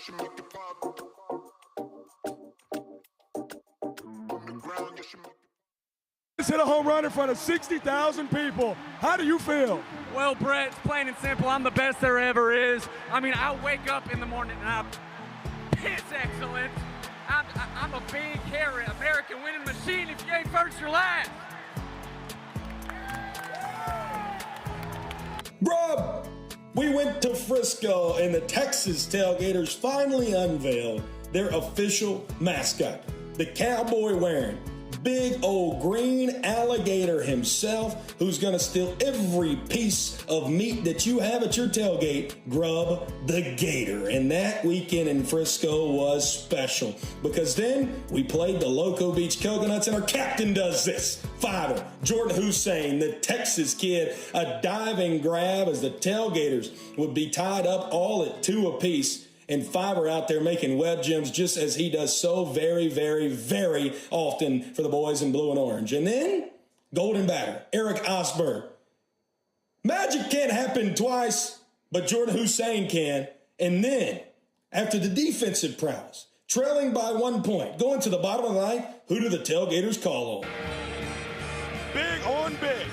should make it pop. On the ground, you should make it. Just hit a home run in front of 60,000 people. How do you feel? Well, Brett, it's plain and simple. I'm the best there ever is. I mean, I wake up in the morning and I piss excellent. I'm a big, hairy American winning machine. If you ain't first, you're last. Bruh, we went to Frisco and the Texas Tailgaters finally unveiled their official mascot, the cowboy wearing big old green alligator himself, who's gonna steal every piece of meat that you have at your tailgate, Grub the Gator. And that weekend in Frisco was special because then we played the Loco Beach Coconuts and our captain does this. Fiver, Jordan Hussein, the Texas kid, a diving grab as the Tailgaters would be tied up all at 2 apiece. And Fiver out there making web gems just as he does so very, very, very often for the boys in blue and orange. And then, golden batter, Eric Osberg. Magic can't happen twice, but Jordan Hussein can. And then, after the defensive prowess, trailing by 1 point, going to the bottom of the ninth, who do the Tailgaters call on? Big on big.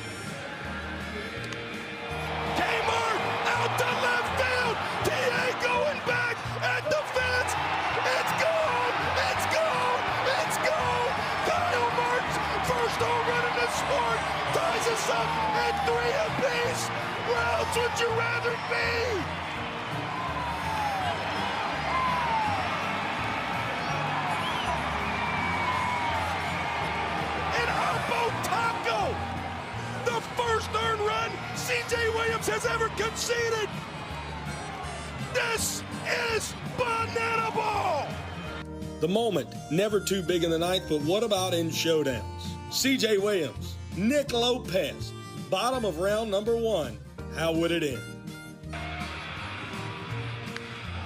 Kmart out to left field. TA going back at the fence. It's gone. It's gone. It's gone. Kyle Martin's first home run in the sport ties us up at 3 apiece. Where else would you rather be? And Oppo Taco, the first earned run C.J. Williams has ever conceded. This is banana ball. The moment, never too big in the ninth, but what about in showdowns? C.J. Williams, Nick Lopez, bottom of round number 1. How would it end?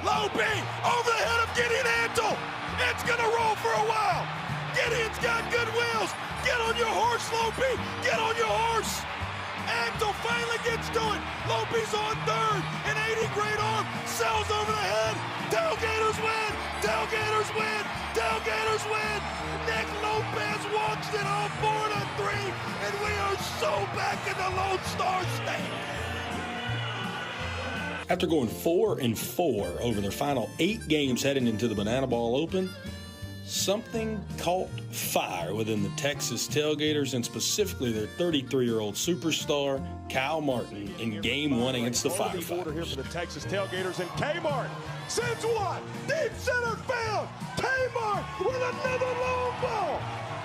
Lopey over the head of Gideon Antle. It's going to roll for a while. Gideon's got good wheels. Get on your horse, Lopey. Get on your horse. Antle finally gets to it. Lopey's on third. An 80-grade arm sails over the head. Tailgaters win. Tailgaters win. Tailgaters win. Nick Lopez walks it off 4-3, and we are so back in the Lone Star State. After going 4-4 over their final 8 games heading into the Banana Ball Open, something caught fire within the Texas Tailgaters and specifically their 33-year-old superstar, Kyle Martin, in Game 1 against the Firefighters. Here for the Texas Tailgaters, and Kmart sends one deep center field. Kmart with another long ball.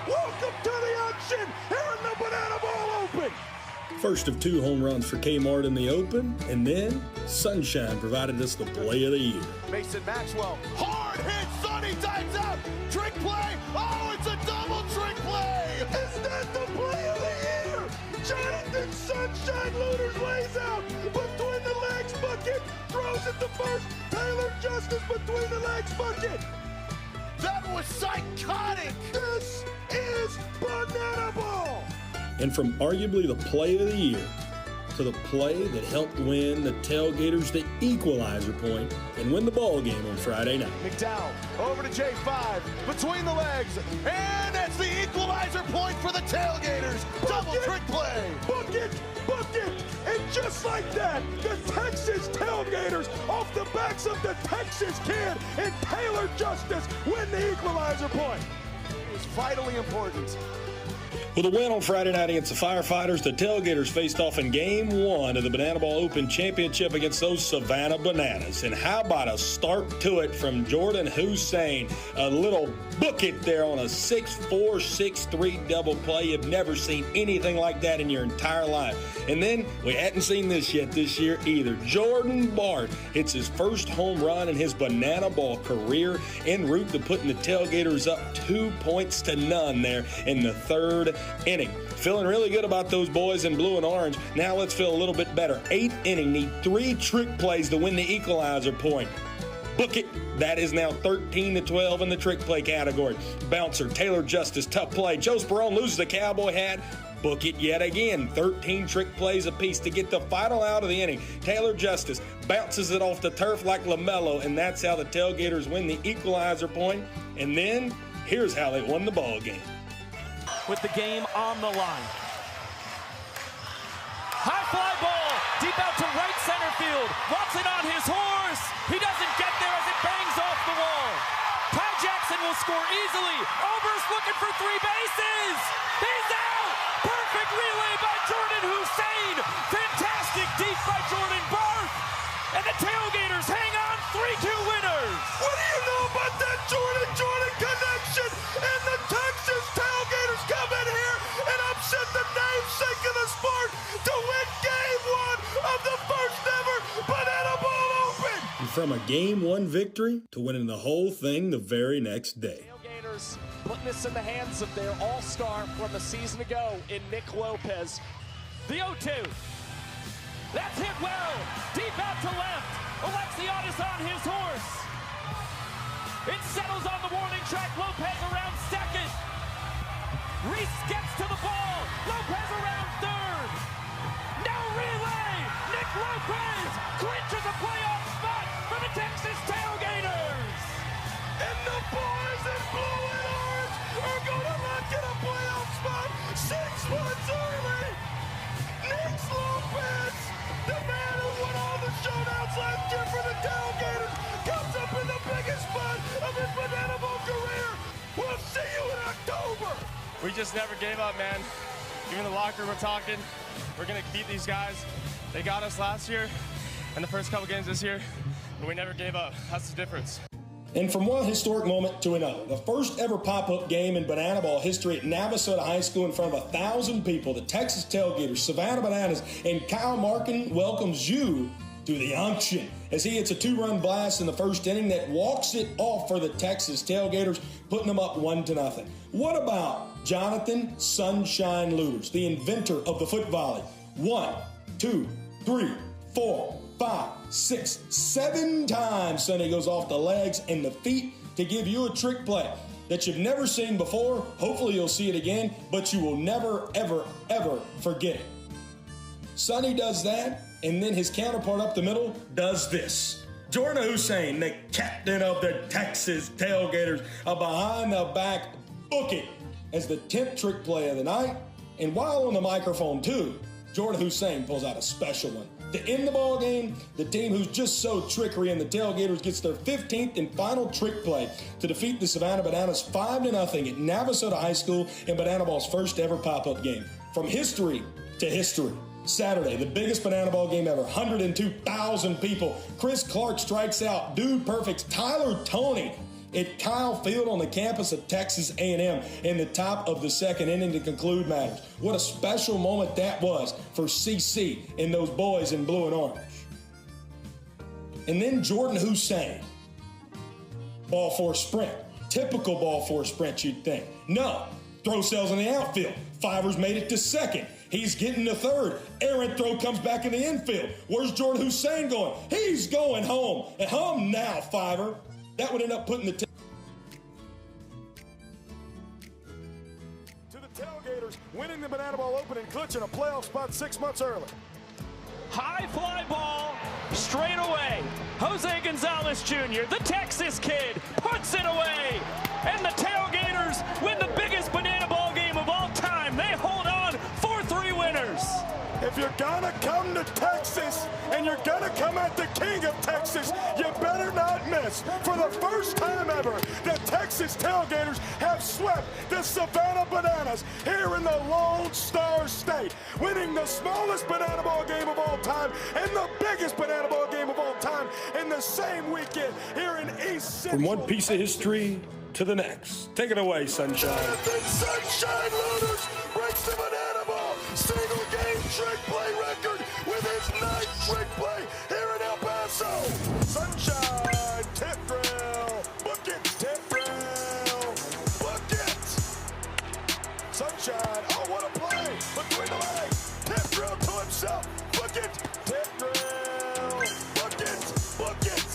Welcome to the action here in the Banana Ball Open. First of 2 home runs for Kmart in the Open, and then Sunshine provided us the play of the year. Mason Maxwell, hard hit, Sonny times out, trick play, oh, it's a double trick play! Is that the play of the year? Jonathan Sunshine Looters lays out, between the legs bucket, throws it to first, Taylor Justice between the legs bucket. That was psychotic! This is Banana Ball! And from arguably the play of the year to the play that helped win the Tailgaters the Equalizer Point and win the ball game on Friday night. McDowell over to J5, between the legs, and that's the Equalizer Point for the Tailgaters. Double trick play. Bucket, bucket, and just like that, the Texas Tailgaters, off the backs of the Texas kid and Taylor Justice, win the Equalizer Point. It was vitally important. With a win on Friday night against the Firefighters, the Tailgaters faced off in Game 1 of the Banana Ball Open Championship against those Savannah Bananas. And how about a start to it from Jordan Hussein? A little bucket there on a 6'4", 6'3" double play. You've never seen anything like that in your entire life. And then, we hadn't seen this yet this year either. Jordan Bart hits his first home run in his Banana Ball career, en route to putting the Tailgaters up 2-0 there in the 3rd inning. Feeling really good about those boys in blue and orange. Now let's feel a little bit better. 8th inning, need 3 trick plays to win the Equalizer Point. Book it. That is now 13-12 in the trick play category. Bouncer, Taylor Justice, tough play. Joe Sperone loses the cowboy hat. book it yet again. 13 trick plays apiece to get the final out of the inning. Taylor Justice bounces it off the turf like LaMelo, and that's how the Tailgaters win the equalizer point. And then, here's how they won the ball game. With the game on the line. High fly ball, deep out to right center field. Watson on his horse. He doesn't get there as it bangs off the wall. Ty Jackson will score easily. Oberst looking for 3 bases. He's out. Perfect relay by Jordan Hussein. Fantastic deep by Jordan Barth. And the Tailgaters hang on 3-2 winners. What do you know about that Jordan connection? And the Texas Tailgaters come in here and upset the namesake of the sport to win Game 1 of the first ever Banana Bowl Open. From a Game 1 victory to winning the whole thing the very next day. Tailgaters putting this in the hands of their all-star from a season ago in Nick Lopez. The 0-2. That's hit well. Deep out to left. Alexiadis on his horse. It settles on the warning track. Lopez around second. Reese gets to the ball. Lopez around third. No relay. Nick Lopez clinches a playoff spot for the Texas Tailgaters. And the boys in blue and orange are going to lock in a playoff spot 6 months early. Nick Lopez, the man who won all the showdowns last year for the Tailgaters, comes up in the biggest spot of his Banana Bowl career. We'll see you in October. We just never gave up, man. Even the locker room, we're talking. We're going to beat these guys. They got us last year and the first couple games this year, but we never gave up. That's the difference. And from one historic moment to another, the first ever pop-up game in Banana Ball history at Navasota High School in front of 1,000 people, the Texas Tailgaters, Savannah Bananas, and Kyle Markin welcomes you to the unction as he hits a 2-run blast in the first inning that walks it off for the Texas Tailgaters, putting them up 1-0. What about Jonathan Sunshine Looters, the inventor of the foot volley? 1, 2, 3, 4, 5, 6, 7 times Sonny goes off the legs and the feet to give you a trick play that you've never seen before. Hopefully you'll see it again, but you will never, ever, ever forget it. Sonny does that, and then his counterpart up the middle does this. Jordan Hussein, the captain of the Texas Tailgaters, a behind-the-back book it as the 10th trick play of the night. And while on the microphone, too, Jordan Hussein pulls out a special one. To end the ball game, the team who's just so trickery and the Tailgaters gets their 15th and final trick play to defeat the Savannah Bananas 5-0 at Navasota High School in Banana Ball's first ever pop-up game. From history to history. Saturday, the biggest Banana Ball game ever, 102,000 people. Chris Clark strikes out, Dude Perfect's Tyler Toney at Kyle Field on the campus of Texas A&M in the top of the second inning to conclude matters. What a special moment that was for CC and those boys in blue and orange. And then Jordan Hussein. Ball four sprint. Typical ball four sprint, you'd think. No. Throw cells in the outfield. Fivers made it to second. He's getting to third. Errant throw comes back in the infield. Where's Jordan Hussein going? He's going home. And home now, Fiver. That would end up putting the To the Tailgaters, winning the Banana Bowl Open and clinching a playoff spot 6 months early. High fly ball, straight away. Jose Gonzalez Jr., the Texas kid, puts it away. And the Tailgaters win the biggest Banana Ball game of all time. They hold on 4-3 winners. If you're gonna come to Texas and you're gonna come at the king of Texas, you better not miss. For the first time ever, the Texas Tailgaters have swept the Savannah Bananas here in the Lone Star State, winning the smallest Banana Ball game of all time and the biggest Banana Ball game of all time in the same weekend here in East Central. From one piece of history to the next. Take it away, Sunshine. Jonathan Sunshine Looters breaks the Banana Ball single game trick play record with his 9th trick play here in El Paso. Sunshine, tip drill, book it, tip drill, book it. Sunshine, oh what a play, between the legs, tip drill to himself, book it, tip drill, book it, book it.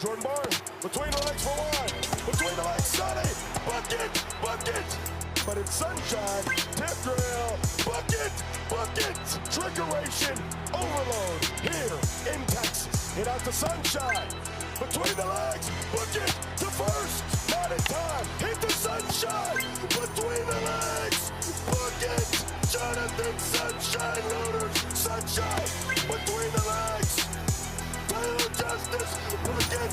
Jordan Barnes, between the legs for one, between the legs, Sonny, book it, book it. United Sunshine, tip drill, bucket, trickeration, overload here in Texas. Hit out the Sunshine, between the legs, bucket to first, not in time, hit the Sunshine, between the legs, bucket, Jonathan Sunshine Loaders, Sunshine, between the legs, Taylor Justice, bucket,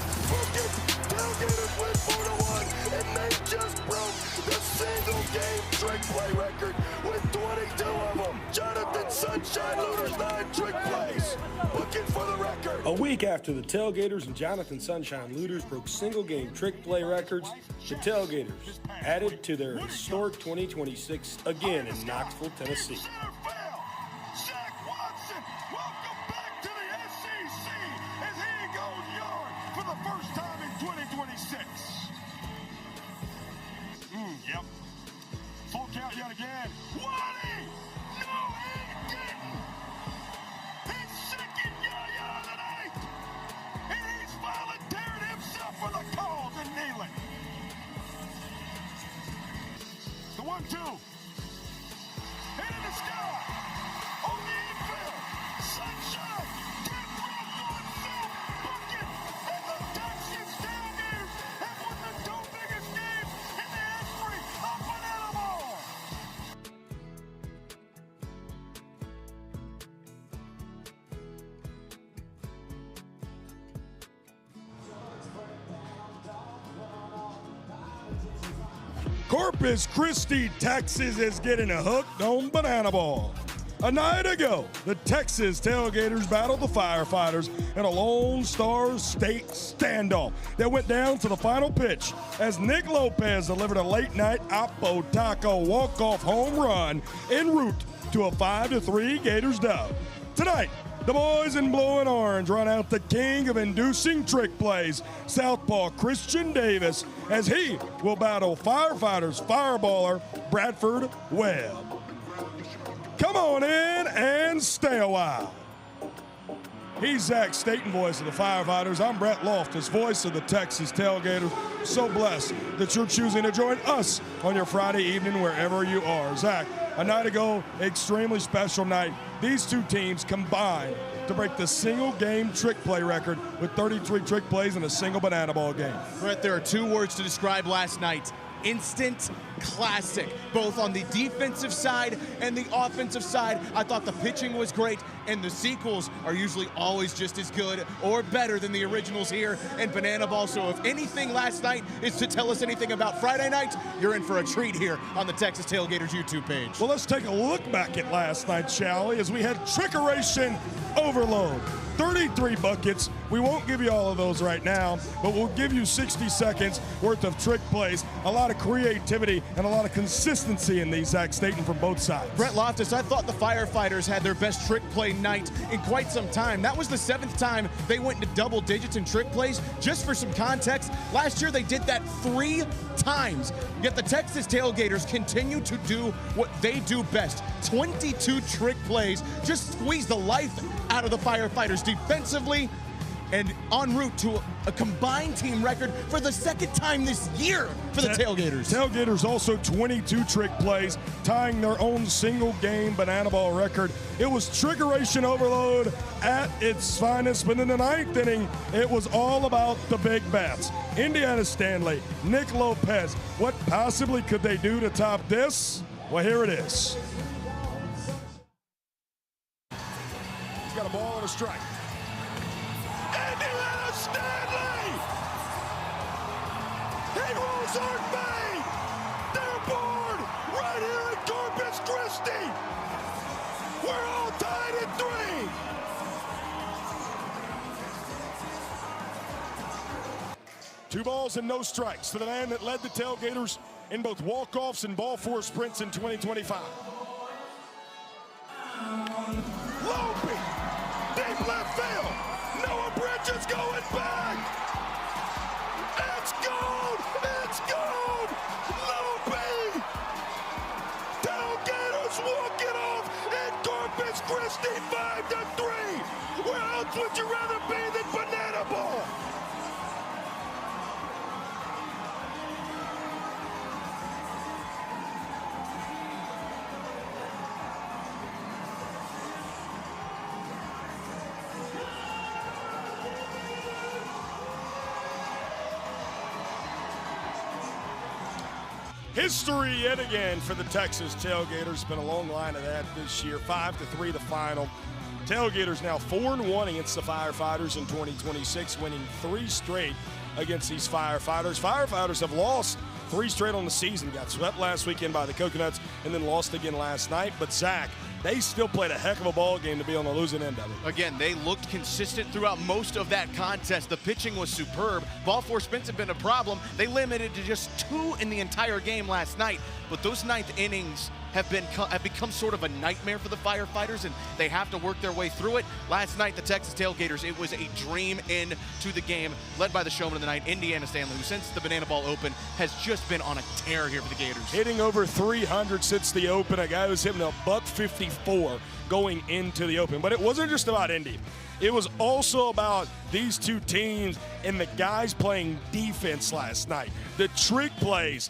Tailgaters win 4-1, and they just broke the single game trick play record with 22 of them. Jonathan Sunshine Loaders, 9 trick plays, bucket for the record. A week after the Tailgaters and Jonathan Sunshine Looters broke single game trick play records, the Tailgaters added to their historic 2026 again in Knoxville, Tennessee. Yep. Full count yet again. Waddy! No, he didn't! His second yaya of the night! And he's volunteered himself for the call to nail it. The 1-2. Hit in the sky. On the infield. Sunshine. Get rock on film. Bucket. And the Texas Tailgaters have won the 2 biggest games in the history of Banana Ball. Corpus Christi, Texas is getting a hook on Banana Ball. A night ago, the Texas Tailgaters battled the Firefighters in a Lone Star State standoff that went down to the final pitch as Nick Lopez delivered a late-night Oppo Taco walk-off home run en route to a 5-3 Gators dub. Tonight, the boys in blue and orange run out the king of inducing trick plays, Southpaw Christian Davis, as he will battle Firefighters fireballer Bradford Webb. Come on in and stay a while. He's Zach Staten, voice of the Firefighters. I'm Brett Loftus, voice of the Texas Tailgaters. So blessed that you're choosing to join us on your Friday evening wherever you are. Zach, a night ago, extremely special night. These two teams combined to break the single game trick play record with 33 trick plays in a single Banana Ball game. Brett, there are 2 words to describe last night. Instant classic, both on the defensive side and the offensive side. I thought the pitching was great, and the sequels are usually always just as good or better than the originals here in Banana Ball. So if anything last night is to tell us anything about Friday night, you're in for a treat here on the Texas Tailgaters YouTube page. Well, let's take a look back at last night, shall we, as we had trickeration overload. 33 buckets. We won't give you all of those right now, but we'll give you 60 seconds worth of trick plays, a lot of creativity, and a lot of consistency in these, Zach Staten, from both sides. Brett Loftus, I thought the Firefighters had their best trick play night in quite some time. That was the 7th time they went into double digits in trick plays. Just for some context, last year they did that 3 times. Yet the Texas Tailgaters continue to do what they do best. 22 trick plays, just squeeze the life out of the Firefighters defensively, and en route to a combined team record for the 2nd time this year for the Tailgaters. Tailgaters also 22 trick plays, tying their own single game Banana Ball record. It was trickeration overload at its finest, but in the 9th inning, it was all about the big bats. Indiana Stanley, Nick Lopez, what possibly could they do to top this? Well, here it is. He's got a ball and a strike. Indiana Stanley! He rolls our bay! They're bored right here at Corpus Christi! We're all tied at 3! Two balls and no strikes to the man that led the Tailgaters in both walk-offs and ball four sprints in 2025. Lopey! Deep left field! Noah Bridges going back! It's gone! It's gone! Lopey! Tailgaters walk it off in Corpus Christi 5-3! Where else would you rather be than Banana Ball? History yet again for the Texas Tailgaters. Been a long line of that this year. 5-3 the final. Tailgaters now 4-1 against the Firefighters in 2026, winning 3 straight against these Firefighters. Firefighters have lost 3 straight on the season. Got swept last weekend by the Coconuts and then lost again last night. But Zach, they still played a heck of a ball game to be on the losing end of it. Again, they looked consistent throughout most of that contest. The pitching was superb. Ball four spins have been a problem. They limited to just 2 in the entire game last night. But those 9th innings have become sort of a nightmare for the Firefighters, and they have to work their way through it. Last night, the Texas Tailgaters, it was a dream end to the game, led by the showman of the night, Indiana Stanley, who since the Banana Ball Open has just been on a tear here for the Gators. Hitting over 300 since the Open, a guy who's hitting a .54 going into the Open. But it wasn't just about Indy. It was also about these two teams and the guys playing defense last night. The trick plays.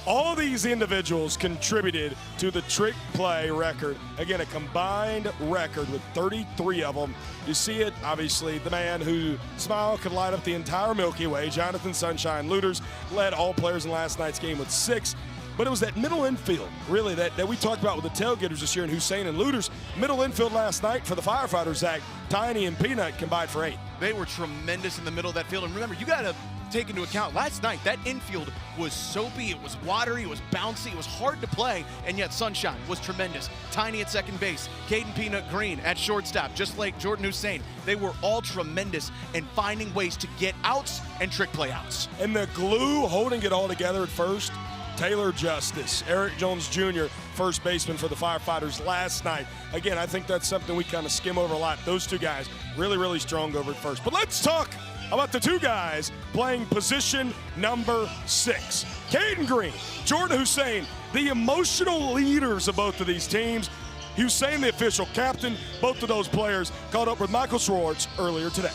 All these individuals contributed to the trick play record. Again, a combined record with 33 of them. You see it, obviously, the man whose smile could light up the entire Milky Way, Jonathan Sunshine Looters, led all players in last night's game with 6. But it was that middle infield, really, that we talked about with the Tailgaters this year and Hussein and Looters. Middle infield last night for the Firefighters, Zach, Tiny and Peanut combined for 8. They were tremendous in the middle of that field. And remember, you got to take into account last night that infield was soapy, it was watery, it was bouncy, it was hard to play, and yet Sunshine was tremendous. Tiny at second base, Caden Peanut Green at shortstop, just like Jordan Hussein. They were all tremendous in finding ways to get outs and trick play outs. And the glue holding it all together at first, Taylor Justice, Eric Jones Jr., first baseman for the Firefighters last night. Again, I think that's something we kind of skim over a lot. Those two guys really, really strong over at first. But let's talk about the two guys playing position number 6. Caden Green, Jordan Hussein, the emotional leaders of both of these teams. Hussein, the official captain. Both of those players caught up with Michael Schwartz earlier today.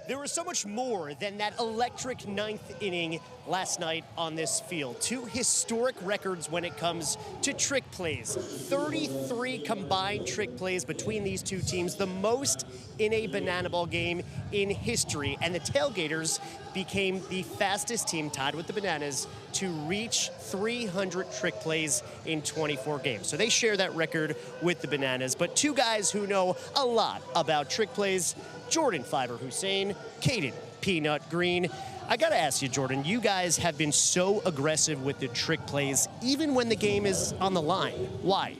There was so much more than that electric 9th inning last night on this field. 2 historic records when it comes to trick plays. 33 combined trick plays between these two teams, the most in a Banana Ball game in history. And the Tailgaters became the fastest team, tied with the Bananas, to reach 300 trick plays in 24 games. So they share that record with the Bananas. But 2 guys who know a lot about trick plays, Jordan Fiber Hussein, Caden Peanut Green. I gotta ask you, Jordan, you guys have been so aggressive with the trick plays, even when the game is on the line. Why?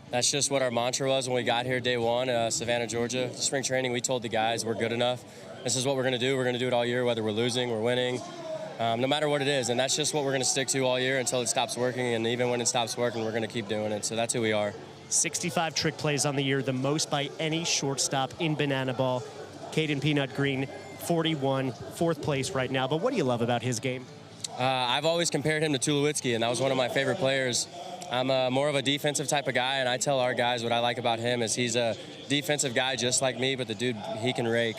That's just what our mantra was when we got here day 1, Savannah, Georgia. Spring training, we told the guys we're good enough. This is what we're gonna do. We're gonna do it all year, whether we're losing, we're winning, no matter what it is. And that's just what we're gonna stick to all year until it stops working. And even when it stops working, we're gonna keep doing it. So that's who we are. 65 trick plays on the year, the most by any shortstop in Banana Ball. Caden Peanut Green, 41, 4th place right now. But what do you love about his game? I've always compared him to Tulowitzki, and that was one of my favorite players. I'm more of a defensive type of guy, and I tell our guys what I like about him is he's a defensive guy just like me, but the dude, he can rake.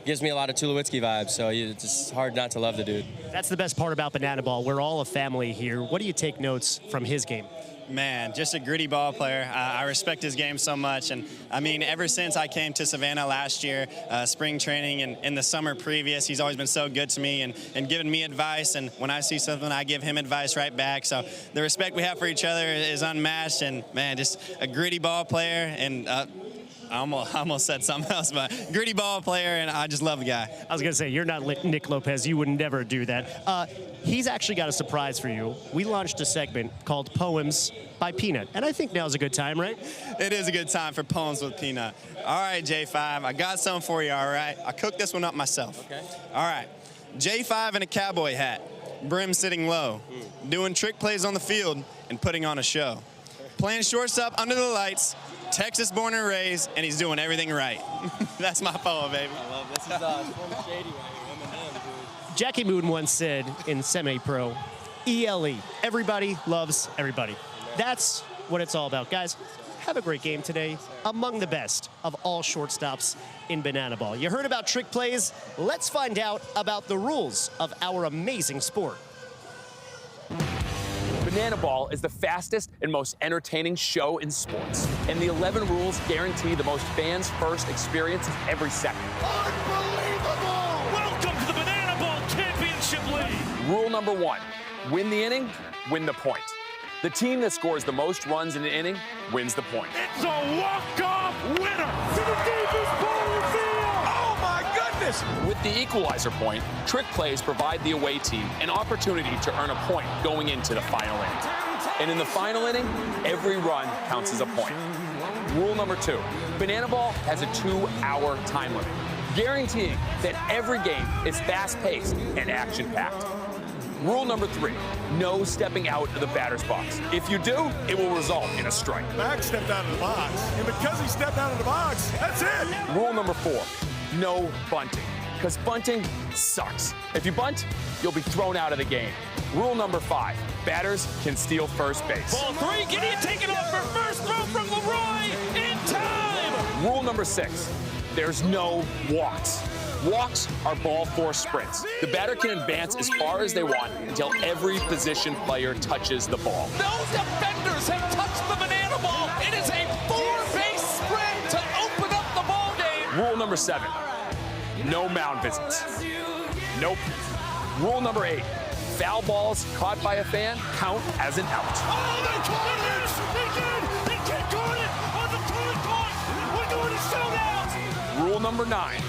Gives me a lot of Tulowitzki vibes, so it's just hard not to love the dude. That's the best part about Banana Ball. We're all a family here. What do you take notes from his game? Man, just a gritty ball player. I respect his game so much. And I mean, ever since I came to Savannah last year, spring training and in the summer previous, he's always been so good to me and giving me advice. And when I see something, I give him advice right back. So the respect we have for each other is unmatched. And man, just a gritty ball player. And I almost said something else, but gritty ball player, and I just love the guy. I was going to say, you're not Nick Lopez. You would never do that. He's actually got a surprise for you. We launched a segment called Poems by Peanut, and I think now's a good time, right? It is a good time for Poems with Peanut. All right, J5, I got something for you, all right? I cooked this one up myself. Okay. All right, J5 in a cowboy hat, brim sitting low, doing trick plays on the field and putting on a show. Playing shortstop under the lights, Texas born and raised, and he's doing everything right. That's my poem, baby. I love this. Is Slim Shady right here, him and him, dude. Jackie Moon once said in semi-pro, ELE, everybody loves everybody. That's what it's all about. Guys, have a great game today. Among the best of all shortstops in Banana Ball. You heard about trick plays? Let's find out about the rules of our amazing sport. Banana Ball is the fastest and most entertaining show in sports. And the 11 rules guarantee the most fans-first experience every second. Unbelievable! Welcome to the Banana Ball Championship League. Rule number 1, win the inning, win the point. The team that scores the most runs in an inning wins the point. It's a walk-off winner to the deepest part of the field. Oh my goodness! With the Equalizer Point, trick plays provide the away team an opportunity to earn a point going into the final inning. And in the final inning, every run counts as a point. Rule number 2, Banana Ball has a 2-hour time limit, guaranteeing that every game is fast-paced and action-packed. Rule number 3, no stepping out of the batter's box. If you do, it will result in a strike. Max stepped out of the box, and because he stepped out of the box, that's it. Rule number 4, no bunting, because bunting sucks. If you bunt, you'll be thrown out of the game. Rule number 5, batters can steal first base. Ball 3, Gideon taking off for first, throw from Leroy in time. Rule number 6, there's no walks. Walks are ball 4 sprints. The batter can advance as far as they want until every position player touches the ball. No defenders have touched the banana ball. It is a 4-base sprint to open up the ball game. Rule number 7, no mound visits. Nope. Rule number 8, foul balls caught by a fan count as an out. Oh, they caught it! They did! They caught it on the third point! We're going to showdowns! Rule number 9,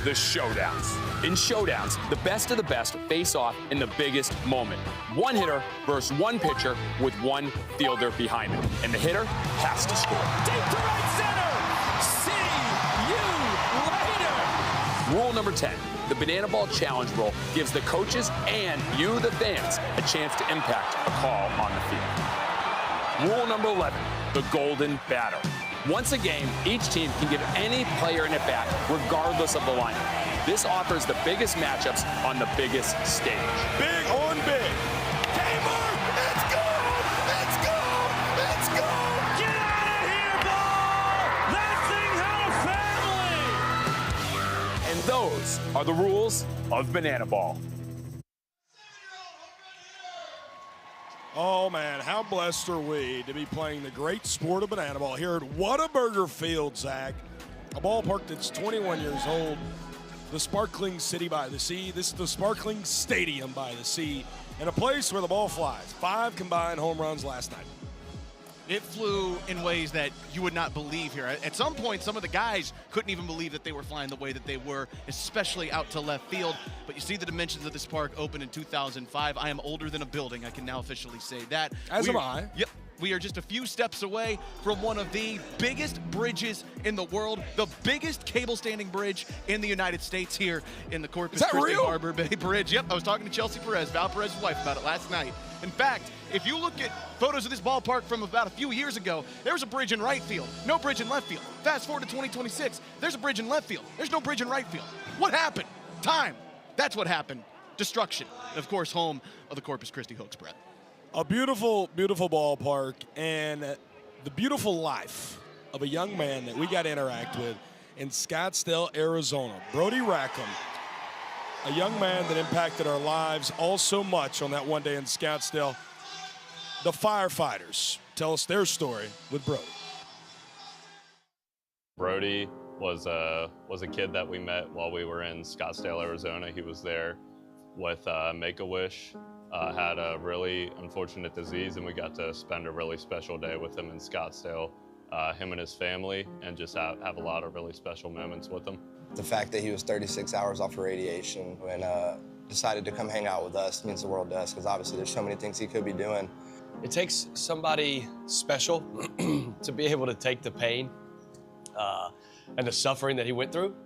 the showdowns. In showdowns, the best of the best face off in the biggest moment. One hitter versus one pitcher with one fielder behind him. And the hitter has to score. Deep to right center. See you later. Rule number 10, the Banana Ball Challenge rule gives the coaches and you, the fans, a chance to impact a call on the field. Rule number 11, the golden batter. Once a game, each team can give any player an at-bat regardless of the lineup. This offers the biggest matchups on the biggest stage. Big on big. Gamer, it's gone! It's gone! It's gone! Get out of here, ball! That thing had a family! And those are the rules of Banana Ball. Oh, man, how blessed are we to be playing the great sport of banana ball here at Whataburger Field, Zach. A ballpark that's 21 years old, the sparkling city by the sea. This is the sparkling stadium by the sea, and a place where the ball flies. 5 combined home runs last night. It flew in ways that you would not believe here. At some point, some of the guys couldn't even believe that they were flying the way that they were, especially out to left field. But you see the dimensions of this park opened in 2005. I am older than a building. I can now officially say that. As am I. Yep. We are just a few steps away from one of the biggest bridges in the world, the biggest cable standing bridge in the United States here in the Corpus Christi Harbor Bay Bridge. Yep, I was talking to Chelsea Perez, Val Perez's wife, about it last night. In fact, if you look at photos of this ballpark from about a few years ago, there was a bridge in right field, no bridge in left field. Fast forward to 2026, there's a bridge in left field, there's no bridge in right field. What happened? Time. That's what happened. Destruction. And of course, home of the Corpus Christi Hoax, Brett. A beautiful, beautiful ballpark, and the beautiful life of a young man that we got to interact with in Scottsdale, Arizona. Brody Rackham, a young man that impacted our lives all so much on that one day in Scottsdale. The Firefighters tell us their story with Brody. Brody was a kid that we met while we were in Scottsdale, Arizona. He was there with Make-A-Wish. Had a really unfortunate disease, and we got to spend a really special day with him in Scottsdale, him and his family, and just have a lot of really special moments with him. The fact that he was 36 hours off of radiation and decided to come hang out with us means the world to us, because obviously there's so many things he could be doing. It takes somebody special to be able to take the pain and the suffering that he went through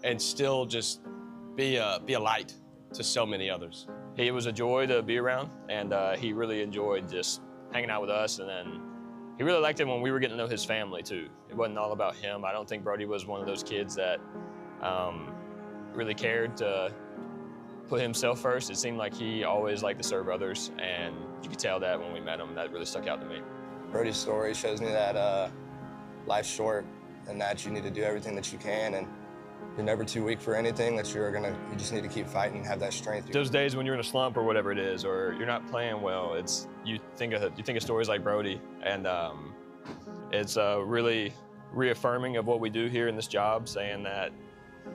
and still just be a light to so many others. He was a joy to be around, and he really enjoyed just hanging out with us, and then he really liked it when we were getting to know his family too. It wasn't all about him. I don't think Brody was one of those kids that really cared to put himself first. It seemed like he always liked to serve others, and you could tell that when we met him. That really stuck out to me. Brody's story shows me that life's short and that you need to do everything that you can, and you're never too weak for anything, that you just need to keep fighting and have that strength. Those days when you're in a slump or whatever it is, or you're not playing well, you think of stories like Brody, and it's really reaffirming of what we do here in this job, saying that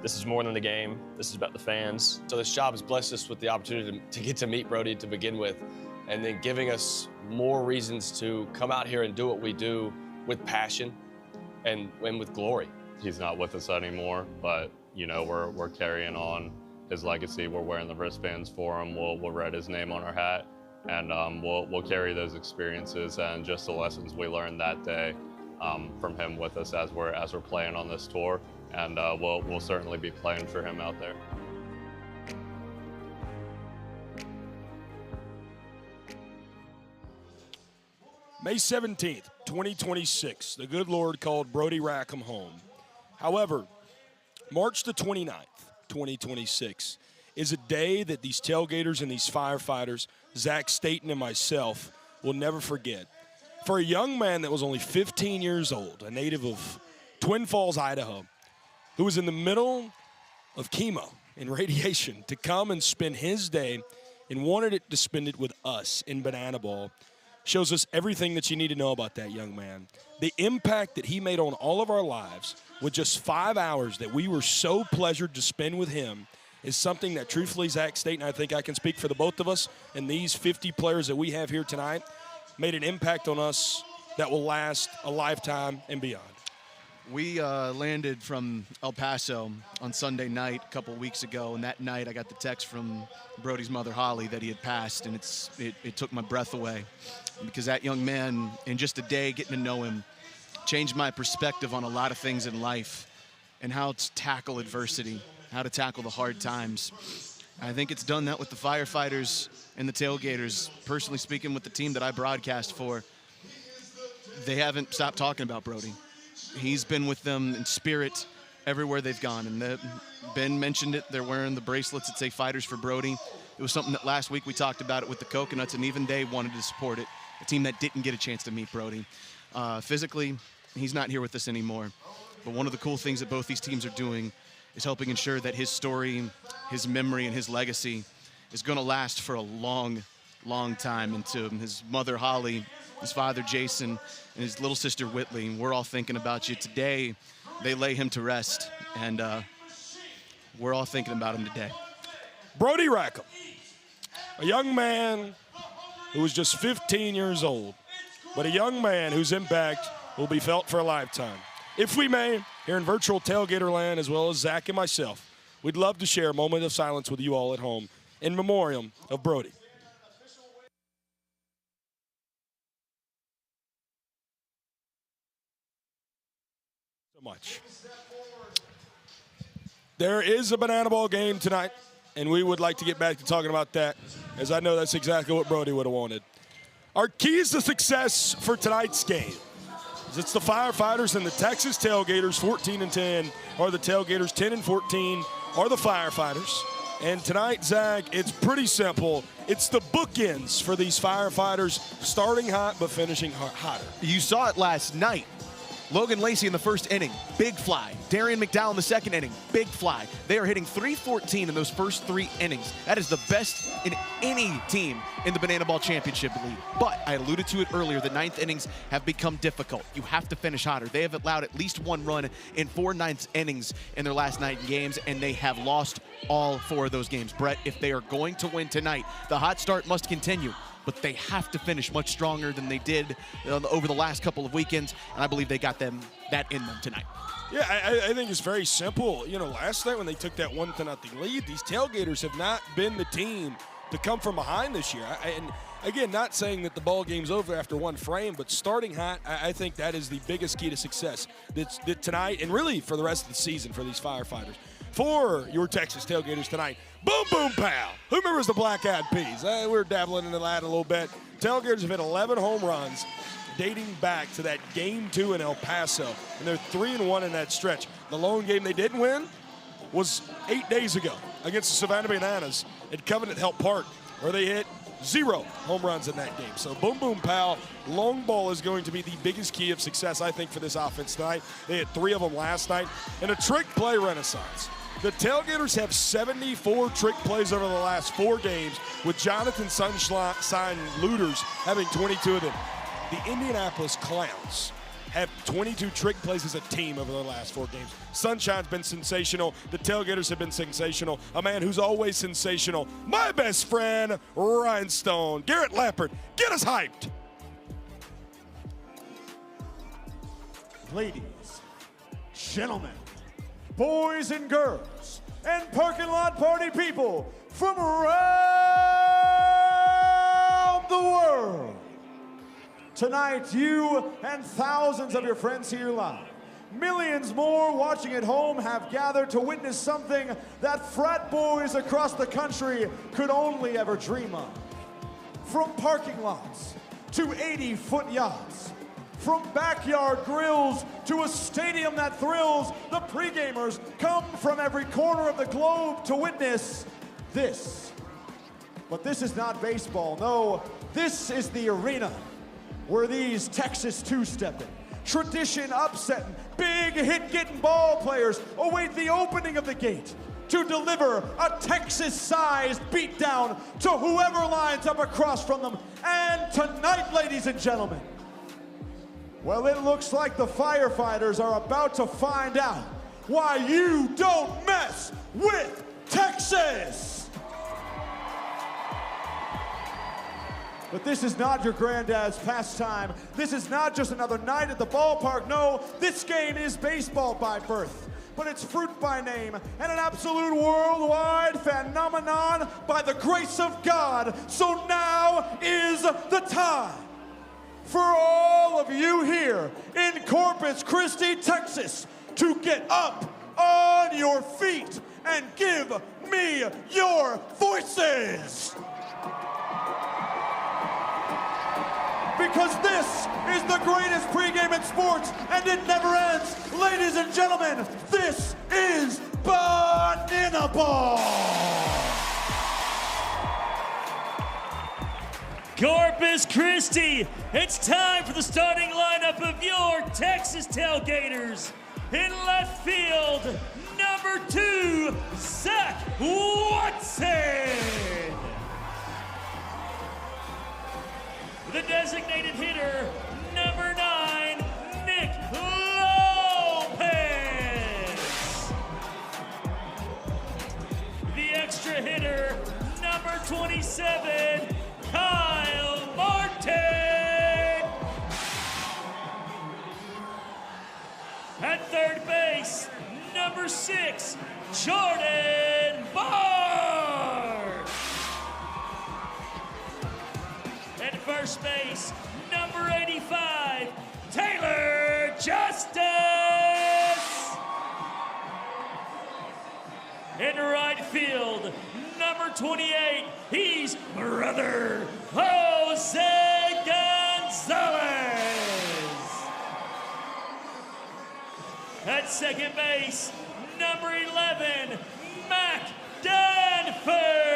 this is more than the game. This is about the fans. So this job has blessed us with the opportunity to get to meet Brody to begin with, and then giving us more reasons to come out here and do what we do with passion and with glory. He's not with us anymore, but you know, we're carrying on his legacy. We're wearing the wristbands for him. We'll write his name on our hat, and we'll carry those experiences and just the lessons we learned that day from him with us as we're playing on this tour, and we'll certainly be playing for him out there. May 17th, 2026, the good Lord called Brody Rackham home. However, March the 29th, 2026, is a day that these tailgaters and these firefighters, Zach Staten and myself, will never forget. For a young man that was only 15 years old, a native of Twin Falls, Idaho, who was in the middle of chemo and radiation, to come and spend his day and wanted to spend it with us in Banana Ball, shows us everything that you need to know about that young man. The impact that he made on all of our lives with just 5 hours that we were so pleasured to spend with him is something that truthfully, Zach Staten, I think I can speak for the both of us, and these 50 players that we have here tonight, made an impact on us that will last a lifetime and beyond. We landed from El Paso on Sunday night a couple weeks ago, and that night I got the text from Brody's mother, Holly, that he had passed, and it took my breath away, because that young man, in just a day, getting to know him, changed my perspective on a lot of things in life and how to tackle adversity, how to tackle the hard times. I think it's done that with the firefighters and the tailgaters. Personally speaking, with the team that I broadcast for, they haven't stopped talking about Brody. He's been with them in spirit everywhere they've gone. And Ben mentioned it. They're wearing the bracelets that say Fighters for Brody. It was something that last week we talked about it with the Coconuts, and even they wanted to support it, a team that didn't get a chance to meet Brody. Physically, he's not here with us anymore. But one of the cool things that both these teams are doing is helping ensure that his story, his memory, and his legacy is going to last for a long, long time. And to his mother, Holly, his father, Jason, and his little sister, Whitley, we're all thinking about you. Today, they lay him to rest, and we're all thinking about him today. Brody Rackham, a young man who was just 15 years old, but a young man whose impact will be felt for a lifetime. If we may, here in virtual tailgater land, as well as Zach and myself, we'd love to share a moment of silence with you all at home in memoriam of Brody. So much. There is a Banana Ball game tonight, and we would like to get back to talking about that, as I know that's exactly what Brody would have wanted. Our keys to success for tonight's game is it's the Firefighters and the Texas Tailgaters, 14-10, or the Tailgaters, 10-14, or the Firefighters. And tonight, Zach, it's pretty simple. It's the bookends for these Firefighters, starting hot but finishing hotter. You saw it last night. Logan Lacey in the first inning, big fly. Darian McDowell in the second inning, big fly. They are hitting .314 in those first 3 innings. That is the best in any team in the Banana Ball Championship League. But I alluded to it earlier, the 9th innings have become difficult. You have to finish hotter. They have allowed at least 1 run in 4 9th innings in their last 9 games, and they have lost all 4 of those games. Brett, if they are going to win tonight, the hot start must continue. But they have to finish much stronger than they did over the last couple of weekends, and I believe they got that in them tonight. Yeah, I think it's very simple. You know, last night when they took that 1-0 lead, these Tailgaters have not been the team to come from behind this year. And again, not saying that the ball game's over after 1 frame, but starting hot, I think that is the biggest key to success that tonight, and really for the rest of the season for these Firefighters. For your Texas Tailgaters tonight, Boom Boom Pow. Who remembers the Black Eyed Peas? We're dabbling into that a little bit. Tailgaters have hit 11 home runs dating back to that Game 2 in El Paso, and they're 3-1 in that stretch. The lone game they didn't win was 8 days ago against the Savannah Bananas at Covenant Health Park, where they hit 0 home runs in that game. So Boom Boom Pow, long ball is going to be the biggest key of success, I think, for this offense tonight. They had 3 of them last night, and a trick play renaissance. The Tailgaters have 74 trick plays over the last 4 games, with Jonathan Sunshine Looters having 22 of them. The Indianapolis Clowns have 22 trick plays as a team over the last 4 games. Sunshine's been sensational. The Tailgaters have been sensational. A man who's always sensational, my best friend, Rhinestone. Garrett Lappert, get us hyped. Ladies, gentlemen, boys and girls, and parking lot party people from around the world. Tonight, you and thousands of your friends here live, millions more watching at home, have gathered to witness something that frat boys across the country could only ever dream of. From parking lots to 80-foot yachts, from backyard grills to a stadium that thrills, the pre-gamers come from every corner of the globe to witness this. But this is not baseball, no, this is the arena where these Texas two-stepping, tradition upsetting, big hit-getting ball players await the opening of the gate to deliver a Texas-sized beatdown to whoever lines up across from them. And tonight, ladies and gentlemen, well, it looks like the Firefighters are about to find out why you don't mess with Texas. But this is not your granddad's pastime. This is not just another night at the ballpark. No, this game is baseball by birth, but it's fruit by name and an absolute worldwide phenomenon by the grace of God. So now is the time for all of you here in Corpus Christi, Texas, to get up on your feet and give me your voices. Because this is the greatest pregame in sports, and it never ends. Ladies and gentlemen, this is Banana Ball. Corpus Christi, it's time for the starting lineup of your Texas Tailgaters. In left field, number 2, Zach Watson. The designated hitter, number 9, Nick Lopez. The extra hitter, number 27, Kyle Martin. At third base, number 6, Jordan Barr. At first base, number 85, Taylor Justice. In right field, number 28, he's brother Jose Gonzalez. At second base, number 11, Mac Danford.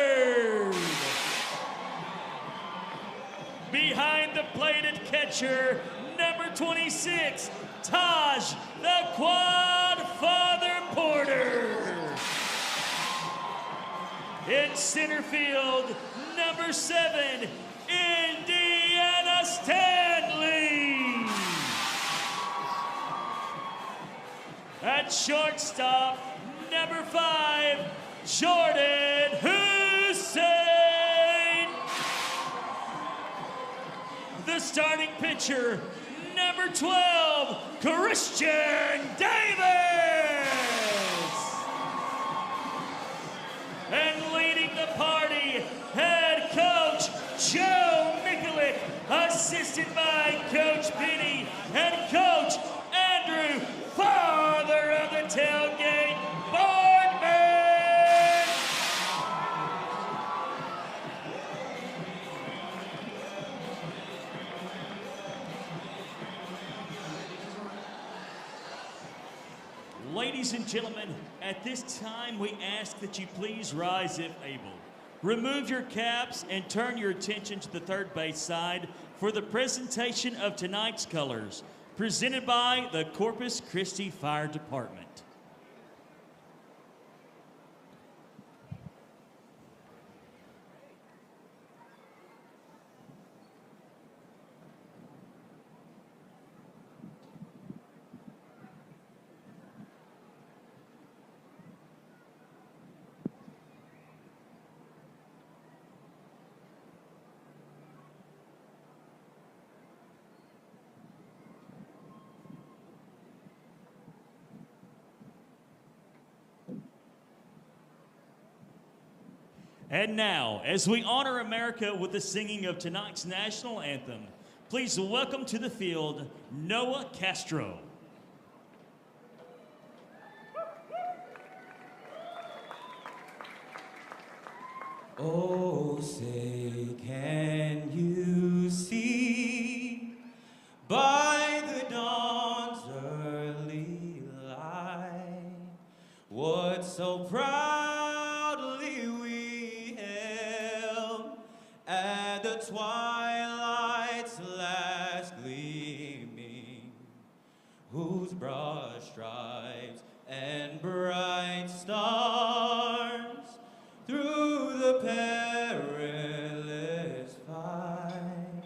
Behind the plate at catcher, number 26, Taj the Quadfather Porter. In center field, number 7, Indiana Stanley. At shortstop, number 5, Jordan Hussein. The starting pitcher, number 12, Christian Davis. And leading the party, head coach Joe Mikulik, assisted by Coach Penny and Coach Andrew, father of the tailgate, Boardman. Ladies and gentlemen, at this time we ask that you please rise if able. Remove your caps and turn your attention to the third base side for the presentation of tonight's colors, presented by the Corpus Christi Fire Department. And now, as we honor America with the singing of tonight's national anthem, please welcome to the field, Noah Castro. Oh, say, can you see by the dawn's early light what so proudly we held at the twilight's last gleaming, whose broad stripes and bright stars through the perilous fight,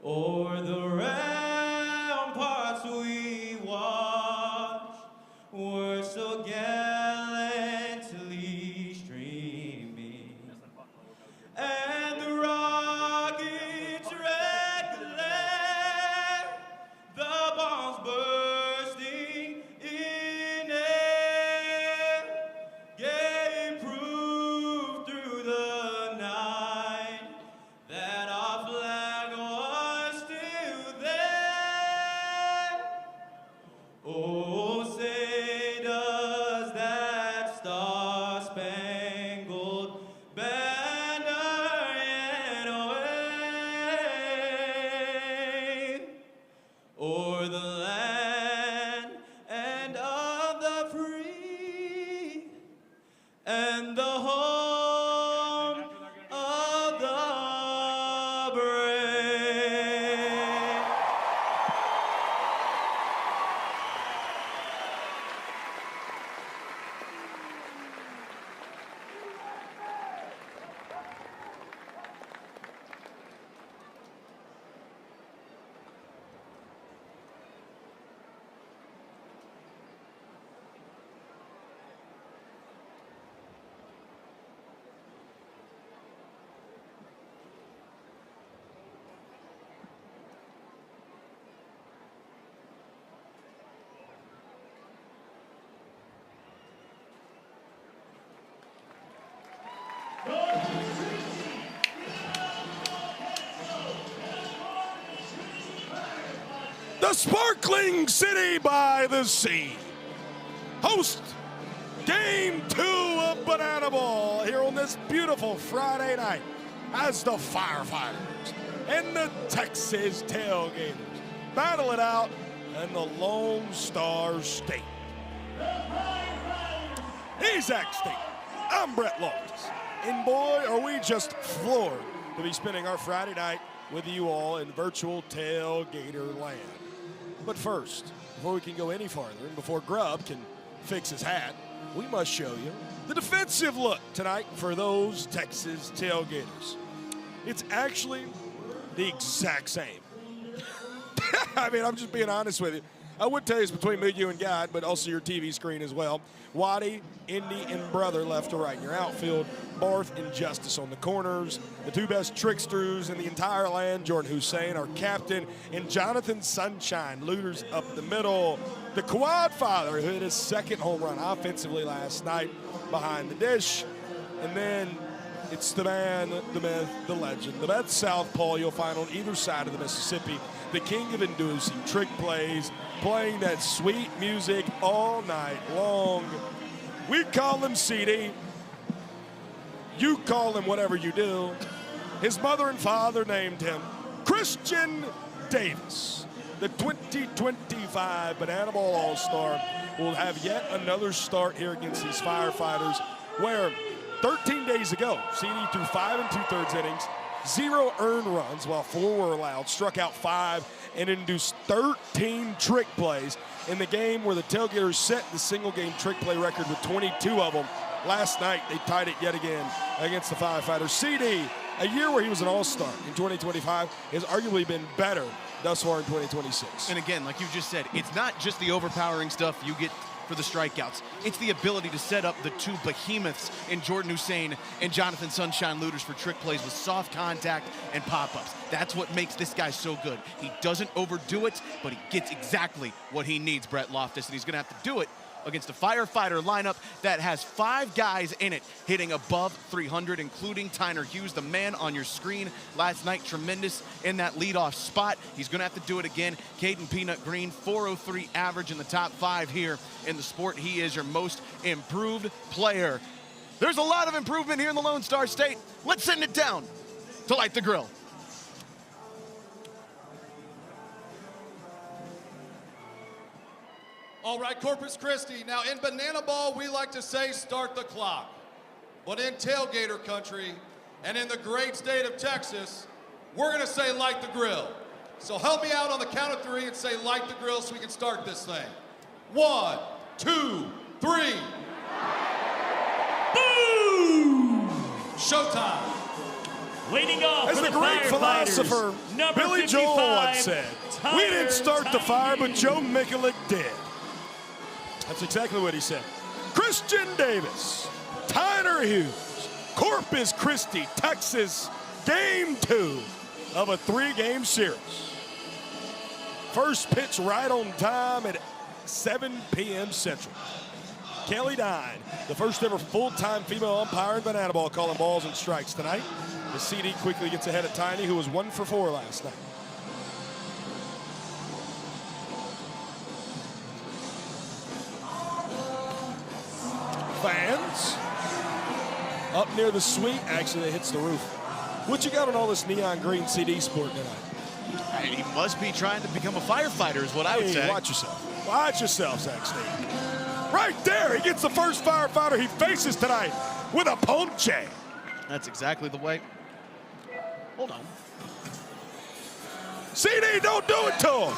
o'er the ramparts we watched, were so gallantly streaming, and the rockets' red glare, the bombs bursting in air, gave proof through the night that our flag was still there. Oh, say does that star-spangled banner yet wave o'er the land and of the free and the home of the brave. The sparkling city by the sea host game 2 of Banana Ball here on this beautiful Friday night as the Firefighters and the Texas Tailgaters battle it out in the Lone Star State. He's Zach State. I'm Brett Loftus. And boy, are we just floored to be spending our Friday night with you all in virtual Tailgater land. But first, before we can go any farther and before Grubb can fix his hat, we must show you the defensive look tonight for those Texas Tailgaters. It's actually the exact same. I mean, I'm just being honest with you. I would tell you it's between me, you, and God, but also your TV screen as well. Waddy, Indy, and Brother left to right in your outfield. Barth and Justice on the corners. The two best tricksters in the entire land, Jordan Hussein, our captain, and Jonathan Sunshine, looters up the middle. The quad father who hit his second home run offensively last night behind the dish. And then it's the man, the myth, the legend, the best southpaw you'll find on either side of the Mississippi, the king of inducing trick plays, playing that sweet music all night long. We call him CD. You call him whatever you do. His mother and father named him Christian Davis. The 2025 Banana Ball All-Star will have yet another start here against these Firefighters, where 13 days ago, CD threw 5 2/3 innings, 0 earned runs while 4 were allowed, struck out 5, and induced 13 trick plays in the game where the Tailgaters set the single-game trick play record with 22 of them. Last night, they tied it yet again against the Firefighters. CD, a year where he was an all-star in 2025, has arguably been better thus far in 2026. And again, like you just said, it's not just the overpowering stuff you get for the strikeouts. It's the ability to set up the two behemoths in Jordan Hussein and Jonathan Sunshine Looters for trick plays with soft contact and pop-ups. That's what makes this guy so good. He doesn't overdo it, but he gets exactly what he needs, Brett Loftus, and he's going to have to do it against a Firefighter lineup that has 5 guys in it hitting above 300, including Tyner Hughes, the man on your screen last night. Tremendous in that leadoff spot. He's going to have to do it again. Caden Peanut Green, 403 average in the top 5 here in the sport. He is your most improved player. There's a lot of improvement here in the Lone Star State. Let's send it down to Light the Grill. All right, Corpus Christi. Now, in Banana Ball, we like to say start the clock. But in Tailgater country and in the great state of Texas, we're going to say light the grill. So help me out on the count of 3 and say light the grill so we can start this thing. 1, 2, 3. Boom! Showtime. Leading off As for the the great Firefighters, philosopher number Billy Joel 55, once said, Tyler "We didn't start the fire, but Tyner Joe Mikulik did." That's exactly what he said. Christian Davis, Tyner Hughes, Corpus Christi, Texas, game 2 of a 3-game series. First pitch right on time at 7 p.m. Central. Kelly Dine, the first ever full-time female umpire in Banana Ball, calling balls and strikes tonight. The CD quickly gets ahead of Tiny, who was 1 for 4 last night. Fans up near the suite. Actually, it hits the roof. What you got on all this neon green CD sport tonight? He must be trying to become a firefighter is what I would say. Watch yourself. Watch yourself, Zach Steve. Right there, he gets the first firefighter he faces tonight with a ponche. That's exactly the way. Hold on. CD, don't do it to him.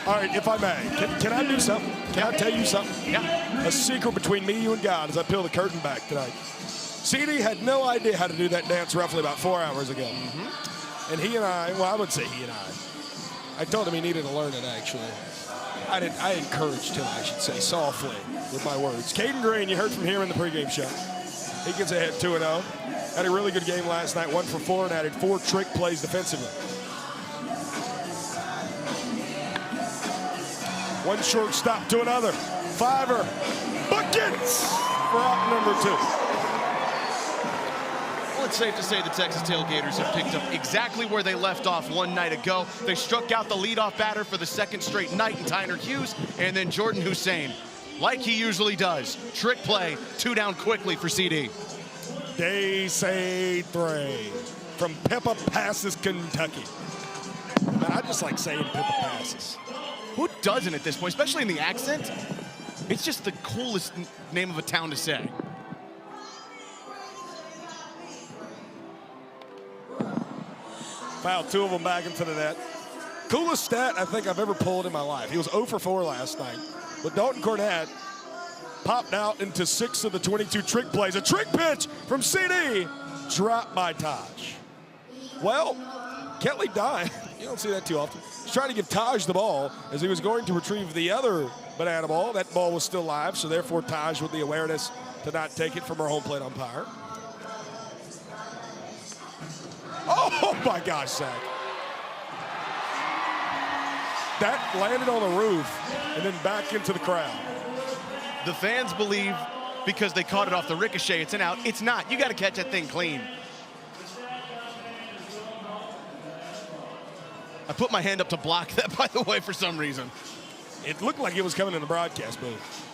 All right, if I may, can I do something? Can I tell you something? Yeah. A secret between me, you, and God as I peel the curtain back tonight. CD had no idea how to do that dance roughly about 4 hours ago. And he and I, well, I would say he and I told him he needed to learn it, actually. I encouraged him, I should say, softly with my words. Caden Green, you heard from him in the pregame show. He gets ahead 2-0. Had a really good game last night, 1 for 4, and added 4 trick plays defensively. One short stop to another. Fiver. Buckets for out number 2. Well, it's safe to say the Texas Tailgaters have picked up exactly where they left off one night ago. They struck out the leadoff batter for the 2nd straight night in Tyner Hughes, and then Jordan Hussein, like he usually does. Trick play, 2 down quickly for CD. They say 3 from Peppa Passes, Kentucky. Man, I just like saying Peppa Passes. Who doesn't at this point, especially in the accent? It's just the coolest name of a town to say. Fouled 2 of them back into the net. Coolest stat I think I've ever pulled in my life. He was 0 for 4 last night. But Dalton Cornett popped out into 6 of the 22 trick plays. A trick pitch from CD, dropped by Taj. Well, Kelly Dye, you don't see that too often. He's trying to give Taj the ball as he was going to retrieve the other banana ball. That ball was still live, so therefore Taj with the awareness to not take it from her home plate umpire. Oh my gosh, Zach. That landed on the roof and then back into the crowd. The fans believe because they caught it off the ricochet, it's an out. It's not. You got to catch that thing clean. I put my hand up to block that, by the way, for some reason. It looked like it was coming in the broadcast booth.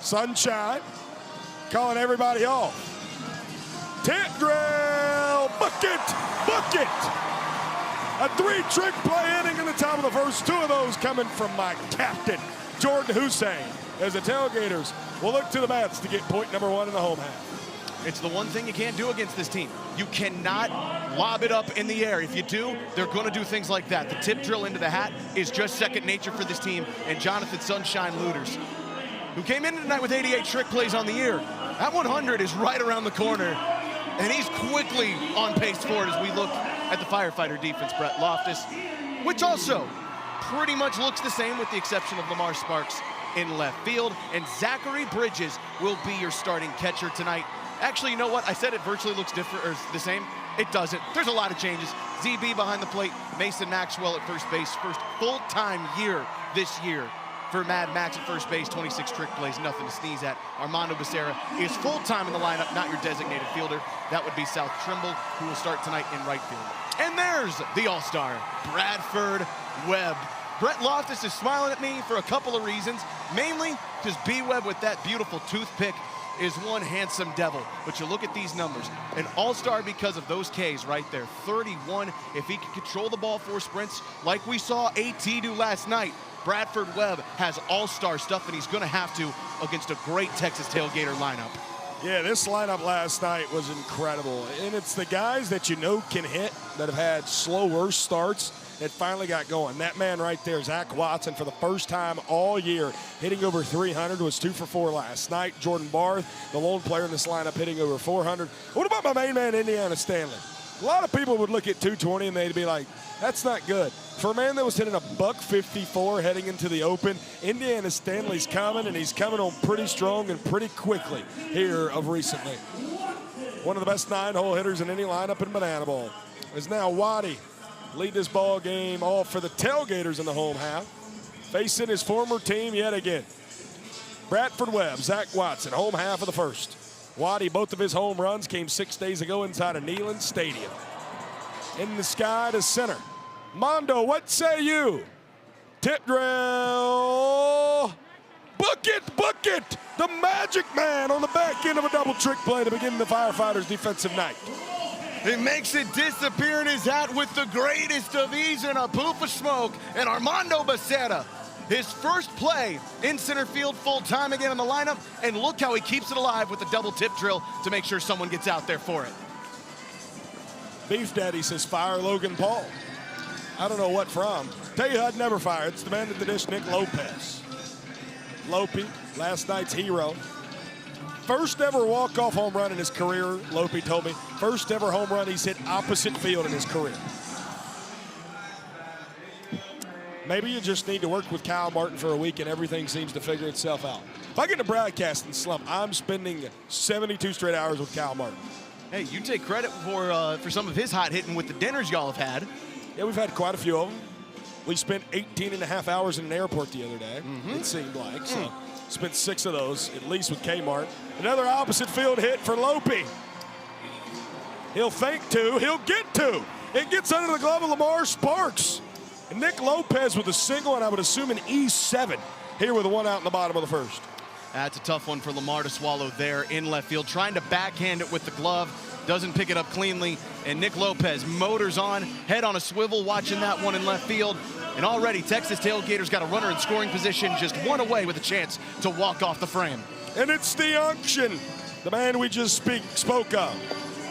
Sunshine calling everybody off. Tent drill, bucket, bucket. A 3 trick play inning in the top of the first. 2 of those coming from my captain, Jordan Hussein, as the Tailgaters will look to the bats to get point number 1 in the home half. It's the one thing you can't do against this team. You cannot lob it up in the air. If you do, they're going to do things like that. The tip drill into the hat is just second nature for this team. And Jonathan Sunshine Looters, who came in tonight with 88 trick plays on the year, that 100 is right around the corner. And he's quickly on pace for it as we look at the Firefighter defense, Brett Loftus, which also pretty much looks the same with the exception of Lamar Sparks in left field. And Zachary Bridges will be your starting catcher tonight Actually, you know what? I said it virtually looks different or the same. It doesn't. There's a lot of changes. ZB behind the plate, Mason Maxwell at first base. First full-time year this year for Mad Max at first base. 26 trick plays, nothing to sneeze at. Armando Becerra is full-time in the lineup, not your designated fielder. That would be South Trimble, who will start tonight in right field. And there's the all-star, Bradford Webb. Brett Loftus is smiling at me for a couple of reasons, mainly because B-Webb with that beautiful toothpick is one handsome devil. But you look at these numbers, an all-star because of those Ks right there, 31. If he can control the ball 4 sprints like we saw AT do last night, Bradford Webb has all-star stuff, and he's gonna have to against a great Texas Tailgater lineup. Yeah, this lineup last night was incredible. And it's the guys that you know can hit that have had slower starts that finally got going. That man right there, Zach Watson, for the first time all year, hitting over 300, was 2 for 4 last night. Jordan Barth, the lone player in this lineup, hitting over 400. What about my main man, Indiana Stanley? A lot of people would look at 220 and they'd be like, that's not good. For a man that was hitting a $154 heading into the open, Indiana Stanley's coming, and he's coming on pretty strong and pretty quickly here of recently. One of the best 9-hole hitters in any lineup in Banana Bowl is now Waddy. Lead this ball game off for the Tailgaters in the home half, facing his former team yet again. Bradford Webb, Zach Watson, home half of the first. Waddy, both of his home runs came 6 days ago inside of Neyland Stadium. In the sky to center. Mondo, what say you? Tip drill. Book it, book it. The Magic Man on the back end of a double trick play to begin the Firefighters' defensive night. He makes it disappear in his hat with the greatest of ease and a poof of smoke. And Armando Becerra, his first play in center field, full time again in the lineup. And look how he keeps it alive with the double tip drill to make sure someone gets out there for it. Beef Daddy says fire Logan Paul. I don't know what from. Tell you I'd never fire. It's the man at the dish, Nick Lopez. Lopey, last night's hero. First ever walk-off home run in his career, Lopey told me. First ever home run he's hit opposite field in his career. Maybe you just need to work with Kyle Martin for a week and everything seems to figure itself out. If I get in a broadcasting slump, I'm spending 72 straight hours with Kyle Martin. Hey, you take credit for some of his hot hitting with the dinners y'all have had. Yeah, we've had quite a few of them. We spent 18 and a half hours in an airport the other day, it seemed like. So spent 6 of those, at least with Kmart. Another opposite field hit for Lopey. He'll think to, he'll get to. It gets under the glove of Lamar Sparks. And Nick Lopez with a single, and I would assume an E7 here with a 1 out in the bottom of the first. That's a tough one for Lamar to swallow there in left field. Trying to backhand it with the glove. Doesn't pick it up cleanly. And Nick Lopez motors on, head on a swivel, watching that one in left field. And already Texas Tailgaters got a runner in scoring position, just 1 away with a chance to walk off the frame. And it's the unction, the man we just spoke of,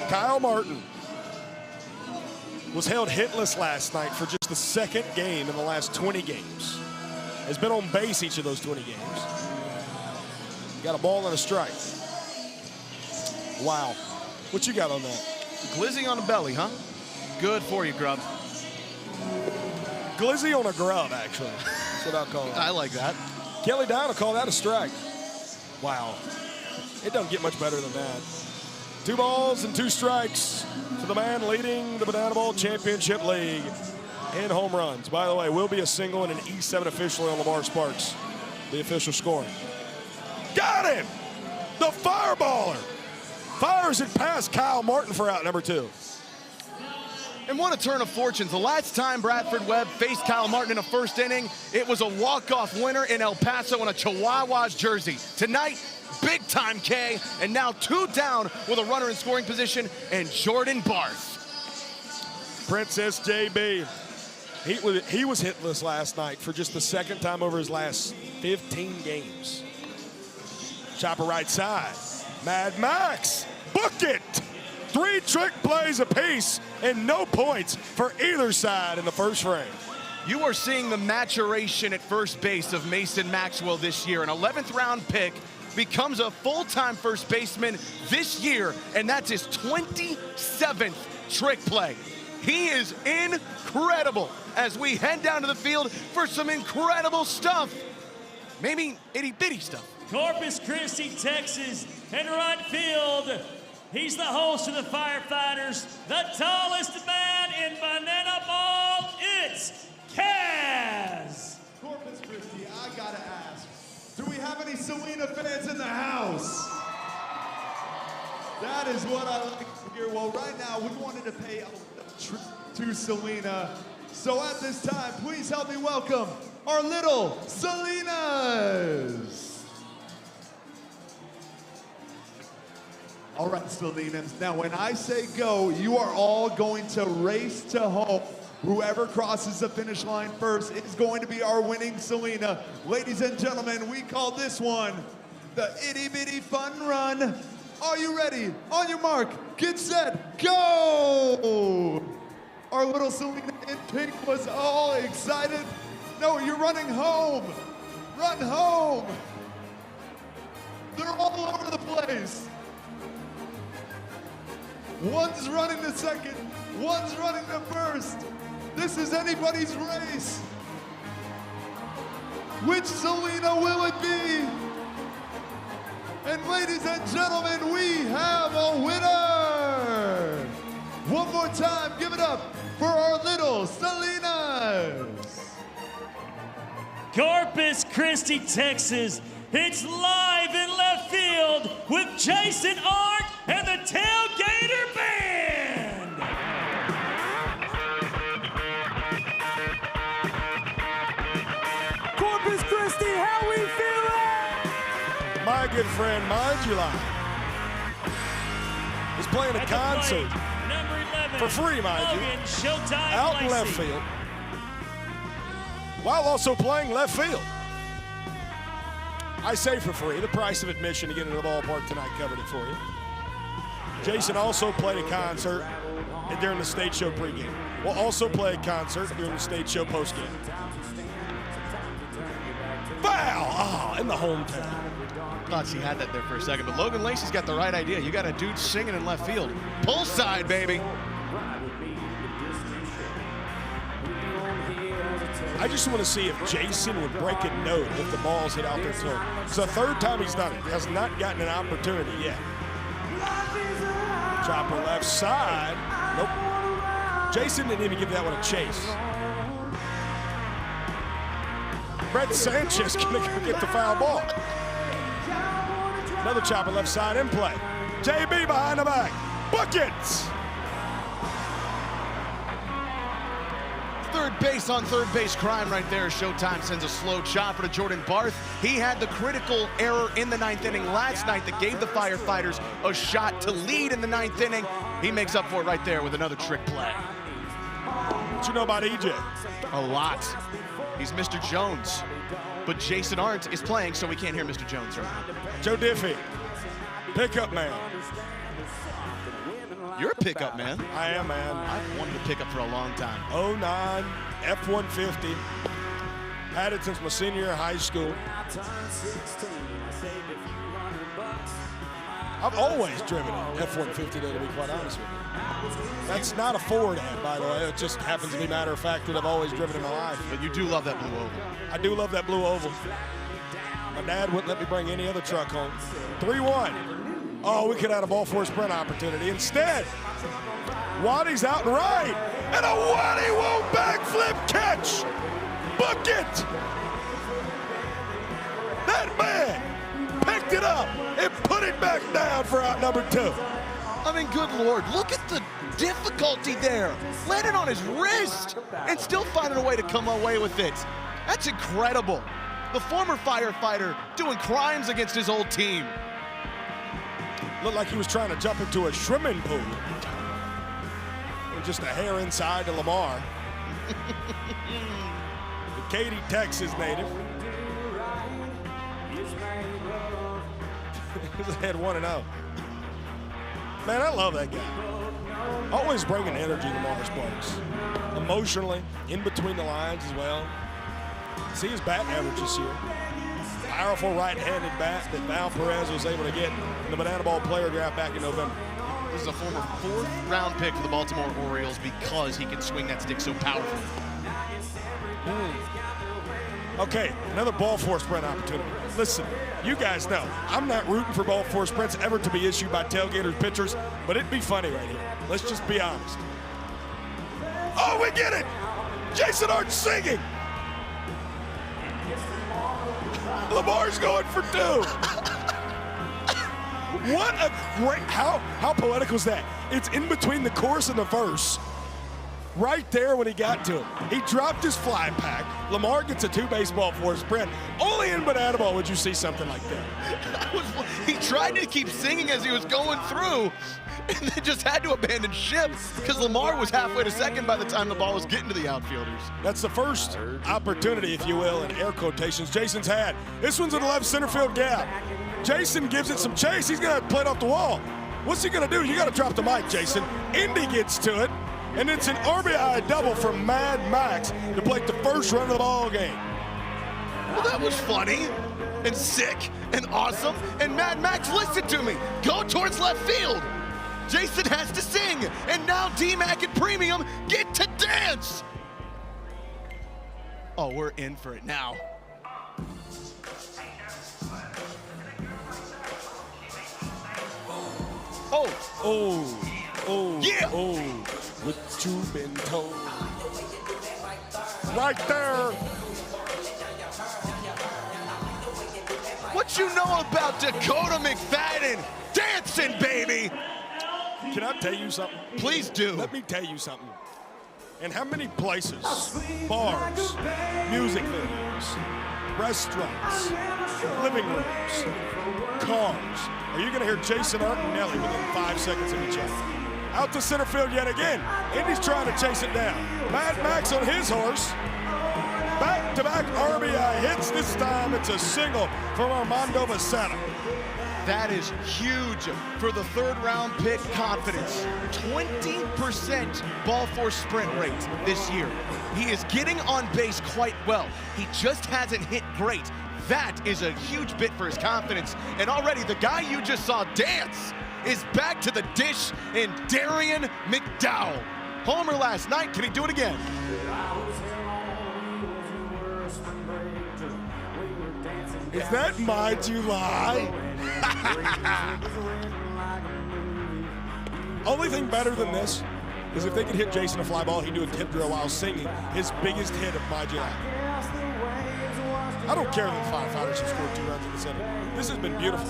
Kyle Martin, was held hitless last night for just the 2nd game in the last 20 games. Has been on base each of those 20 games. Got a ball and a strike. Wow. What you got on that? Glizzy on the belly, huh? Good for you, Grub. Glizzy on a grub, actually. That's what I'll call it. I like that. Kelly Down will call that a strike. Wow. It doesn't get much better than that. 2 balls and 2 strikes to the man leading the Banana Bowl Championship League in home runs. By the way, will be a single and an E7 officially on Lamar Sparks, the official scoring. Got him! The fireballer fires it past Kyle Martin for out number 2. And what a turn of fortunes. The last time Bradford Webb faced Kyle Martin in a first inning, it was a walk-off winner in El Paso in a Chihuahuas jersey. Tonight, big-time K, and now 2 down with a runner in scoring position, and Jordan Barth. Princess JB, he was hitless last night for just the 2nd time over his last 15 games. Chopper right side. Mad Max, book it! 3 trick plays apiece and no points for either side in the first frame. You are seeing the maturation at first base of Mason Maxwell this year. An 11th round pick becomes a full-time first baseman this year, and that's his 27th trick play. He is incredible as we head down to the field for some incredible stuff. Maybe itty-bitty stuff. Corpus Christi, Texas, and right field, He's the host of the Firefighters, the tallest man in Banana Ball. It's Kaz. Corpus Christi, I gotta ask, do we have any Selena fans in the house? That is what I like to hear. Well, right now, we wanted to pay a tribute to Selena. So at this time, please help me welcome our little Selenas. All right, Selenas. Now, when I say go, you are all going to race to home. Whoever crosses the finish line first is going to be our winning Selena. Ladies and gentlemen, we call this one the Itty Bitty Fun Run. Are you ready? On your mark, get set, go! Our little Selena in pink was all excited. No, you're running home. Run home. They're all over the place. One's running to second, one's running to first. This is anybody's race. Which Selena will it be? And ladies and gentlemen, we have a winner. One more time, give it up for our little Selenas. Corpus Christi, Texas. It's live in left field with Jason Arndt and the Tailgater Band. Corpus Christi, how we feeling? My good friend, Mind You Lie, is playing a concert for free, mind you, out in left field, while also playing left field. I say for free. The price of admission to get into the ballpark tonight covered it for you. Jason also played a concert during the stage show pregame. We'll also play a concert during the stage show postgame. Foul! In the hometown. Thought he had that there for a second, but Logan Lacey's got the right idea. You got a dude singing in left field. Pull side, baby. I just want to see if Jason would break a note if the ball's hit out there to him. It's the third time he's done it. Has not gotten an opportunity yet. Chopper left side. Nope. Jason didn't even give that one a chase. Brett Sanchez gonna go get the foul ball. Another chopper left side in play. JB behind the back. Buckets! Third base on third base crime right there. Showtime sends a slow chopper to Jordan Barth. He had the critical error in the ninth inning last night that gave the Firefighters a shot to lead in the ninth inning. He makes up for it right there with another trick play. What you know about EJ? A lot. He's Mr. Jones. But Jason Arndt is playing, so we can't hear Mr. Jones right now. Joe Diffie, pickup man. You're a pickup man. I am, man. I've wanted to pick up for a long time. 09 F-150. Had it since my senior year of high school. I've always driven an F-150, though, to be quite honest with you. That's not a Ford ad, by the way. It just happens to be matter of fact that I've always driven in my life. But you do love that blue oval. I do love that blue oval. My dad wouldn't let me bring any other truck home. 3-1. Oh, we could have had a ball for a sprint opportunity. Instead, Waddy's out and right. And a Waddy won't backflip catch. Bucket. That man picked it up and put it back down for out number 2. I mean, good Lord, look at the difficulty there. Landed on his wrist and still finding a way to come away with it. That's incredible. The former firefighter doing crimes against his old team. Looked like he was trying to jump into a swimming pool. With just a hair inside to Lamar. The Katy, Texas native. He's ahead 1-0. Man, I love that guy. Always bringing energy to Mars Sparks. Emotionally, in between the lines as well. See his bat average this year. Powerful right-handed bat that Val Perez was able to get in the Banana Ball player draft back in November. This is a former 4th-round pick for the Baltimore Orioles because he can swing that stick so powerfully. Okay, another ball four sprint opportunity. Listen, you guys know, I'm not rooting for ball four sprints ever to be issued by Tailgaters pitchers, but it'd be funny right here. Let's just be honest. Oh, we get it! Jason Art's singing! Lamar's going for 2. What a great, how poetic was that? It's in between the chorus and the verse. Right there when he got to him. He dropped his fly pack. Lamar gets a 2 baseball for sprint. Only in banana ball would you see something like that. He tried to keep singing as he was going through, and then just had to abandon ship because Lamar was halfway to second by the time the ball was getting to the outfielders. That's the first opportunity, if you will, in air quotations, Jason's had. This one's in the left center field gap. Jason gives it some chase. He's going to play it off the wall. What's he going to do? You got to drop the mic, Jason. Indy gets to it. And it's an RBI double from Mad Max to play the first run of the ball game. Well, that was funny and sick and awesome. And Mad Max, listen to me. Go towards left field. Jason has to sing. And now D-Mac and Premium get to dance. Oh, we're in for it now. Oh, yeah. Oh, what you been told? Right there. What you know about Dakota McFadden dancing, baby? Can I tell you something? Please do. Let me tell you something. In how many places, bars, music venues, restaurants, living rooms, cars, are you going to hear Jason Art and Nelly within 5 seconds of each other? Out to center field yet again. Indy's trying to chase it down. Mad Max on his horse. Back-to-back RBI hits. This time it's a single from Armando Vasetta. That is huge for the third-round pick confidence. 20% ball four sprint rate this year. He is getting on base quite well. He just hasn't hit great. That is a huge bit for his confidence. And already the guy you just saw dance is back to the dish in Darian McDowell. Homer last night, can he do it again? Is that my July? Only thing better than this is if they could hit Jason a fly ball, he'd do a tip drill while singing his biggest hit of my July. I don't care that the Firefighters have scored 2 runs in this inning. This has been beautiful.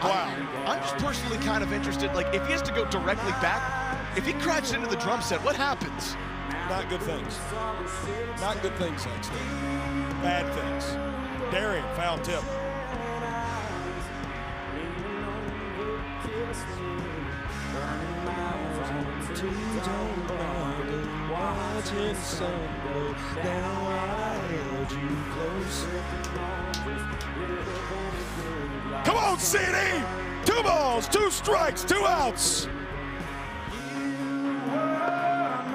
Wow. I'm just personally kind of interested, like if he has to go directly back, if he crashes into the drum set, what happens? Not good things. Not good things, actually. Bad things. Darian, foul tip. Watching the sun go down, I held you close. Come on, CD! 2 balls, 2 strikes, 2 outs.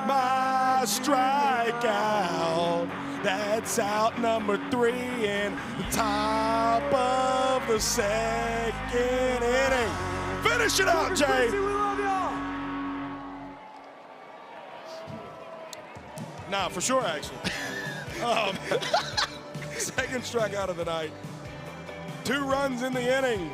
My strikeout. That's out number 3 in the top of the 2nd inning. Finish it out, Jay. Nah, for sure, actually. 2nd strikeout of the night. 2 runs in the inning.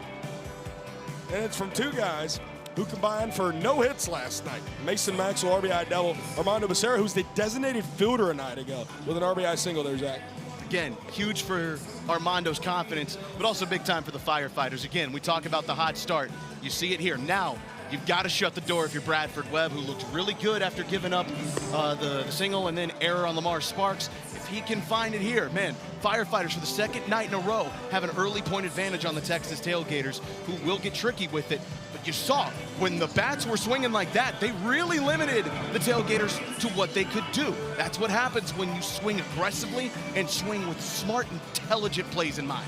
And it's from 2 guys who combined for no hits last night. Mason Maxwell, RBI double. Armando Becerra, who's the designated fielder a night ago, with an RBI single there, Zach. Again, huge for Armando's confidence, but also big time for the Firefighters. Again, we talk about the hot start. You see it here. Now, you've got to shut the door if you're Bradford Webb, who looked really good after giving up the single and then error on Lamar Sparks. If he can find it here, man, Firefighters for the 2nd night in a row have an early point advantage on the Texas Tailgaters, who will get tricky with it. But you saw when the bats were swinging like that, they really limited the Tailgaters to what they could do. That's what happens when you swing aggressively and swing with smart, intelligent plays in mind.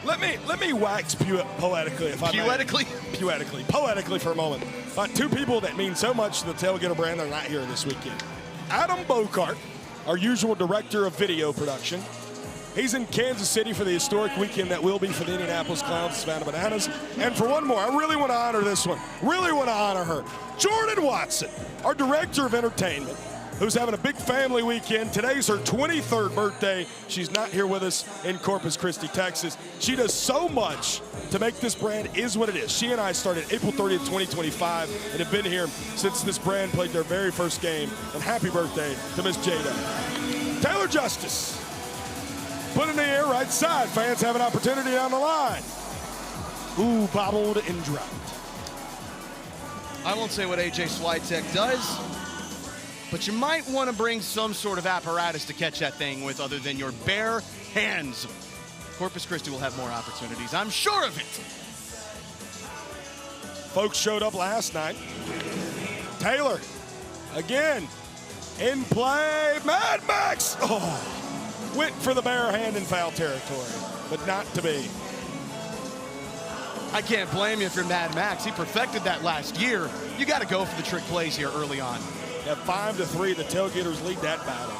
Let me wax poetically, if I may. Poetically for a moment. 2 people that mean so much to the Tailgater brand are not here this weekend. Adam Bocart, our usual director of video production. He's in Kansas City for the historic weekend that will be for the Indianapolis Clowns, Savannah Bananas. And for one more, I really want to honor this one. Really want to honor her. Jordan Watson, our director of entertainment. who's having a big family weekend. Today's her 23rd birthday. She's not here with us in Corpus Christi, Texas. She does so much to make this brand is what it is. She and I started April 30th, 2025, and have been here since this brand played their very first game. And happy birthday to Miss Jada. Taylor Justice, put in the air, right side. Fans have an opportunity on the line. Ooh, bobbled and dropped. I won't say what AJ Swiatek does, but you might want to bring some sort of apparatus to catch that thing with other than your bare hands. Corpus Christi will have more opportunities, I'm sure of it. Folks showed up last night. Taylor, again, in play. Mad Max! Oh, went for the bare hand in foul territory, but not to be. I can't blame you if you're Mad Max. He perfected that last year. You got to go for the trick plays here early on. At 5-3, the Tailgaters lead that battle.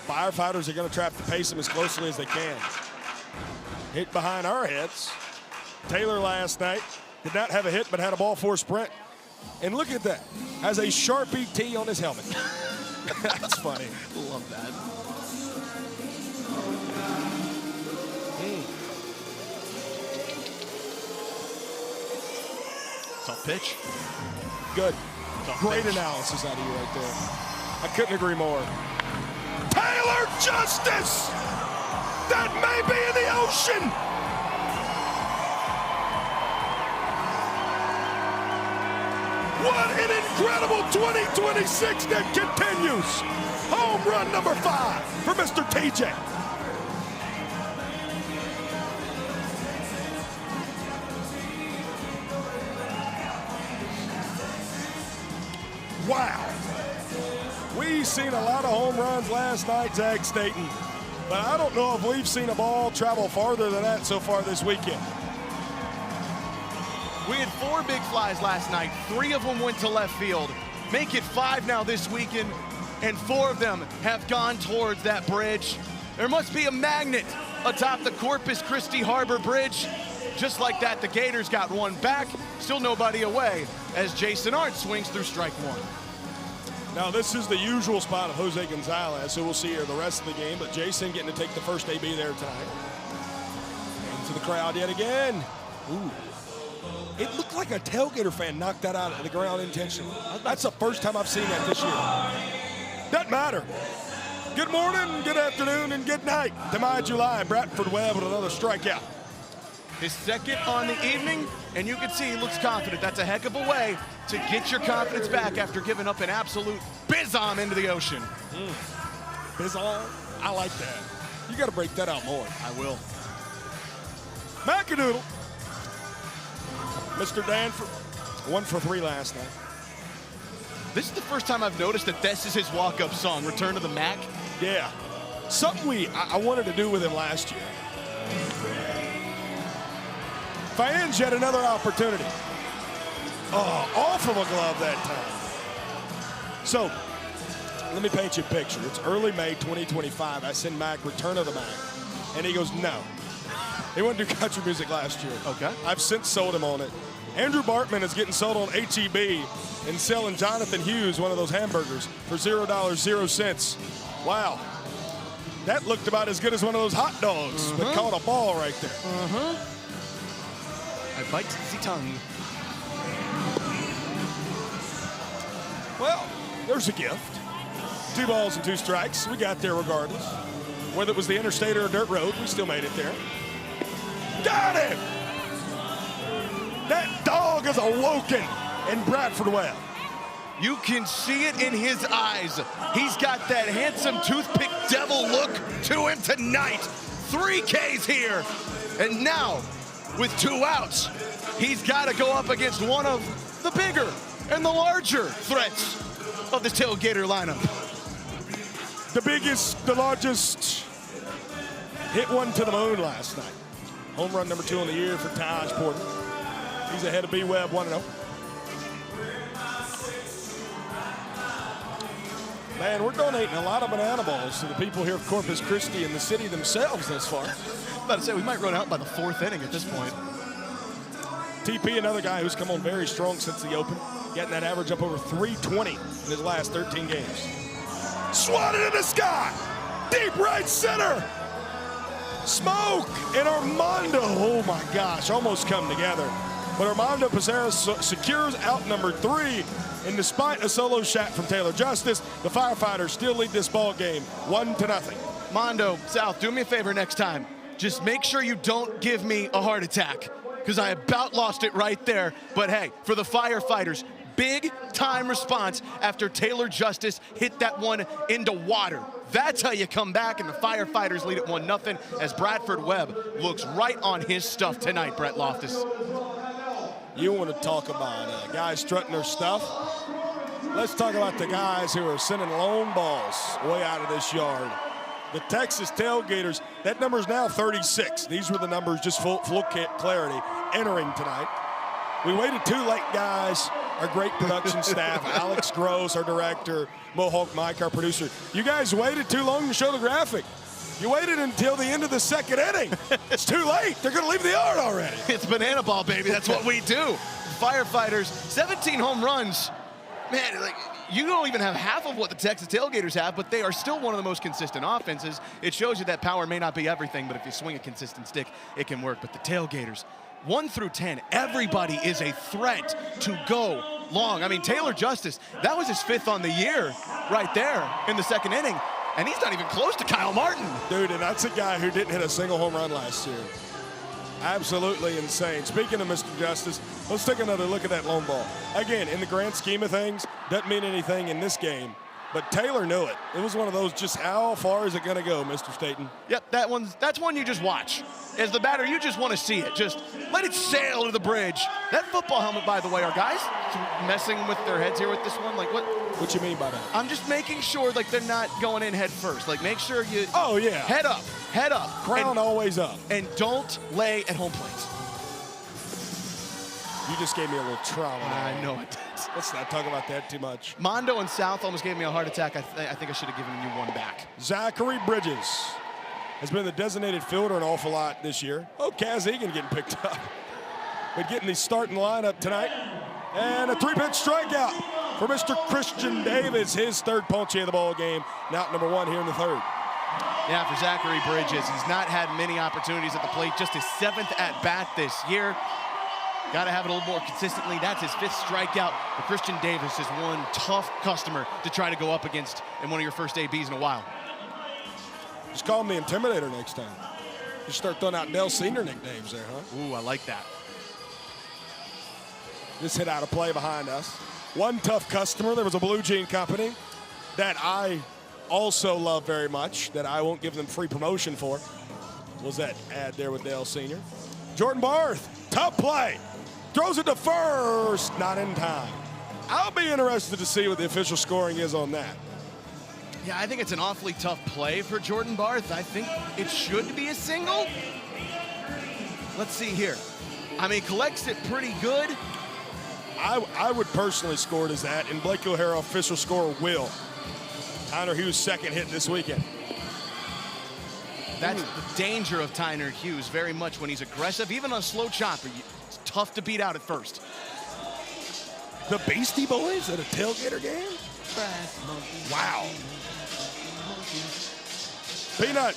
Firefighters are going to try to pace them as closely as they can. Hit behind our heads. Taylor last night did not have a hit, but had a ball four sprint. And look at that. Has a Sharpie T on his helmet. That's funny. Love that. Tough pitch. Good. Tough Great pitch. analysis out of you right there. I couldn't agree more. Taylor Justice! That may be in the ocean! What an incredible 2026 that continues! Home run number 5 for Mr. TJ. Wow. We've seen a lot of home runs last night, Zach Staten, but I don't know if we've seen a ball travel farther than that so far this weekend. We had 4 big flies last night. 3 of them went to left field. Make it 5 now this weekend, and 4 of them have gone towards that bridge. There must be a magnet atop the Corpus Christi Harbor Bridge. Just like that, the Gators got one back. Still nobody away as Jason Art swings through strike 1. Now, this is the usual spot of Jose Gonzalez, who we'll see here the rest of the game, but Jason getting to take the first AB there tonight. Into the crowd yet again. Ooh. It looked like a Tailgater fan knocked that out of the ground intentionally. That's the first time I've seen that this year. Doesn't matter. Good morning, good afternoon, and good night to my July. Bradford Webb with another strikeout. His second on the evening, and you can see he looks confident. That's a heck of a way to get your confidence back after giving up an absolute bizom into the ocean. Bizom? I like that. You got to break that out more. I will. Macadoodle. Mr. Danford, 1 for 3 last night. This is the first time I've noticed that this is his walk-up song, Return to the Mac. Yeah. Something I wanted to do with him last year. Fans yet another opportunity. Oh, off of a glove that time. So, let me paint you a picture. It's early May 2025. I send Mac Return of the Mac. And he goes, no. He went to do country music last year. Okay. I've since sold him on it. Andrew Bartman is getting sold on HEB and selling Jonathan Hughes one of those hamburgers for $0.00. Wow. That looked about as good as one of those hot dogs, but caught a ball right there. I bite the tongue. Well, there's a gift. 2 balls and 2 strikes. We got there regardless. Whether it was the interstate or a dirt road, we still made it there. Got him! That dog is awoken in Bradford Webb. You can see it in his eyes. He's got that handsome toothpick devil look to him tonight. 3 Ks here. And now, with 2 outs, he's got to go up against one of the bigger and the larger threats of the Tailgater lineup. The biggest, the largest, hit one to the moon last night. Home run number 2 on the year for Taj Porter. He's ahead of B-Webb 1-0. Man, we're donating a lot of banana balls to the people here of Corpus Christi and the city themselves thus far. I'm about to say, we might run out by the 4th inning at this point. TP, another guy who's come on very strong since the open, getting that average up over 320 in his last 13 games. swatted in the sky. Deep right center. Smoke and Armando, oh my gosh, almost come together. But Armando Pizarro secures out number 3. And despite a solo shot from Taylor Justice, the Firefighters still lead this ball game 1-0. Mondo, South, do me a favor next time. Just make sure you don't give me a heart attack, because I about lost it right there. But hey, for the Firefighters, big time response after Taylor Justice hit that one into water. That's how you come back, and the Firefighters lead it 1-0 as Bradford Webb looks right on his stuff tonight, Brett Loftus. You want to talk about guys strutting their stuff? Let's talk about the guys who are sending lone balls way out of this yard. The Texas Tailgaters, that number is now 36. These were the numbers, just full clarity, entering tonight. We waited too late, guys. Our great production staff, Alex Gross, our director, Mohawk Mike, our producer. You guys waited too long to show the graphic. You waited until the end of the second inning. It's too late. They're going to leave the yard already. It's banana ball, baby. That's what we do. Firefighters, 17 home runs. Man, like, you don't even have half of what the Texas Tailgaters have, but they are still one of the most consistent offenses. It shows you that power may not be everything, but if you swing a consistent stick, it can work. But the Tailgaters, 1 through 10, everybody is a threat to go long. I mean, Taylor Justice, that was his 5th on the year right there in the second inning. And he's not even close to Kyle Martin. Dude, and that's a guy who didn't hit a single home run last year. Absolutely insane. Speaking of Mr. Justice, let's take another look at that lone ball. Again, in the grand scheme of things, doesn't mean anything in this game. But Taylor knew it. It was one of those, just how far is it going to go, Mr. Staten? Yep, that's one you just watch. As the batter, you just want to see it. Just let it sail to the bridge. That football helmet, by the way, are guys messing with their heads here with this one? Like, what you mean by that? I'm just making sure, like, they're not going in head first. Like, make sure you... Oh, yeah. Head up. Head up. Crown always up. And don't lay at home plate. You just gave me a little trauma. I know it. Let's not talk about that too much. Mondo and South almost gave me a heart attack. I think I should have given you one back. Zachary Bridges has been the designated fielder an awful lot this year. Oh, Kaz Egan getting picked up. But getting the starting lineup tonight. And a 3-pitch strikeout for Mr. Christian Davis, his 3rd Ponche of the ball game. Now number 1 here in the 3rd. Yeah, for Zachary Bridges, he's not had many opportunities at the plate. Just his 7th at-bat this year. Got to have it a little more consistently. That's his 5th strikeout. But Christian Davis is one tough customer to try to go up against in one of your first ABs in a while. Just call him the Intimidator next time. Just start throwing out Dell Senior nicknames there, huh? Ooh, I like that. This hit out of play behind us. One tough customer. There was a Blue Jean company that I also love very much, that I won't give them free promotion for. Was that ad there with Dell Senior? Jordan Barth, tough play. Throws it to first, not in time. I'll be interested to see what the official scoring is on that. Yeah, I think it's an awfully tough play for Jordan Barth. I think it should be a single. Let's see here. I mean, collects it pretty good. I would personally score it as that, and Blake O'Hara official score will. Tyner Hughes' 2nd hit this weekend. That's the danger of Tyner Hughes very much when he's aggressive. Even on a slow chopper, it's tough to beat out at first. The Beastie Boys at a tailgater game? Wow. Peanut.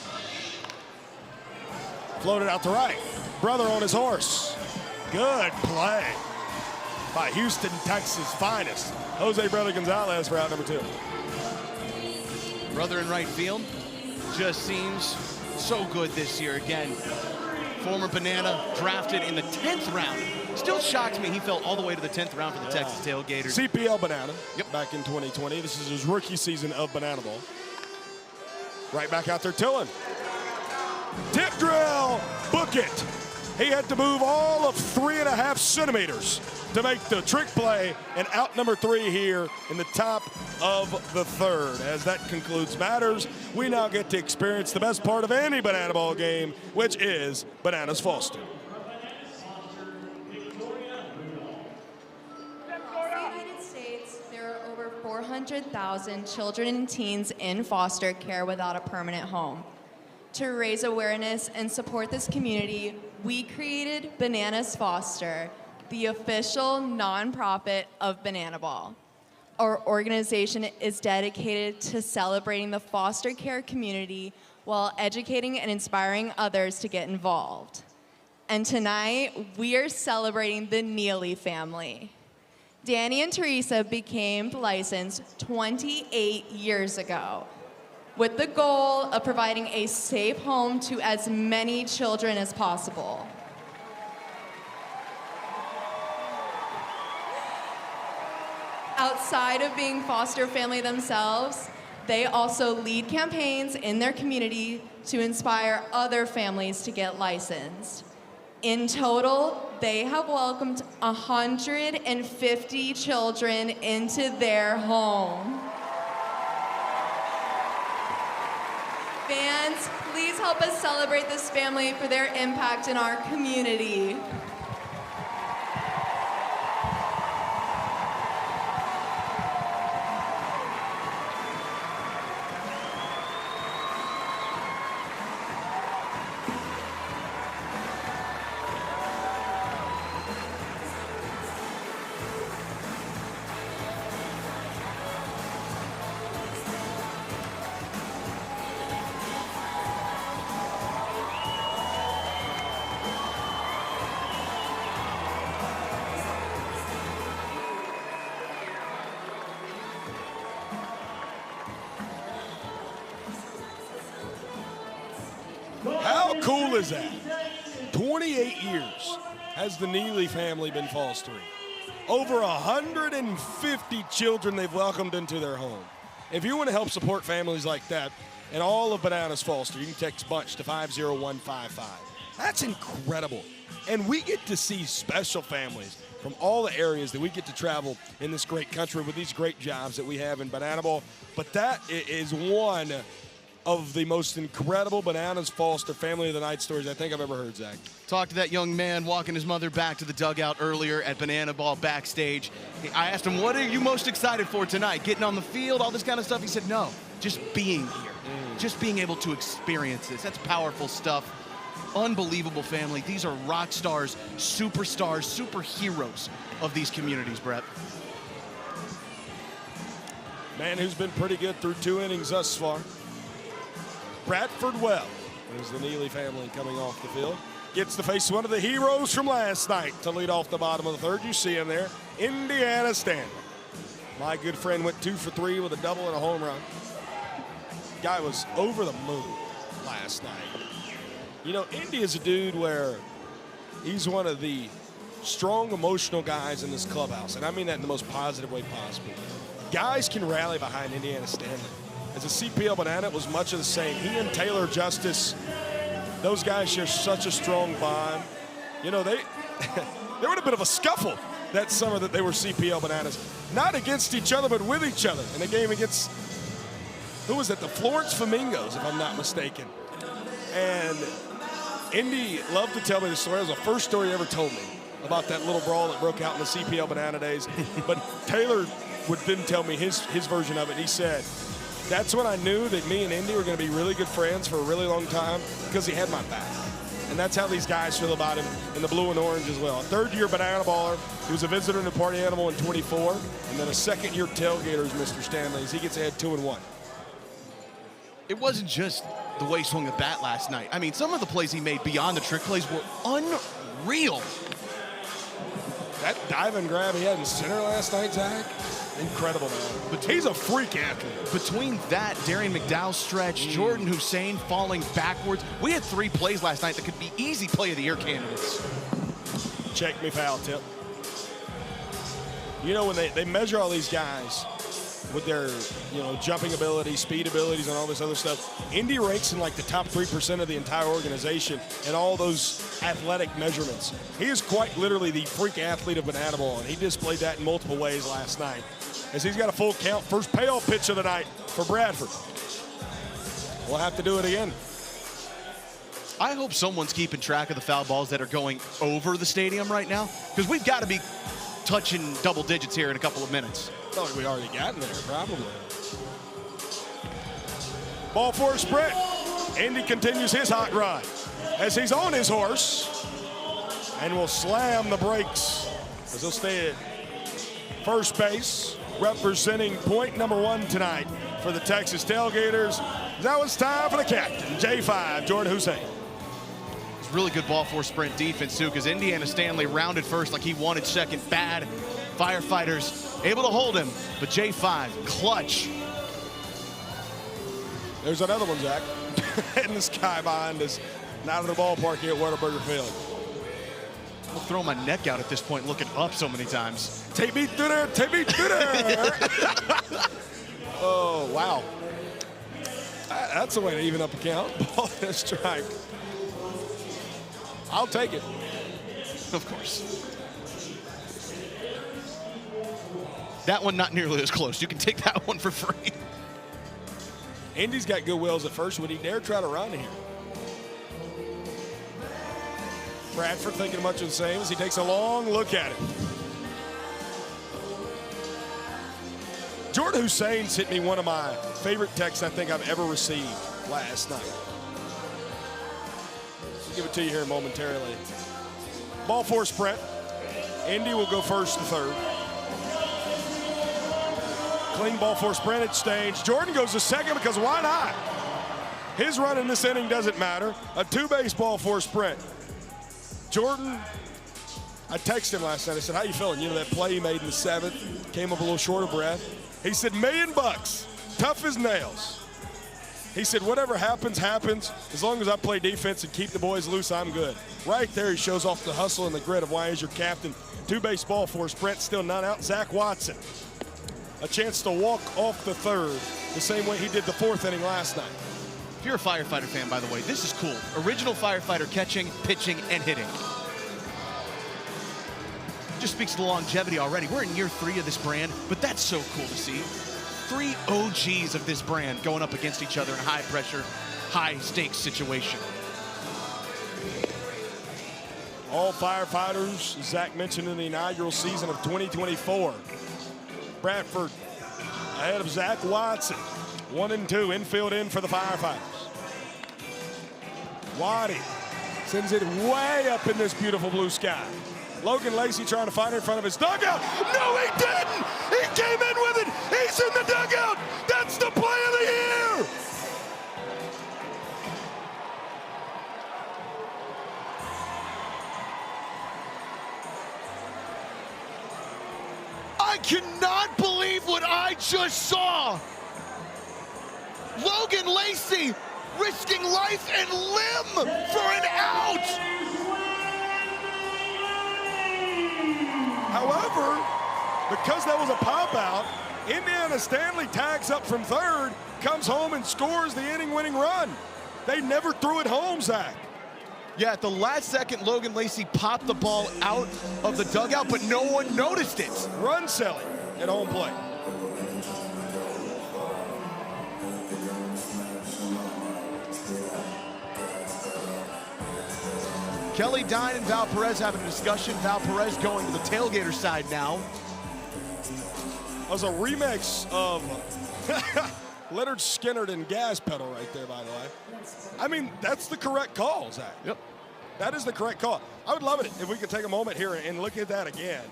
Floated out to right. Brother on his horse. Good play by Houston, Texas' finest. Jose Brother Gonzalez for out number 2. Brother in right field just seems so good this year again. Former Banana drafted in the 10th round. Still shocks me he fell all the way to the 10th round for the Texas Tailgaters. CPL Banana, back in 2020. This is his rookie season of Banana Ball. Right back out there tilling. Tip drill, book it. He had to move all of 3.5 centimeters to make the trick play, and out number 3 here in the top of the 3rd. As that concludes matters, we now get to experience the best part of any Banana Ball game, which is Bananas Foster. Across the United States, there are over 400,000 children and teens in foster care without a permanent home. To raise awareness and support this community, we created Bananas Foster, the official nonprofit of Banana Ball. our organization is dedicated to celebrating the foster care community while educating and inspiring others to get involved. And tonight, we are celebrating the Neely family. Danny and Teresa became licensed 28 years ago with the goal of providing a safe home to as many children as possible. Outside of being foster family themselves, they also lead campaigns in their community to inspire other families to get licensed. In total, they have welcomed 150 children into their home. Fans, please help us celebrate this family for their impact in our community. How cool is that? 28 years has the Neely family been fostering. Over 150 children they've welcomed into their home. If you want to help support families like that and all of Bananas Foster, you can text BUNCH to 50155. That's incredible. And we get to see special families from all the areas that we get to travel in this great country with these great jobs that we have in Banana Ball. But that is one of the most incredible Bananas Foster Family of the Night stories I think I've ever heard, Zach. Talked to that young man walking his mother back to the dugout earlier at Banana Ball backstage. I asked him, what are you most excited for tonight? Getting on the field, all this kind of stuff? He said, no, just being here. Just being able to experience this. That's powerful stuff. Unbelievable family. These are rock stars, superstars, superheroes of these communities, Brett. Man who's been pretty good through 2 innings thus far. Bradford Well, there's the Neely family coming off the field. Gets to face one of the heroes from last night to lead off the bottom of the third. You see him there, Indiana Stanley. My good friend went 2 for 3 with a double and a home run. Guy was over the moon last night. You know, Indy is a dude where he's one of the strong, emotional guys in this clubhouse, and I mean that in the most positive way possible. Guys can rally behind Indiana Stanley. As a CPL Banana, it was much of the same. He and Taylor Justice, those guys share such a strong bond. You know, they were in a bit of a scuffle that summer that they were CPL Bananas. Not against each other, but with each other in a game against, who was it, the Florence Flamingos, if I'm not mistaken. And Indy loved to tell me the story. It was the first story he ever told me about that little brawl that broke out in the CPL Banana days. But Taylor would then tell me his version of it. He said, that's when I knew that me and Indy were going to be really good friends for a really long time because he had my back. And that's how these guys feel about him in the blue and orange as well. A third-year Banana Baller. He was a visitor in the Party Animal in 24. And then a second-year Tailgaters, Mr. Stanley, as he gets ahead 2-1. It wasn't just the way he swung the bat last night. I mean, some of the plays he made beyond the trick plays were unreal. That dive and grab he had in center last night, Zach, incredible, man. But he's a freak athlete. Between that, Darian McDowell's stretch, Jordan Hussein falling backwards. We had 3 plays last night that could be easy play of the year candidates. Check me foul tip. You know, when they measure all these guys with their, you know, jumping ability, speed abilities, and all this other stuff, Indy ranks in like the top 3% of the entire organization in all those athletic measurements. He is quite literally the freak athlete of Banana Ball, and he displayed that in multiple ways last night. As he's got a full count, first payoff pitch of the night for Bradford. We'll have to do it again. I hope someone's keeping track of the foul balls that are going over the stadium right now, because we've got to be touching double digits here in a couple of minutes. Thought we already got in there, probably. Ball for a sprint. Indy continues his hot run as he's on his horse and will slam the brakes as he'll stay at first base. representing point number 1 tonight for the Texas Tailgaters. Now it's time for the captain, J5, Jordan Hussein. It's really good ball four sprint defense, too, because Indiana Stanley rounded first like he wanted second. Bad. Firefighters able to hold him, but J5, clutch. There's another one, Zach, in the sky behind us. Out of the ballpark here at Whataburger Field. I'm throwing my neck out at this point, looking up so many times. Take me through there, take me through there. Oh, wow. That's a way to even up a count. Ball and a strike. I'll take it. Of course. That one not nearly as close. You can take that one for free. Indy's got good wills at first. Would he dare try to run here? Bradford thinking much of the same as he takes a long look at it. Jordan Hussein sent me one of my favorite texts I think I've ever received last night. I'll give it to you here momentarily. Ball four sprint. Indy will go first to third. Clean ball four sprint exchange. Jordan goes to second because why not? His run in this inning doesn't matter. A two-base ball four sprint. Jordan, I texted him last night. I said, how you feeling? You know that play he made in the 7th? Came up a little short of breath. He said, $1 million, tough as nails. He said, whatever happens, happens. As long as I play defense and keep the boys loose, I'm good. Right there, he shows off the hustle and the grit of why he's your captain. Two-base ball for sprint, still none out. Zach Watson, a chance to walk off the third the same way he did the 4th inning last night. If you're a Firefighter fan, by the way, this is cool. Original Firefighter catching, pitching, and hitting. Just speaks to the longevity already. We're in year 3 of this brand, but that's so cool to see. 3 OGs of this brand going up against each other in a high-pressure, high-stakes situation. All Firefighters, Zach mentioned in the inaugural season of 2024. Bradford ahead of Zach Watson. 1 and 2, infield in for the Firefighters. Waddy sends it way up in this beautiful blue sky. Logan Lacey trying to find it in front of his dugout. No, he didn't! He came in with it! He's in the dugout! That's the play of the year! I cannot believe what I just saw! Logan Lacey risking life and limb for an out! However, because that was a pop out, Indiana Stanley tags up from third, comes home and scores the inning-winning run. They never threw it home, Zach. Yeah, at the last second, Logan Lacey popped the ball out of the dugout, but no one noticed it. Run selling at home plate. Kelly Dine and Val Perez having a discussion. Val Perez going to the Tailgater side now. That was a remix of Leonard Skinner and Gas Pedal right there, by the way. I mean, that's the correct call, Zach. Yep. That is the correct call. I would love it if we could take a moment here and look at that again.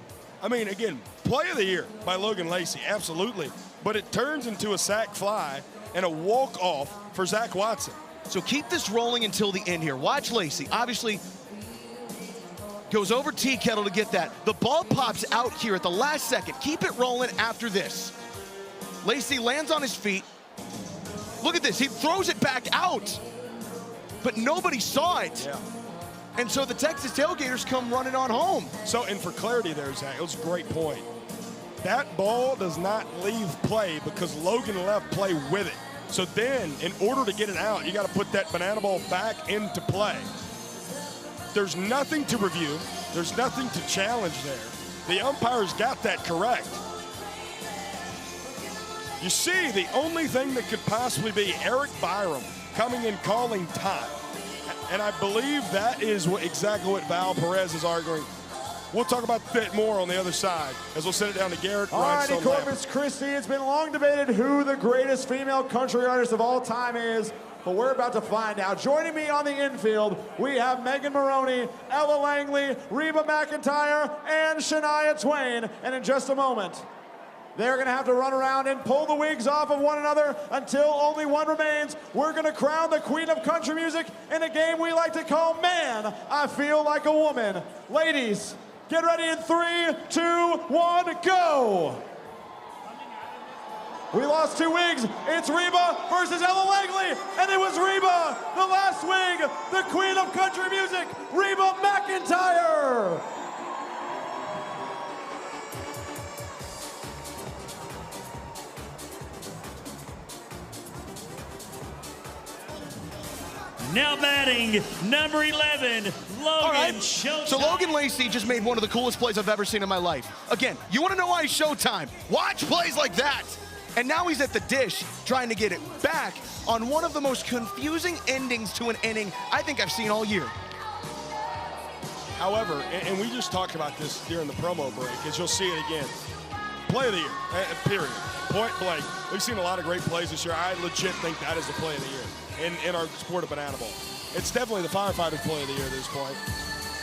I mean, again, play of the year by Logan Lacey, absolutely. But it turns into a sac fly and a walk-off for Zach Watson. So keep this rolling until the end here. Watch Lacey. Obviously, goes over Tea Kettle to get that. The ball pops out here at the last second. Keep it rolling after this. Lacey lands on his feet. Look at this. He throws it back out. But nobody saw it. Yeah. And so the Texas Tailgaters come running on home. So, and for clarity there, Zach, it was a great point. That ball does not leave play because Logan left play with it. So then, in order to get it out, you got to put that banana ball back into play. There's nothing to review. There's nothing to challenge there. The umpires got that correct. You see, the only thing that could possibly be Eric Byram coming and calling time. And I believe that is exactly what Val Perez is arguing. We'll talk about that more on the other side as we'll send it down to Garrett. All righty, Corpus Christi. It's been long debated who the greatest female country artist of all time is, but we're about to find out. Joining me on the infield, we have Megan Maroney, Ella Langley, Reba McEntire, and Shania Twain. And in just a moment, They're gonna have to run around and pull the wigs off of one another until only one remains. We're gonna crown the queen of country music in a game we like to call Man, I Feel Like a Woman. Ladies, get ready in 3, 2, 1, go! We lost 2 wigs. It's Reba versus Ella Langley, and it was Reba, the last wig, the queen of country music, Reba McEntire. Now batting, number 11, Logan Showtime. So Logan Lacey just made one of the coolest plays I've ever seen in my life. Again, you want to know why he's Showtime? Watch plays like that. And now he's at the dish trying to get it back on one of the most confusing endings to an inning I think I've seen all year. However, and we just talked about this during the promo break, as you'll see it again. Play of the year, period. Point blank. We've seen a lot of great plays this year. I legit think that is the play of the year in our sport of banana ball. It's definitely the Firefighters play of the year at this point.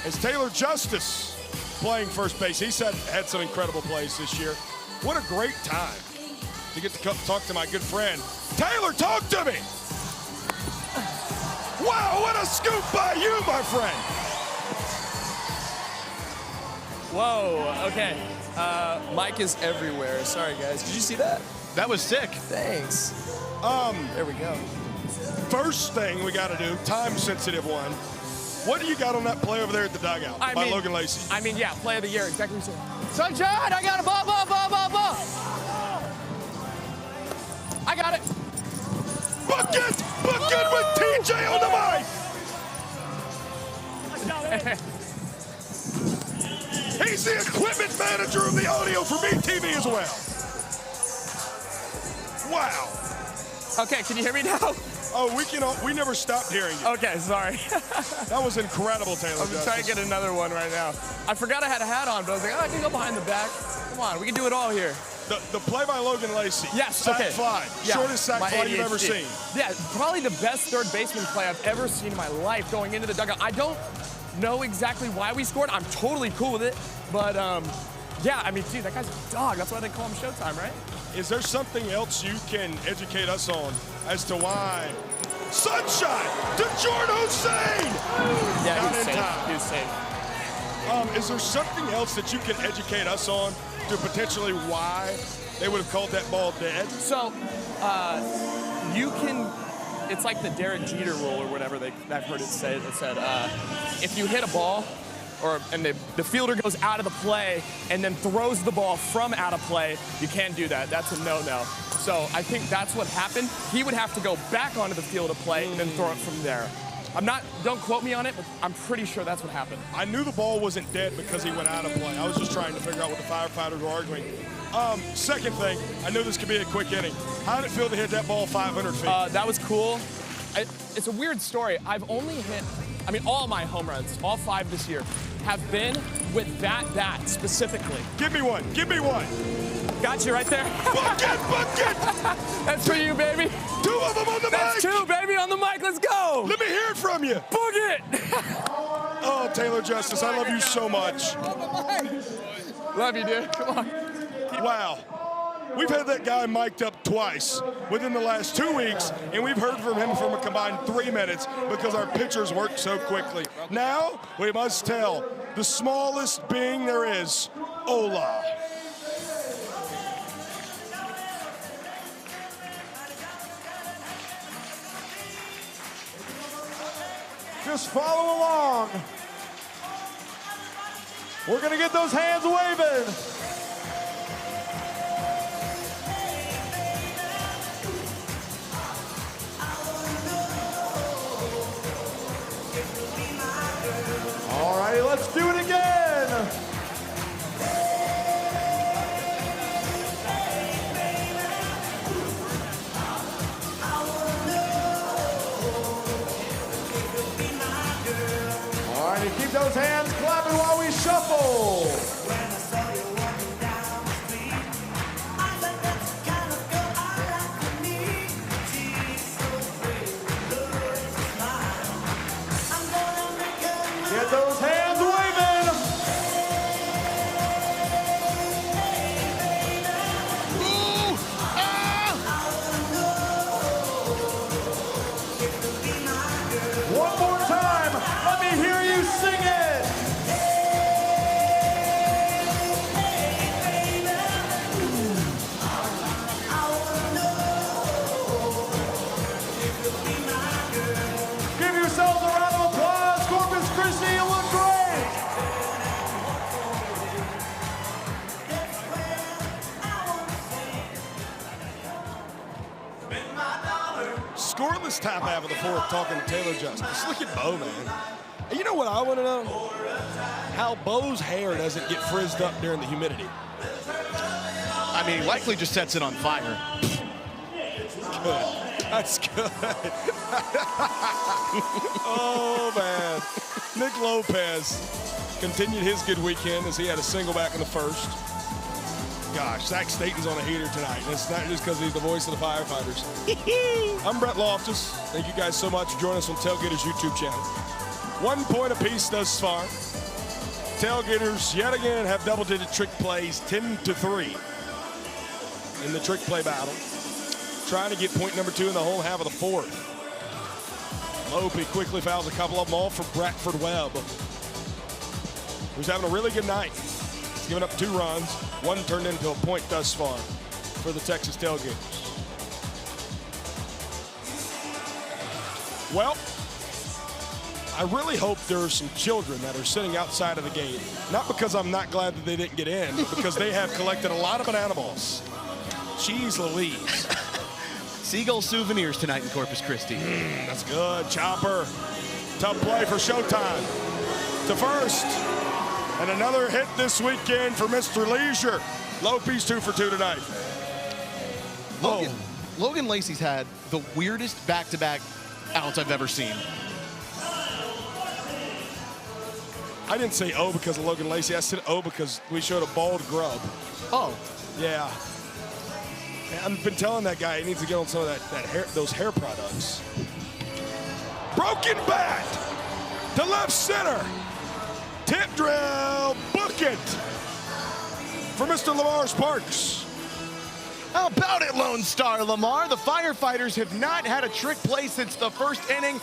It's Taylor Justice playing first base. He's had some incredible plays this year. What a great time to get to talk to my good friend. Taylor, talk to me! Wow, what a scoop by you, my friend! Whoa, okay. Mike is everywhere. Sorry, guys. Did you see that? That was sick. Thanks. There we go. First thing we got to do, time-sensitive one. What do you got on that play over there at the dugout by Logan Lacey? I mean, yeah, play of the year, exactly what you said. Sunshine, I got a ball. I got it. Bucket with TJ on the mic. He's the equipment manager of the audio for MeTV as well. Wow. Okay, can you hear me now? Oh, we never stopped hearing you. Okay, sorry. That was incredible, Taylor. I'm trying to get another one right now. I forgot I had a hat on, but I was like, I can go behind the back. Come on, we can do it all here. The play by Logan Lacey. Yes, sack okay. fly. Yeah, Shortest sack my fly you've ADHD. ever seen. Yeah, probably the best third baseman play I've ever seen in my life going into the dugout. I don't know exactly why we scored. I'm totally cool with it. But, yeah, I mean, geez, that guy's a dog. That's why they call him Showtime, right? Is there something else you can educate us on as to why Sunshine to Jordan Hussein? Yeah, Not he was in safe. time. He was safe. Is there something else that you can educate us on to potentially why they would have called that ball dead? So, you can, it's like the Derek Jeter rule or whatever I've heard it say. That said, if you hit a ball, and the fielder goes out of the play and then throws the ball from out of play, you can't do that. That's a no-no. So I think that's what happened. He would have to go back onto the field of play and then throw it from there. Don't quote me on it, but I'm pretty sure that's what happened. I knew the ball wasn't dead because he went out of play. I was just trying to figure out what the Firefighters were arguing. Second thing, I knew this could be a quick inning. How did it feel to hit that ball 500 feet? That was cool. It's a weird story. I've only hit, all my home runs, all 5 this year, have been with that bat specifically. Give me one. Got you right there. Bucket! That's for you, baby. 2 of them on the mic. That's 2, baby, on the mic. Let's go. Let me hear it from you. Boog it. Oh, Taylor Justice, I love you so much. Love you, dude. Come on. Wow. We've had that guy mic'd up twice within the last 2 weeks, and we've heard from him for a combined 3 minutes because our pitchers work so quickly. Now, we must tell the smallest being there is, Ola. Just follow along. We're gonna get those hands waving. All righty, let's do it again. All righty, keep those hands clapping while we shuffle. Get those hands waving. top half of the fourth talking to Taylor Justice. Look at Bo, man. And you know what I want to know? How Bo's hair doesn't get frizzed up during the humidity. I mean, he likely just sets it on fire. Good. That's good. Oh, man. Nick Lopez continued his good weekend as he had a single back in the first. Gosh, Zach Staten's on a heater tonight. And it's not just because he's the voice of the Firefighters. I'm Brett Loftus. Thank you guys so much for joining us on Tailgaters YouTube channel. 1 point apiece thus far. Tailgaters yet again have double-digit trick plays, 10-3 in the trick play battle. Trying to get point number 2 in the whole half of the fourth. Lopey quickly fouls a couple of them off for Bradford Webb, who's having a really good night. He's given up 2 runs. 1 turned into a point thus far for the Texas Tailgaters. Well, I really hope there are some children that are sitting outside of the gate. Not because I'm not glad that they didn't get in, but because they have collected a lot of banana balls. Jeez Louise. Seagull souvenirs tonight in Corpus Christi. That's good. Chopper. Tough play for Showtime. To first. And another hit this weekend for Mr. Leisure. Lopey's 2 for 2 tonight. Logan Lacey's had the weirdest back-to-back outs I've ever seen. I didn't say oh because of Logan Lacey. I said oh because we showed a bald grub. Oh. Yeah. I've been telling that guy he needs to get on some of those hair products. Broken bat to left center. Tip drill, book it for Mr. Lamar Sparks. How about it, Lone Star Lamar? The Firefighters have not had a trick play since the first inning.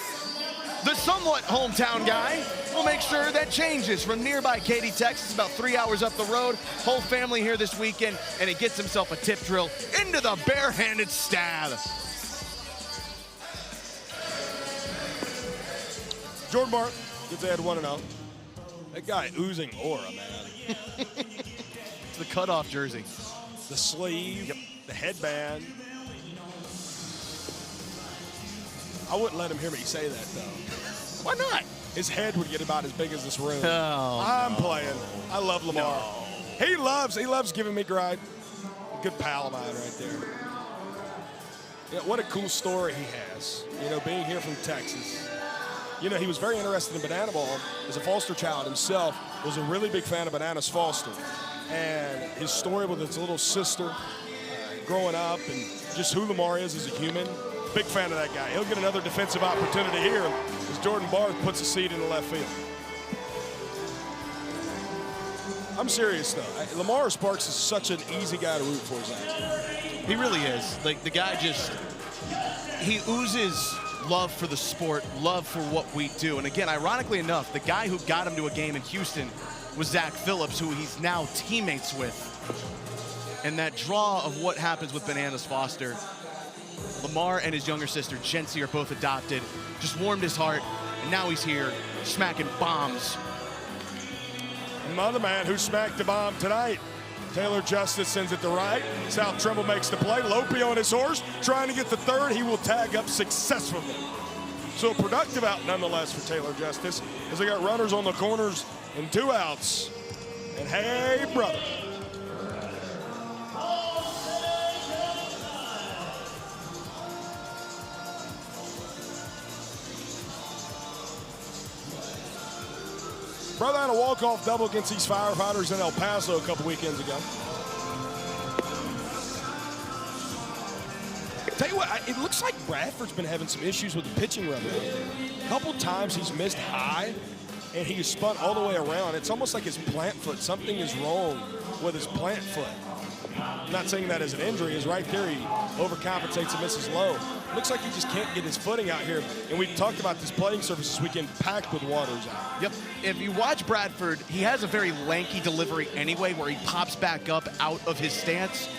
The somewhat hometown guy will make sure that changes from nearby Katy, Texas, about 3 hours up the road. Whole family here this weekend, and he gets himself a tip drill into the barehanded stab. Jordan Bart gets ahead 1-0. That guy oozing aura, man. It's the cutoff jersey. The sleeve, the headband. I wouldn't let him hear me say that, though. Why not? His head would get about as big as this room. Oh, I'm playing. I love Lamar. No. He loves giving me grind. Good pal of mine right there. Yeah, what a cool story he has. You know, being here from Texas. You know, he was very interested in banana ball. As a foster child himself, was a really big fan of Bananas Foster. And his story with his little sister growing up and just who Lamar is as a human. Big fan of that guy. He'll get another defensive opportunity here as Jordan Barth puts a seed in the left field. I'm serious, though. Lamar Sparks is such an easy guy to root for, Zach. He really is. Like, the guy just, he oozes love for the sport, love for what we do. And again, ironically enough, the guy who got him to a game in Houston was Zach Phillips, who he's now teammates with. And that draw of what happens with Bananas Foster, Lamar and his younger sister, Jency, are both adopted. Just warmed his heart, and now he's here smacking bombs. Another man who smacked the bomb tonight. Taylor Justice sends it to right. South Trumbull makes the play. Lopey on his horse, trying to get the third. He will tag up successfully. So a productive out nonetheless for Taylor Justice, as they got runners on the corners and 2 outs. And hey, brother. Brother had a walk-off double against these Firefighters in El Paso a couple weekends ago. Tell you what, it looks like Bradford's been having some issues with the pitching run out there. A couple times he's missed high, and he spun all the way around. It's almost like his plant foot. Something is wrong with his plant foot. I'm not saying that as an injury. Is right there. He overcompensates and misses low. Looks like he just can't get his footing out here. And we talked about this playing surface this weekend packed with waters out. Yep. If you watch Bradford, he has a very lanky delivery anyway, where he pops back up out of his stance,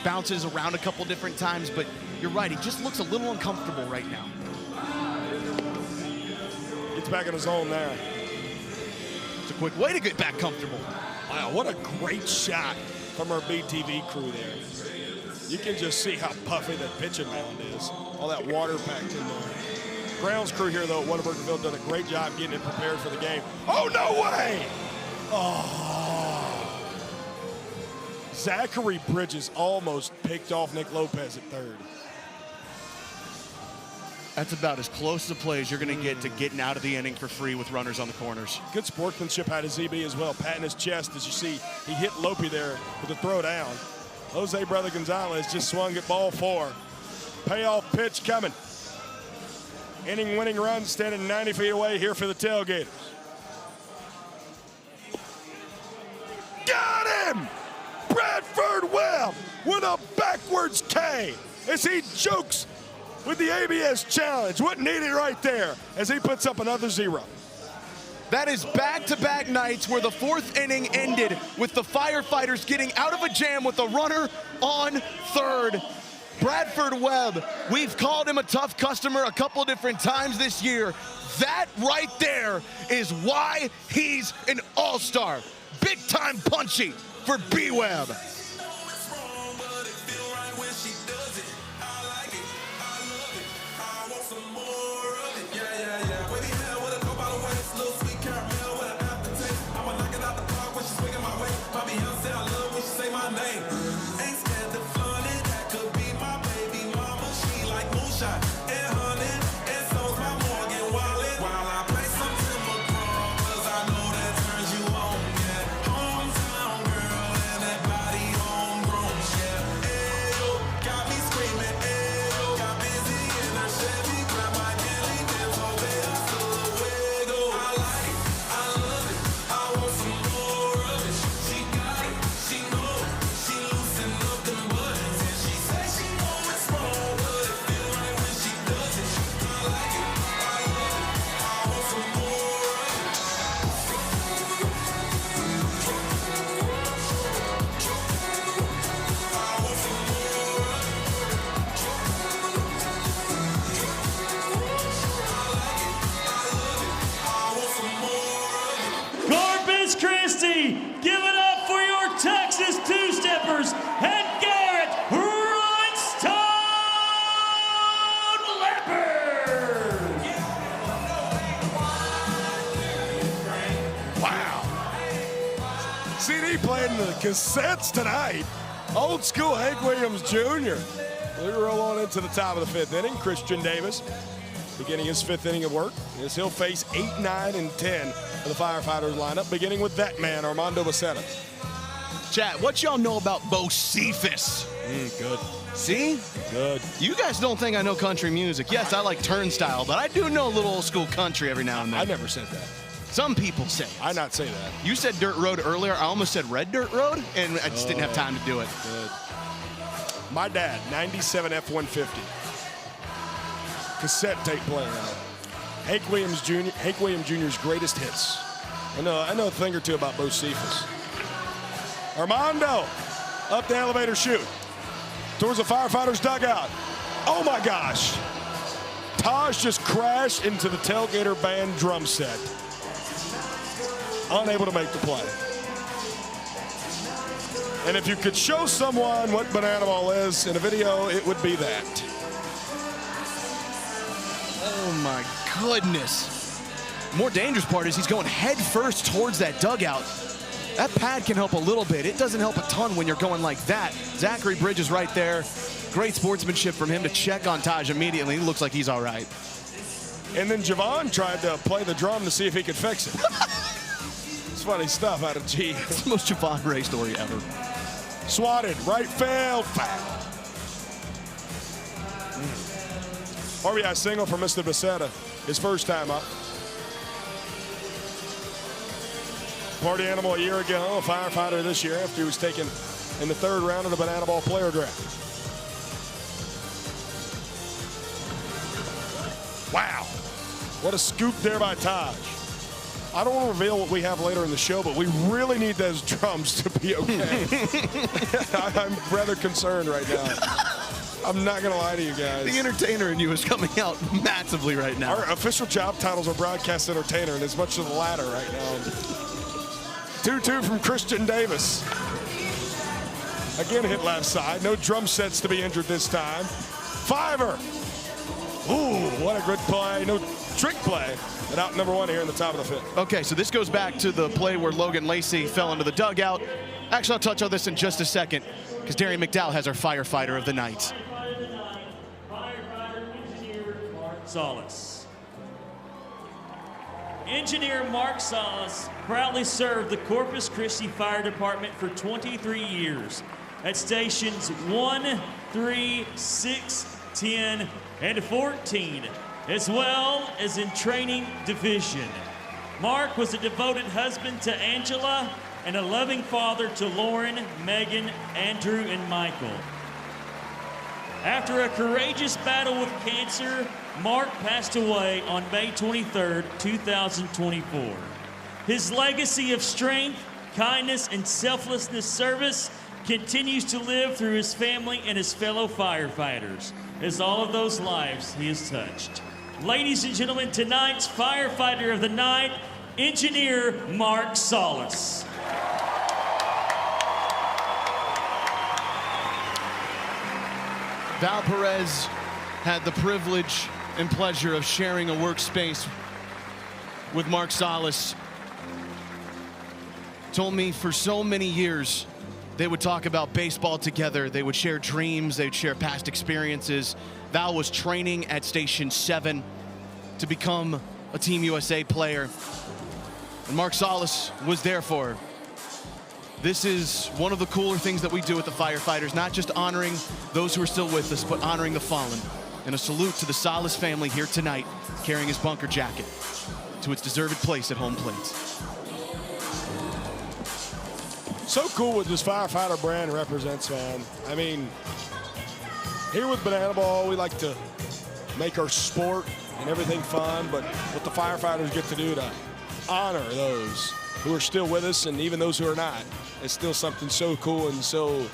bounces around a couple different times, but you're right, he just looks a little uncomfortable right now. Gets back in his zone there. It's a quick way to get back comfortable. Wow, what a great shot from our BTV crew there. You can just see how puffy that pitching mound is. All that water packed in there. Grounds crew here, though, at Whataburger done a great job getting it prepared for the game. Oh, no way! Oh. Zachary Bridges almost picked off Nick Lopez at third. That's about as close as a play as you're going to get to getting out of the inning for free with runners on the corners. Good sportsmanship out of ZB as well, patting his chest. As you see, he hit Lope there with a throw down. Jose Brother Gonzalez just swung at ball 4. Payoff pitch coming. Inning-winning run standing 90 feet away here for the Tailgaters. Got him! Bradford Webb with a backwards K as he jokes with the ABS challenge. What needed right there as he puts up another 0. That is back-to-back nights where the 4th inning ended with the Firefighters getting out of a jam with a runner on third. Bradford Webb, we've called him a tough customer a couple different times this year. That right there is why he's an all-star. Big-time punchy for B-Webb. Corpus Christi, give it up for your Texas two-steppers and Garrett Rhinestone Leopard. Wow. CD playing the cassettes tonight. Old school Hank Williams Jr. We roll on into the top of the 5th inning. Christian Davis beginning his 5th inning of work as he'll face 8, 9, and 10 of the Firefighters lineup, beginning with that man, Armando Becerra. Chat, what y'all know about Bo Cephas? Good. See? Good. You guys don't think I know country music. Yes, I like Turnstile, but I do know a little old school country every now and then. I never said that. Some people say it. I not say that. You said Dirt Road earlier. I almost said Red Dirt Road, and I just didn't have time to do it. Good. My dad, 97 F-150. Cassette tape player. Hank Williams Jr.'s greatest hits. I know a thing or two about Bo Cephas. Armando up the elevator chute towards the Firefighters dugout. Oh my gosh. Taj just crashed into the Tailgater band drum set. Unable to make the play. And if you could show someone what banana ball is in a video, it would be that. Oh my goodness. More dangerous part is he's going head first towards that dugout. That pad can help a little bit. It doesn't help a ton when you're going like that. Zachary Bridges right there. Great sportsmanship from him to check on Taj immediately. He looks like he's all right. And then Javon tried to play the drum to see if he could fix it. It's funny stuff out of G. It's the most Javon Ray story ever. Swatted, right field, foul. RBI single for Mr. Becerra, his first time up. Party animal a year ago, a Firefighter this year after he was taken in the 3rd round of the Banana Ball player draft. Wow, what a scoop there by Taj. I don't want to reveal what we have later in the show, but we really need those drums to be okay. I'm rather concerned right now. I'm not going to lie to you guys. The entertainer in you is coming out massively right now. Our official job titles are broadcast entertainer, and it's much to the latter right now. 2-2 from Christian Davis. Again, hit left side. No drum sets to be injured this time. Fiver. Ooh. What a good play. No trick play. And out number 1 here in the top of the 5th. Okay, so this goes back to the play where Logan Lacey fell into the dugout. Actually, I'll touch on this in just a second because Darian McDowell has our firefighter of the night. Firefighter Engineer Mark Salas. Engineer Mark Salas proudly served the Corpus Christi Fire Department for 23 years at stations 1, 3, 6, 10, and 14, as well as in training division. Mark was a devoted husband to Angela and a loving father to Lauren, Megan, Andrew, and Michael. After a courageous battle with cancer, Mark passed away on May 23rd, 2024. His legacy of strength, kindness, and selflessness service continues to live through his family and his fellow firefighters, as all of those lives he has touched. Ladies and gentlemen, tonight's firefighter of the night, Engineer Mark Salas. Val Perez had the privilege and pleasure of sharing a workspace with Mark Salas. Told me for so many years they would talk about baseball together. They would share dreams. They'd share past experiences. Val was training at Station 7 to become a Team USA player. And Mark Salas was there for her. This is one of the cooler things that we do with the firefighters, not just honoring those who are still with us, but honoring the fallen. And a salute to the Salas family here tonight, carrying his bunker jacket to its deserved place at home plate. So cool what this firefighter brand represents, man. I mean, here with Banana Ball, we like to make our sport and everything fun, but what the firefighters get to do to honor those who are still with us and even those who are not, it's still something so cool and so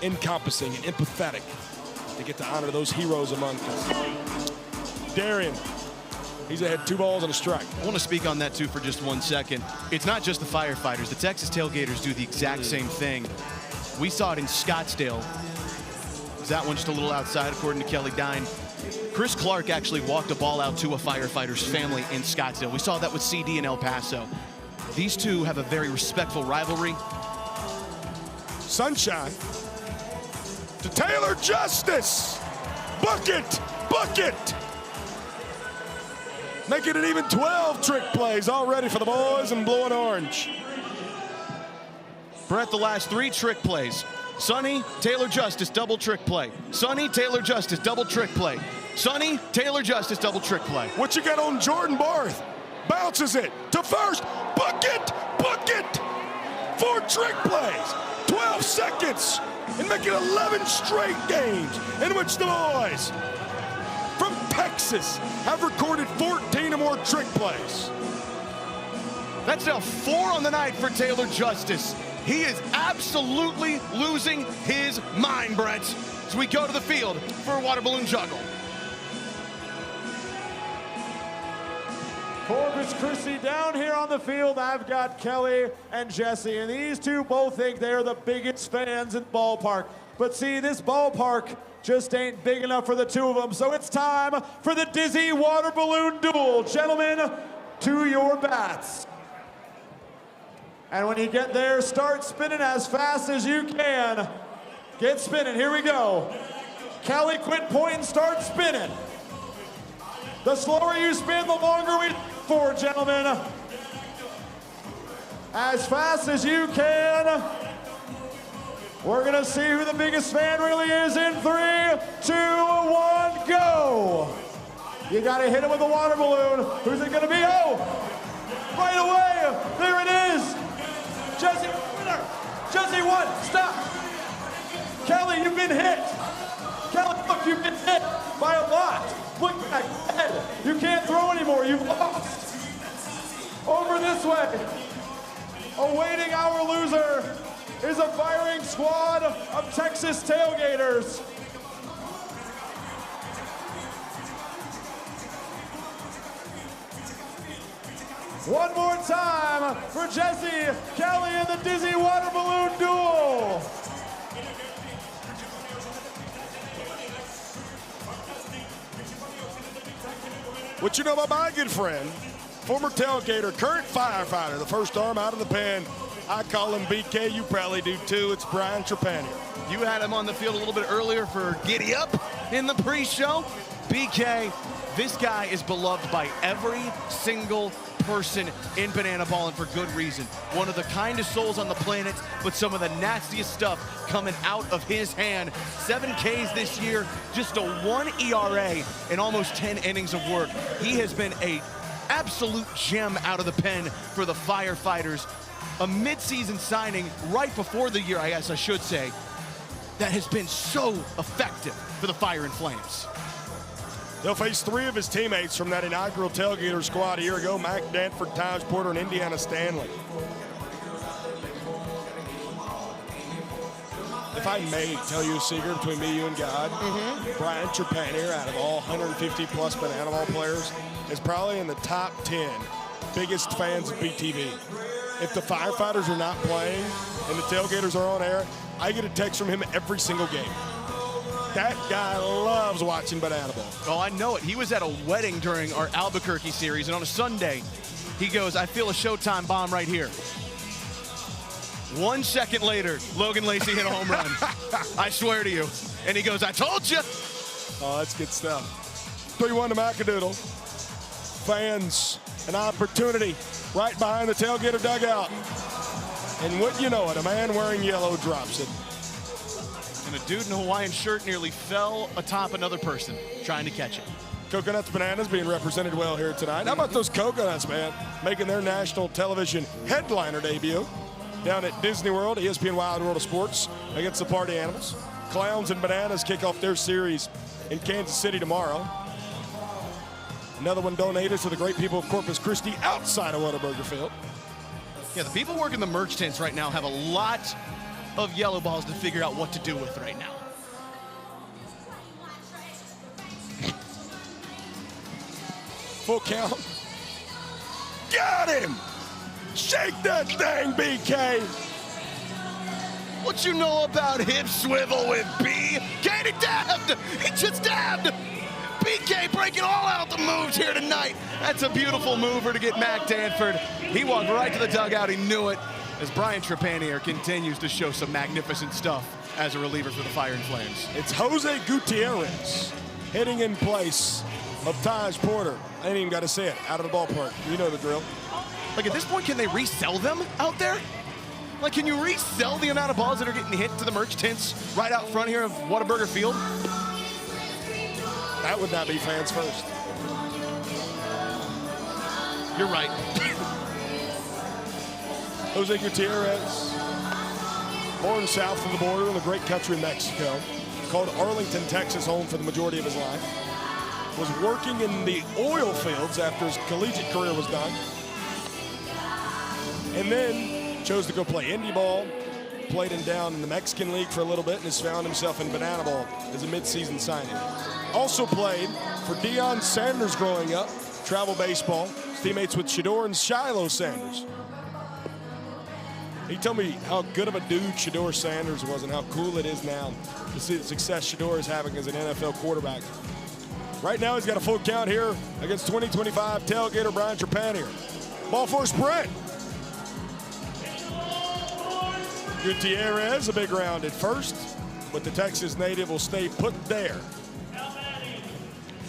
encompassing and empathetic to get to honor those heroes among us. Darian, he's ahead 2 balls and a strike. I want to speak on that too for just 1 second. It's not just the firefighters. The Texas Tailgaters do the exact same thing. We saw it in Scottsdale. That one just a little outside, according to Kelly Dine. Chris Clark actually walked a ball out to a firefighter's family in Scottsdale. We saw that with CD in El Paso. These two have a very respectful rivalry. Sunshine to Taylor Justice. Bucket, bucket. Making it even 12 trick plays already for the boys in blue and orange. Brett, the last 3 trick plays. Sonny, Taylor Justice, double trick play. Sonny, Taylor Justice, double trick play. Sonny, Taylor Justice, double trick play. What you got on Jordan Barth? Bounces it to first. Bucket, bucket. 4 trick plays. 12 seconds. And making 11 straight games in which the boys from Texas have recorded 14 or more trick plays. That's now 4 on the night for Taylor Justice. He is absolutely losing his mind, Brett, as we go to the field for a water balloon juggle. Corpus Christi down here on the field. I've got Kelly and Jesse, and these two both think they're the biggest fans in the ballpark. But see, this ballpark just ain't big enough for the two of them, so it's time for the Dizzy Water Balloon Duel. Gentlemen, to your bats. And when you get there, start spinning as fast as you can. Get spinning, here we go. Kelly, quit pointing, start spinning. The slower you spin, the longer we for, gentlemen. As fast as you can. We're gonna see who the biggest fan really is in 3, 2, 1, go. You gotta hit it with a water balloon. Who's it gonna be? Oh, right away, there it is. Jesse, winner. Jesse won, stop. Kelly, you've been hit. Kelly, look, you've been hit by a lot. Look back, head. You can't throw anymore, you've lost. Over this way. Awaiting our loser is a firing squad of Texas Tailgaters. One more time for Jesse, Kelly, and the Dizzy Water Balloon Duel. What you know about my good friend, former tailgater, current firefighter, the first arm out of the pen. I call him BK. You probably do too. It's Brian Trepanier. You had him on the field a little bit earlier for Giddy Up in the pre-show. BK, this guy is beloved by every single person in banana ball, and for good reason. One of the kindest souls on the planet, but some of the nastiest stuff coming out of his hand. 7 Ks this year, just a 1 ERA in almost 10 innings of work. He has been a absolute gem out of the pen for the Firefighters. A mid-season signing right before the year, I guess I should say, that has been so effective for the Fire and Flames. They'll face 3 of his teammates from that inaugural Tailgater squad a year ago: Mac Danford, Taj Porter, and Indiana Stanley. If I may tell you a secret between me, you, and God, Brian Trepanier, out of all 150-plus banana ball players, is probably in the top 10 biggest fans of BTV. If the Firefighters are not playing and the Tailgaters are on air, I get a text from him every single game. That guy loves watching banana ball. Oh, I know it. He was at a wedding during our Albuquerque series, and on a Sunday, he goes, "I feel a Showtime bomb right here." 1 second later, Logan Lacey hit a home run. I swear to you. And he goes, "I told you." Oh, that's good stuff. 3-1 to Macadoodle. Fans, an opportunity right behind the Tailgater dugout. And wouldn't you know it, a man wearing yellow drops it. And a dude in a Hawaiian shirt nearly fell atop another person trying to catch it. Coconuts Bananas being represented well here tonight. How about those Coconuts, man, making their national television headliner debut down at Disney World, ESPN Wild World of Sports, against the Party Animals. Clowns and Bananas kick off their series in Kansas City tomorrow. Another one donated to the great people of Corpus Christi outside of Whataburger Field. Yeah, the people working the merch tents right now have a lot of yellow balls to figure out what to do with right now. Full count. Got him! Shake that thing, BK! What you know about hip swivel with B? Katie dabbed! He just dabbed! BK breaking all out the moves here tonight. That's a beautiful mover to get Mac Danford. He walked right to the dugout. He knew it, as Brian Trepanier continues to show some magnificent stuff as a reliever for the Fire and Flames. It's Jose Gutierrez hitting in place of Taj Porter. I ain't even got to say it. Out of the ballpark. You know the drill. Like, at this point, can they resell them out there? Like, can you resell the amount of balls that are getting hit to the merch tents right out front here of Whataburger Field? That would not be fans first. You're right. Jose Gutierrez, born south of the border in the great country of Mexico, called Arlington, Texas, home for the majority of his life. Was working in the oil fields after his collegiate career was done. And then chose to go play indie ball, played him down in the Mexican League for a little bit, and has found himself in banana ball as a midseason signing. Also played for Deion Sanders growing up, travel baseball, teammates with Shador and Shiloh Sanders. He told me how good of a dude Shador Sanders was and how cool it is now to see the success Shador is having as an NFL quarterback. Right now he's got a full count here against 2025 Tailgater Brian Trepanier. Ball for a sprint. Gutierrez, a big round at first, but the Texas native will stay put there.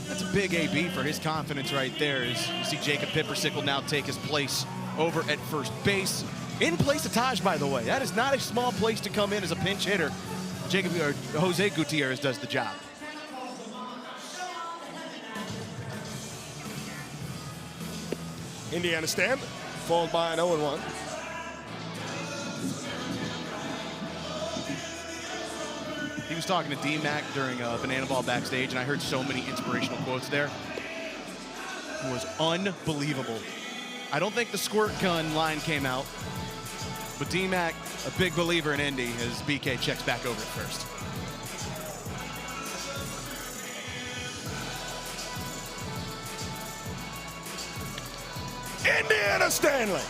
That's a big AB for his confidence right there. As you see Jacob Pippersick will now take his place over at first base. In place of Taj, by the way. That is not a small place to come in as a pinch hitter. Jose Gutierrez does the job. Indiana Stanley, followed by an 0-1. He was talking to D-Mac during Banana Ball backstage, and I heard so many inspirational quotes there. It was unbelievable. I don't think the squirt gun line came out, but D-Mac, a big believer in Indy, as BK checks back over at first. Indiana Stanley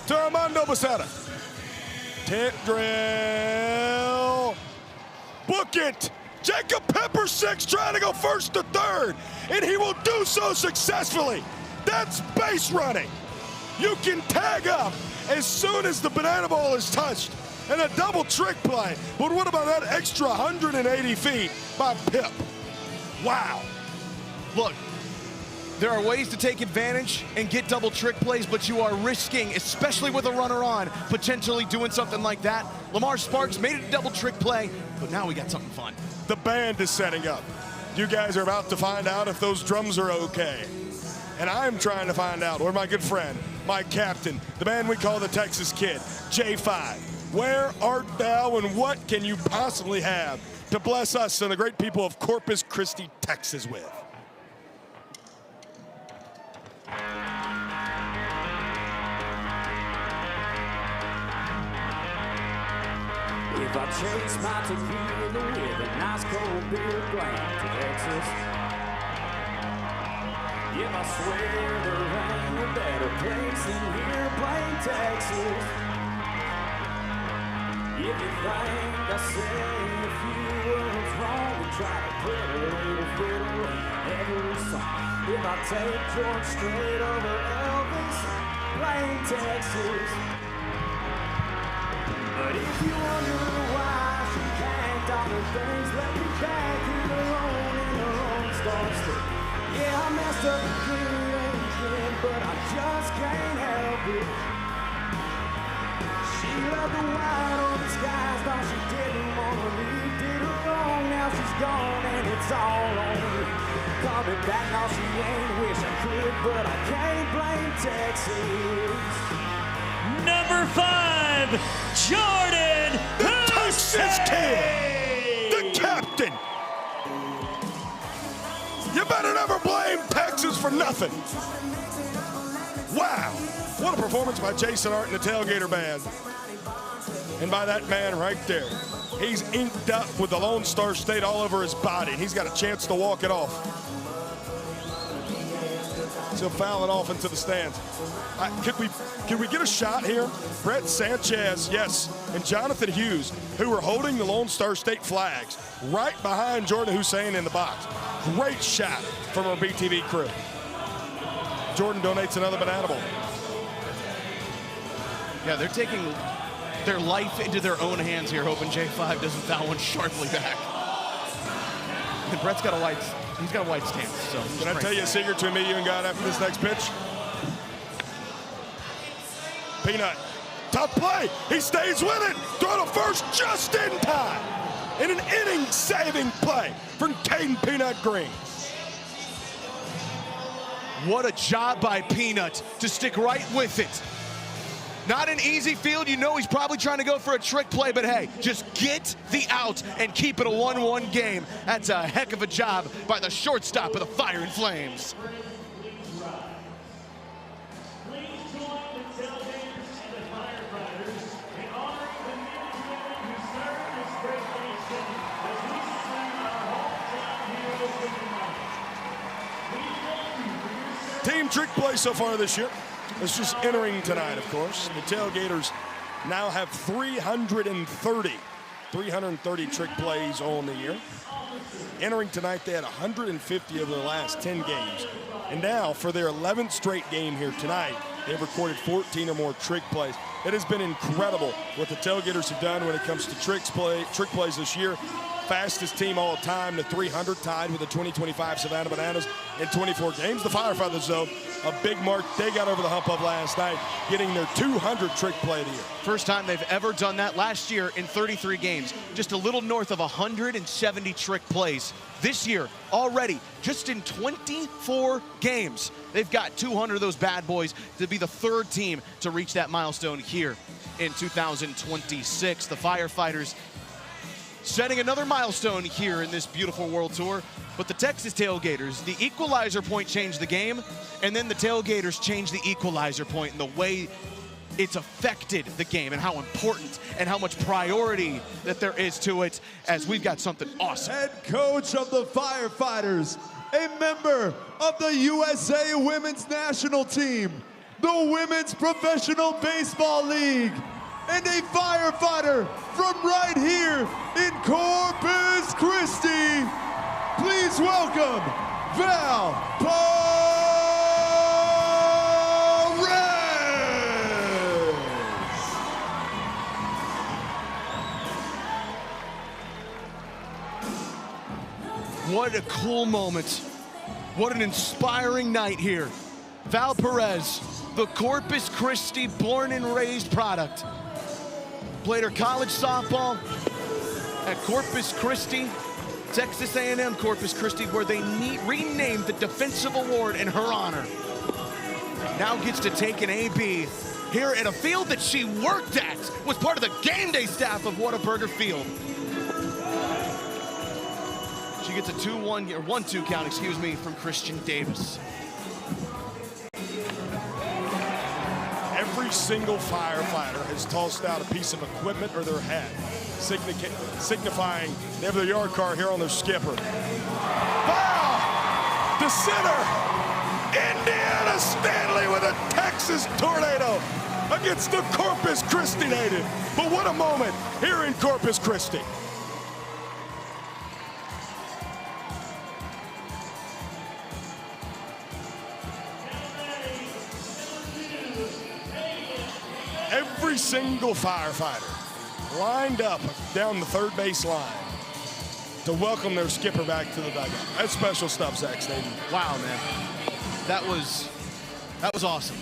to Armando Becerra. Tip drill. Book it. Jacob Peppersick's trying to go first to third. and he will do so successfully. That's base running. You can tag up as soon as the banana ball is touched, and a double trick play. But what about that extra 180 feet by Pip? Wow. Look, there are ways to take advantage and get double trick plays, but you are risking, especially with a runner on, potentially doing something like that. Lamar Sparks made it a double trick play, but now we got something fun. The band is setting up. You guys are about to find out if those drums are okay. And I'm trying to find out where my good friend, my captain, the man we call the Texas Kid, J5. Where art thou, and what can you possibly have to bless us and the great people of Corpus Christi, Texas with? If I chase my tequila with a nice cold beer brand Texas, if I swear there ain't a better place than here, plain Texas. If you think I say a few words wrong and try to put a little fiddle in every song, if I take George Strait over Elvis, plain Texas. But if you wonder why she can't all the things, let me back here alone in the Lone Star State. Yeah, I messed up again, but I just can't help it. She loved the white on the skies, thought she didn't want to leave. Did her wrong, now she's gone and it's all on me. Coming back, now she ain't, wish I could, but I can't blame Texas. Number 5, Jordan the Texas Kid, the captain. You better never blame Texas for nothing. Wow, what a performance by Jason Hart and the Tailgater Band. And by that man right there. He's inked up with the Lone Star State all over his body, and he's got a chance to walk it off. He'll foul it off into the stands. Can we get a shot here? Brett Sanchez, yes, and Jonathan Hughes, who were holding the Lone Star State flags right behind Jordan Hussein in the box. Great shot from our BTV crew. Jordan donates another banana bowl. Yeah, they're taking their life into their own hands here, hoping J5 doesn't foul one sharply back. And Brett's got a white, he's got a white stance. So can I tell you a secret between me, you, and God after this next pitch? Peanut, tough play. He stays with it. Throw to first just in time. In an inning-saving play from Caden Peanut Green. What a job by Peanut to stick right with it. Not an easy field. You know he's probably trying to go for a trick play, but hey, just get the out and keep it a 1-1 game. That's a heck of a job by the shortstop of the Fire and Flames. Team trick play so far this year. It's just entering tonight, of course. The Tailgaters now have 330 trick plays on the year. Entering tonight, they had 150 over their last 10 games. And now, for their 11th straight game here tonight, they've recorded 14 or more trick plays. It has been incredible what the Tailgaters have done when it comes to trick plays this year. Fastest team all time to 300, tied with the 2025 Savannah Bananas in 24 games. The Firefighters, though, a big mark they got over the hump of last night, getting their 200 trick play of the year. First time they've ever done that. Last year in 33 games, just a little north of 170 trick plays. This year, already, just in 24 games, they've got 200 of those bad boys to be the third team to reach that milestone here in 2026. The Firefighters setting another milestone here in this beautiful World Tour. But the Texas Tailgaters, the Equalizer Point changed the game, and then the Tailgaters changed the Equalizer Point and the way it's affected the game and how important and how much priority that there is to it, as we've got something awesome. Head coach of the Firefighters, a member of the USA Women's National Team, the Women's Professional Baseball League, and a firefighter from right here in Corpus Christi. Please welcome Valparaiso. What a cool moment. What an inspiring night here. Valparaiso, the Corpus Christi born and raised product. Played her college softball at Corpus Christi, Texas A&M Corpus Christi, where they renamed the defensive award in her honor. Now gets to take an AB here at a field that she worked at, was part of the game day staff of Whataburger Field. She gets a 1-2 count, from Christian Davis. Every single firefighter has tossed out a piece of equipment or their hat, signifying they have their yard car here on their skipper. Foul! To center! Indiana Stanley with a Texas tornado against the Corpus Christi native. But what a moment here in Corpus Christi. Every single firefighter lined up down the third base line to welcome their skipper back to the dugout. That's special stuff, Zach Staten. Wow, man. That was awesome.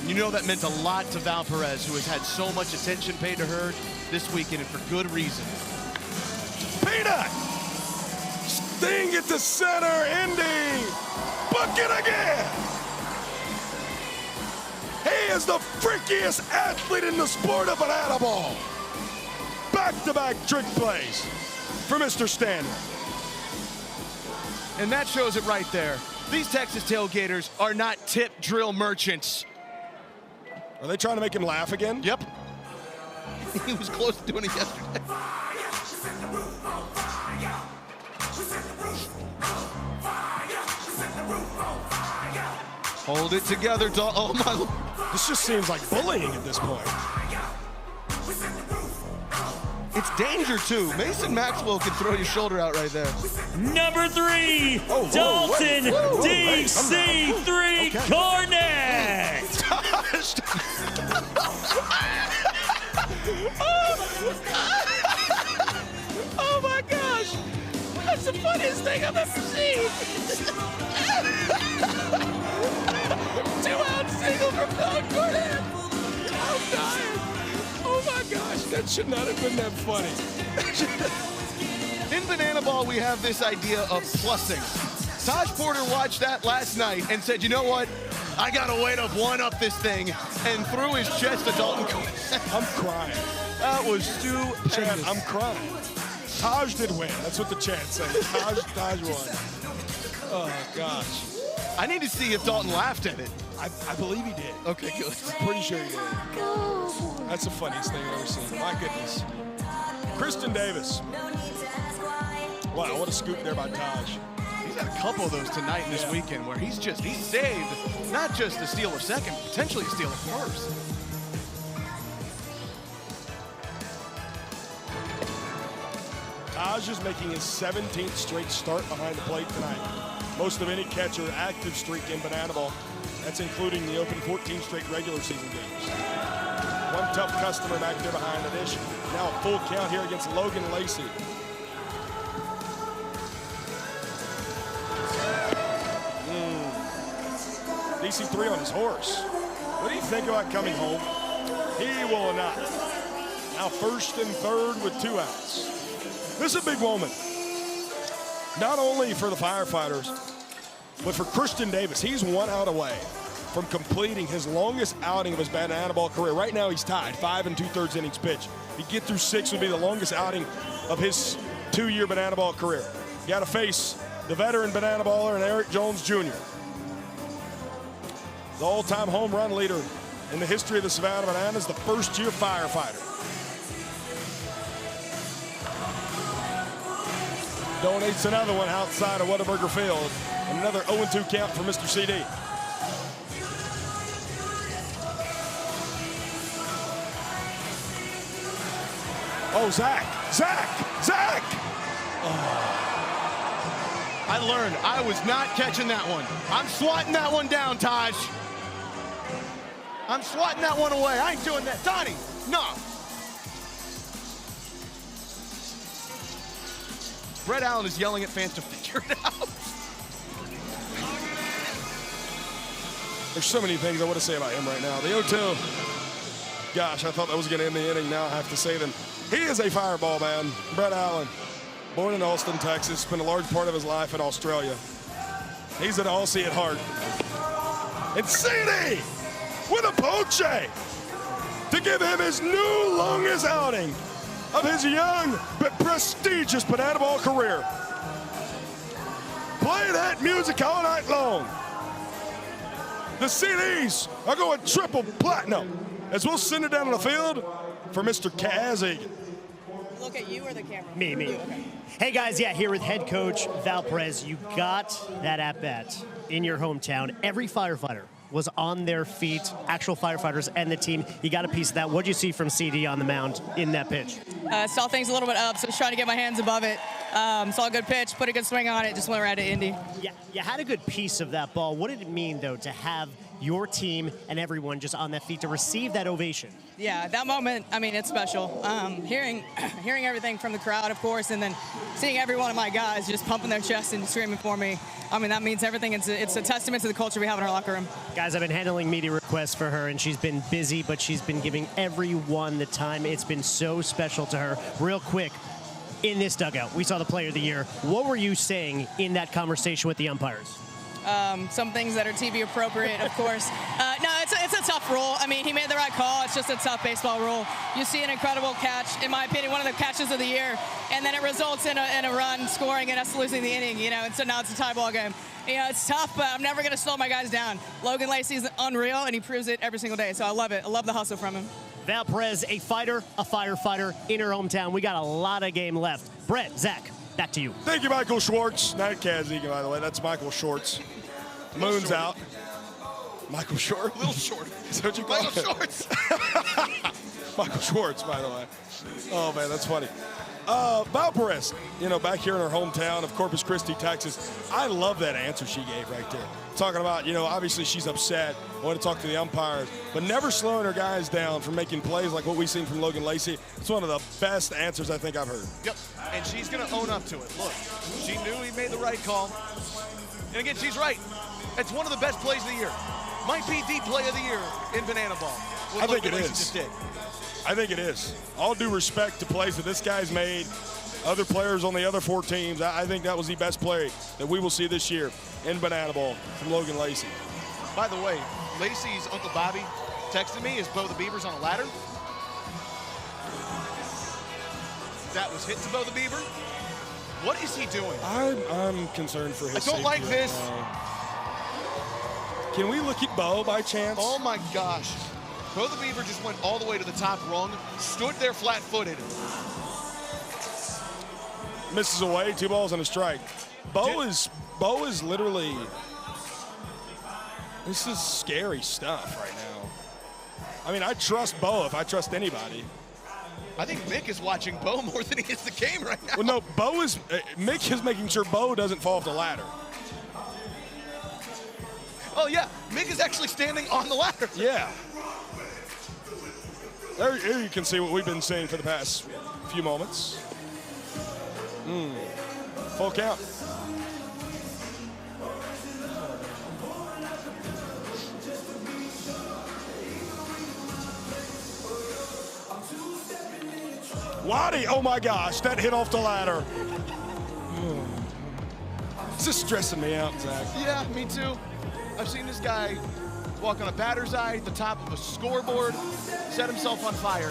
You know that meant a lot to Valparaiso, who has had so much attention paid to her this weekend, and for good reason. Peanut! Sting it to center, Indy! Book it again! He is the freakiest athlete in the sport of banana ball. Back-to-back trick plays for Mr. Stanley. And that shows it right there. These Texas Tailgaters are not tip drill merchants. Are they trying to make him laugh again? Yep. He was close to doing it yesterday. Hold it together, oh my. This just seems like bullying at this point. It's danger, too. Mason Maxwell can throw your shoulder out right there. Number 3, Dalton DC3 Cornet. Oh my gosh. That's the funniest thing I've ever seen. 2-out single from Don Cornet. I'm dying. Oh my gosh, that should not have been that funny. In banana ball, we have this idea of plussing. Taj Porter watched that last night and said, you know what? I got a way to one-up this thing, and threw his chest to Dalton Cornet. I'm crying. That was stupendous. Chad, I'm crying. Taj did win. That's what the chat says. Taj won. Oh, gosh. I need to see if Dalton laughed at it. I believe he did. Okay, good. I'm pretty sure he did. That's the funniest thing I've ever seen. My goodness. Kristen Davis. Wow, what a scoop there by Taj. He's had a couple of those tonight and this weekend where he's saved not just the steal of second, potentially a steal of first. Taj is making his 17th straight start behind the plate tonight. Most of any catcher active streak in banana ball. That's including the open 14 straight regular season games. One tough customer back there behind the dish. Now a full count here against Logan Lacey. DC3 on his horse. What do you think about coming home? He will not. Now first and third with 2 outs. This is a big moment. Not only for the Firefighters, but for Christian Davis. He's 1 out away from completing his longest outing of his banana ball career. Right now he's tied, 5 2/3 innings pitched. If he get through 6 would be the longest outing of his 2-year banana ball career. You got to face the veteran banana baller and Eric Jones Jr. The all-time home run leader in the history of the Savannah Bananas, the first-year Firefighter. Donates another one outside of Whataburger Field. And another 0-2 count for Mr. CD. Oh, Zach! Oh. I learned I was not catching that one. I'm swatting that one down, Taj. I'm swatting that one away. I ain't doing that. Donnie, no. Brett Allen is yelling at fans to figure it out. There's so many things I want to say about him right now. The 0-2, gosh, I thought that was going to end the inning. Now I have to say them. He is a fireball, man. Brett Allen, born in Austin, Texas, spent a large part of his life in Australia. He's an Aussie at heart. And CD with a poche to give him his new longest outing of his young but prestigious banana ball career. Play that music all night long. The CDs are going triple platinum as we'll send it down on the field for Mr. Kaz Egan. Look at you or the camera? Me. You, okay. Hey guys, yeah, here with head coach Val Perez. You got that at-bat in your hometown. Every firefighter was on their feet, actual firefighters and the team. You got a piece of that. What did you see from CD on the mound in that pitch? Saw things a little bit up, so I was trying to get my hands above it. Saw a good pitch, put a good swing on it, just went right at Indy. Yeah, you had a good piece of that ball. What did it mean, though, to have your team and everyone just on their feet to receive that ovation? Yeah, that moment, I mean, it's special. Hearing everything from the crowd, of course, and then seeing every one of my guys just pumping their chest and screaming for me, I mean, that means everything. It's a testament to the culture we have in our locker room. Guys, I've been handling media requests for her, and she's been busy, but she's been giving everyone the time. It's been so special to her. Real quick, in this dugout, we saw the player of the year. What were you saying in that conversation with the umpires? Some things that are TV appropriate, of course. No, it's a tough rule. I mean, he made the right call. It's just a tough baseball rule. You see an incredible catch, in my opinion, one of the catches of the year, and then it results in a run scoring and us losing the inning, you know, and so now it's a tie ball game. You know, it's tough, but I'm never going to slow my guys down. Logan Lacey's unreal, and he proves it every single day, so I love it. I love the hustle from him. Val Perez, a fighter, a firefighter in her hometown. We got a lot of game left. Brett, Zach, back to you. Thank you, Michael Schwartz. Not Kaz Egan, by the way. That's Michael Schwartz. Moon's out. Michael Short? Little Short. Is that what you call Michael it? Schwartz. Michael Schwartz, by the way. Oh, man, that's funny. Val Perez, you know, back here in her hometown of Corpus Christi, Texas. I love that answer she gave right there. Talking about, you know, obviously she's upset, wanted to talk to the umpires, but never slowing her guys down from making plays like what we've seen from Logan Lacey. It's one of the best answers I think I've heard. Yep, and she's going to own up to it. Look, she knew he made the right call. And again, she's right. It's one of the best plays of the year. Might be the play of the year in banana ball. I think it is. I think it is. All due respect to plays that this guy's made, other players on the other four teams, I think that was the best play that we will see this year in banana ball from Logan Lacey. By the way, Lacey's Uncle Bobby texted me, is Bo the Beaver's on a ladder? That was hit to Bo the Beaver. What is he doing? I'm concerned for his I don't like this. Can we look at Bo by chance? Oh my gosh. Bo the Beaver just went all the way to the top rung, stood there flat-footed. Misses away, 2 balls and a strike. Bo is literally, this is scary stuff right now. I mean, I trust Bo if I trust anybody. I think Mick is watching Bo more than he is the game right now. Well, no, Mick is making sure Bo doesn't fall off the ladder. Oh, yeah, Mick is actually standing on the ladder. Yeah. There you can see what we've been seeing for the past few moments. Full count. Waddy, oh my gosh, that hit off the ladder. It's just stressing me out, Zach. Yeah, me too. I've seen this guy walk on a batter's eye at the top of a scoreboard, set himself on fire.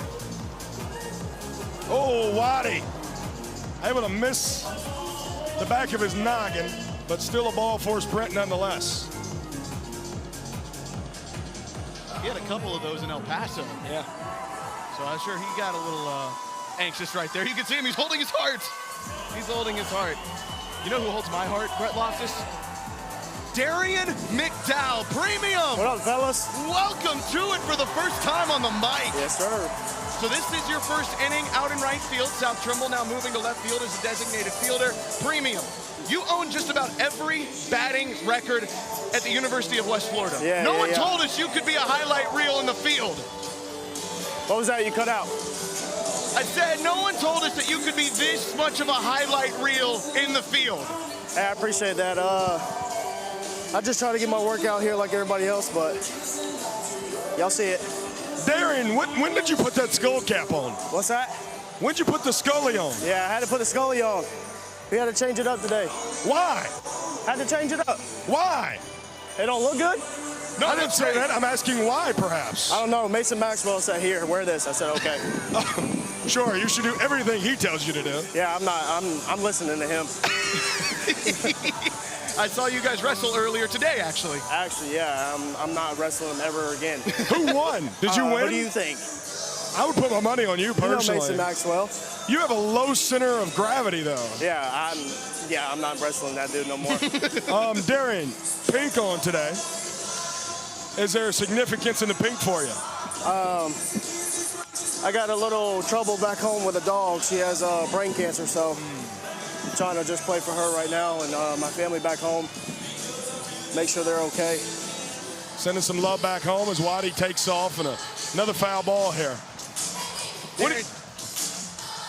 Oh, Waddy. Able to miss the back of his noggin, but still a ball for Sprint nonetheless. He had a couple of those in El Paso. Yeah. So I'm sure he got a little anxious right there. You can see him, he's holding his heart. He's holding his heart. You know who holds my heart, Brett Loftus? Darian McDowell, Premium. What up, fellas? Welcome to it for the first time on the mic. Yes, sir. So this is your first inning out in right field. South Trimble now moving to left field as a designated fielder. Premium, you own just about every batting record at the University of West Florida. No one told us you could be a highlight reel in the field. What was that you cut out? I said no one told us that you could be this much of a highlight reel in the field. Hey, I appreciate that. I just try to get my workout here like everybody else, but y'all see it. Darren, when did you put that skull cap on? What's that? When'd you put the scully on? Yeah, I had to put the scully on. We had to change it up today. Why? Had to change it up. Why? It don't look good? No, I didn't say that. I'm asking why, perhaps. I don't know. Mason Maxwell said, here, wear this. I said, okay. Sure, you should do everything he tells you to do. Yeah, I'm listening to him. I saw you guys wrestle earlier today, actually. Actually, yeah, I'm not wrestling ever again. Who won? Did you win? What do you think? I would put my money on you personally. You know Mason Maxwell. You have a low center of gravity, though. Yeah, I'm not wrestling that dude no more. Darren, pink on today. Is there a significance in the pink for you? I got a little trouble back home with a dog. She has brain cancer, so I'm trying to just play for her right now and my family back home. Make sure they're okay. Sending some love back home as Waddy takes off and another foul ball here.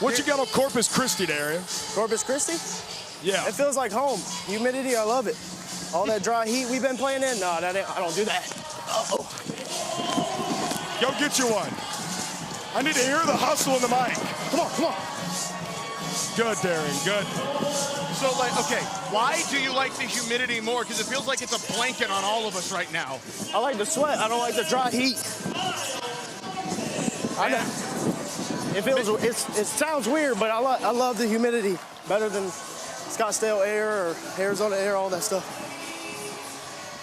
What you got on Corpus Christi, Darren? Corpus Christi? Yeah. It feels like home. Humidity, I love it. All that dry heat we've been playing in, no, I don't do that. Uh-oh. Go get you one. I need to hear the hustle in the mic. Come on, come on. Good, Darren, good. So, okay, why do you like the humidity more? Because it feels like it's a blanket on all of us right now. I like the sweat. I don't like the dry heat. I know. It sounds weird, but I love the humidity better than Scottsdale air or Arizona air, all that stuff.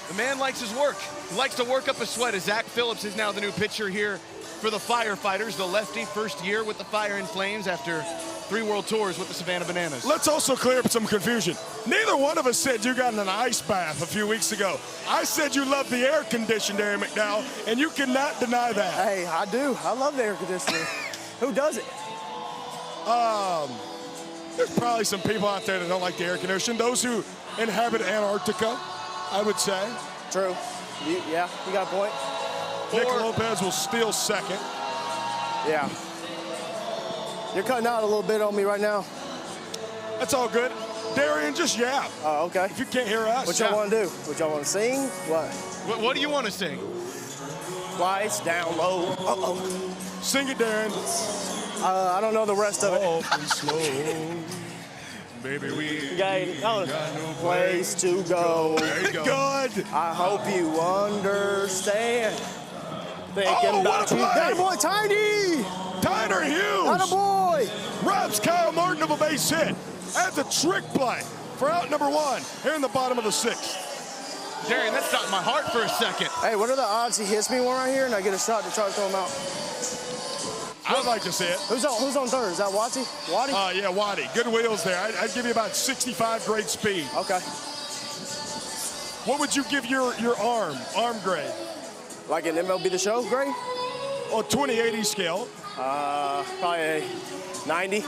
The man likes his work. He likes to work up a sweat. As Zach Phillips is now the new pitcher here for the Firefighters, the lefty, first year with the Fire and Flames after 3 World Tours with the Savannah Bananas. Let's also clear up some confusion. Neither one of us said you got in an ice bath a few weeks ago. I said you love the air conditioning, Darren McDowell, and you cannot deny that. Hey, I do. I love the air conditioning. Who does it? There's probably some people out there that don't like the air conditioning. Those who inhabit Antarctica, I would say. True. Yeah, you got a point. Nick Lopez will steal second. Yeah. You're cutting out a little bit on me right now. That's all good. Darian, just yap. Oh, okay. If you can't hear us. What y'all want to do? What y'all want to sing? What do you want to sing? Lights down low. Uh-oh. Sing it, Darren. I don't know the rest of it. Off and slow. Baby, we got no place to go. There you go. Good. I hope you understand. Thinking about you. That boy, Tiny. Tyner Hughes. That boy. Robs Kyle Martin of a base hit. That's a trick play for out number 1 here in the bottom of the 6th. Darren, that stopped my heart for a second. Hey, what are the odds he hits me one right here and I get a shot to try to throw him out? I'd like to see it. Who's on third? Is that Watty? Waddy? Yeah, Waddy. Good wheels there. I'd give you about 65 grade speed. Okay. What would you give your arm grade? Like an MLB The Show grade? Or 20/80 scale? Probably a 90.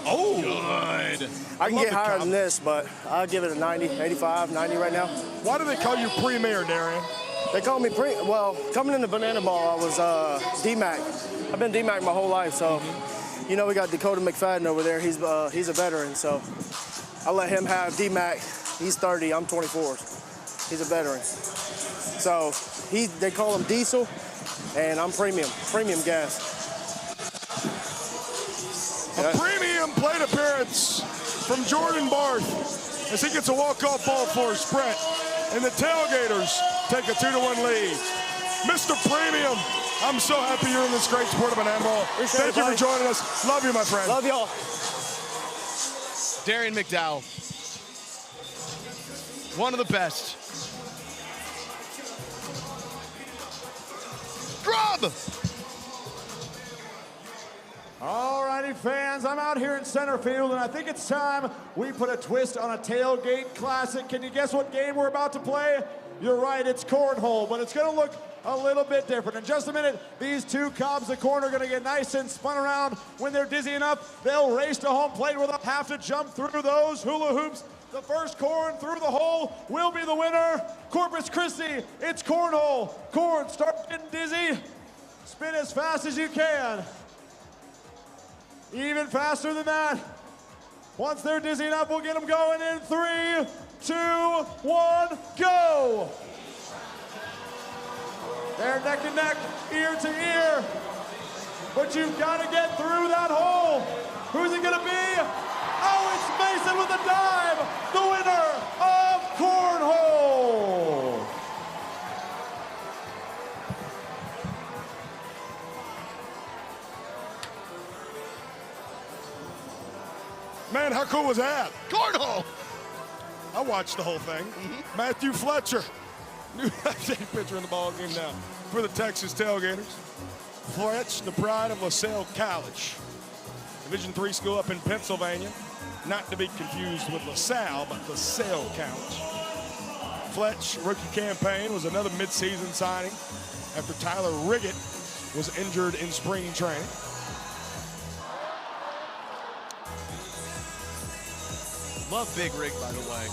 Oh, good. I can get higher than this, but I'll give it a 90, 85, 90 right now. Why do they call you Premier, Darren? They call me well, coming into Banana Ball, I was D-Mac. I've been D-Mac my whole life, so, you know, we got Dakota McFadden over there. He's a veteran, so I let him have D-Mac. He's 30, I'm 24. He's a veteran. So they call him Diesel, and I'm premium gas. A premium plate appearance from Jordan Barth as he gets a walk-off ball for a sprint. And the Tailgaters take a 2-1 lead. Mr. Premium, I'm so happy you're in this great sport of Banana Ball. Thank you for joining us. Love you, my friend. Love y'all. Darren McDowell, one of the best. Grub! All righty, fans, I'm out here in center field, and I think it's time we put a twist on a tailgate classic. Can you guess what game we're about to play? You're right, it's cornhole, but it's going to look a little bit different. In just a minute, these two Cobs of corn are going to get nice and spun around. When they're dizzy enough, they'll race to home plate where they'll have to jump through those hula hoops. The first corn through the hole will be the winner. Corpus Christi, it's cornhole. Corn, start getting dizzy. Spin as fast as you can. Even faster than that. Once they're dizzy enough, we'll get them going in 3, 2, 1, go! They're neck and neck, ear to ear. But you've got to get through that hole. Who's it gonna be? Oh, it's Mason with a dive, the winner of cornhole. Man, how cool was that? Cornhole! I watched the whole thing. Matthew Fletcher, new pitcher in the ball game now for the Texas Tailgaters. Fletch, the pride of LaSalle College. Division III school up in Pennsylvania. Not to be confused with LaSalle, but LaSalle College. Fletch, rookie campaign, was another midseason signing after Tyler Riggett was injured in spring training. Love Big Rig, by the way.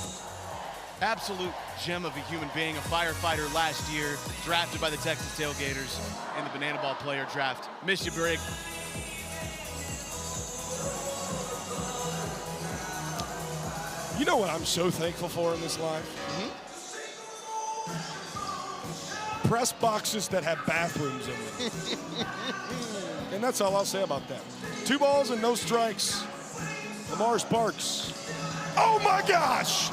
Absolute gem of a human being, a firefighter last year, drafted by the Texas Tailgaters in the Banana Ball player draft. Miss you, Brig. You know what I'm so thankful for in this life? Press boxes that have bathrooms in them. And that's all I'll say about that. 2 balls and no strikes. Lamar Sparks. Oh my gosh!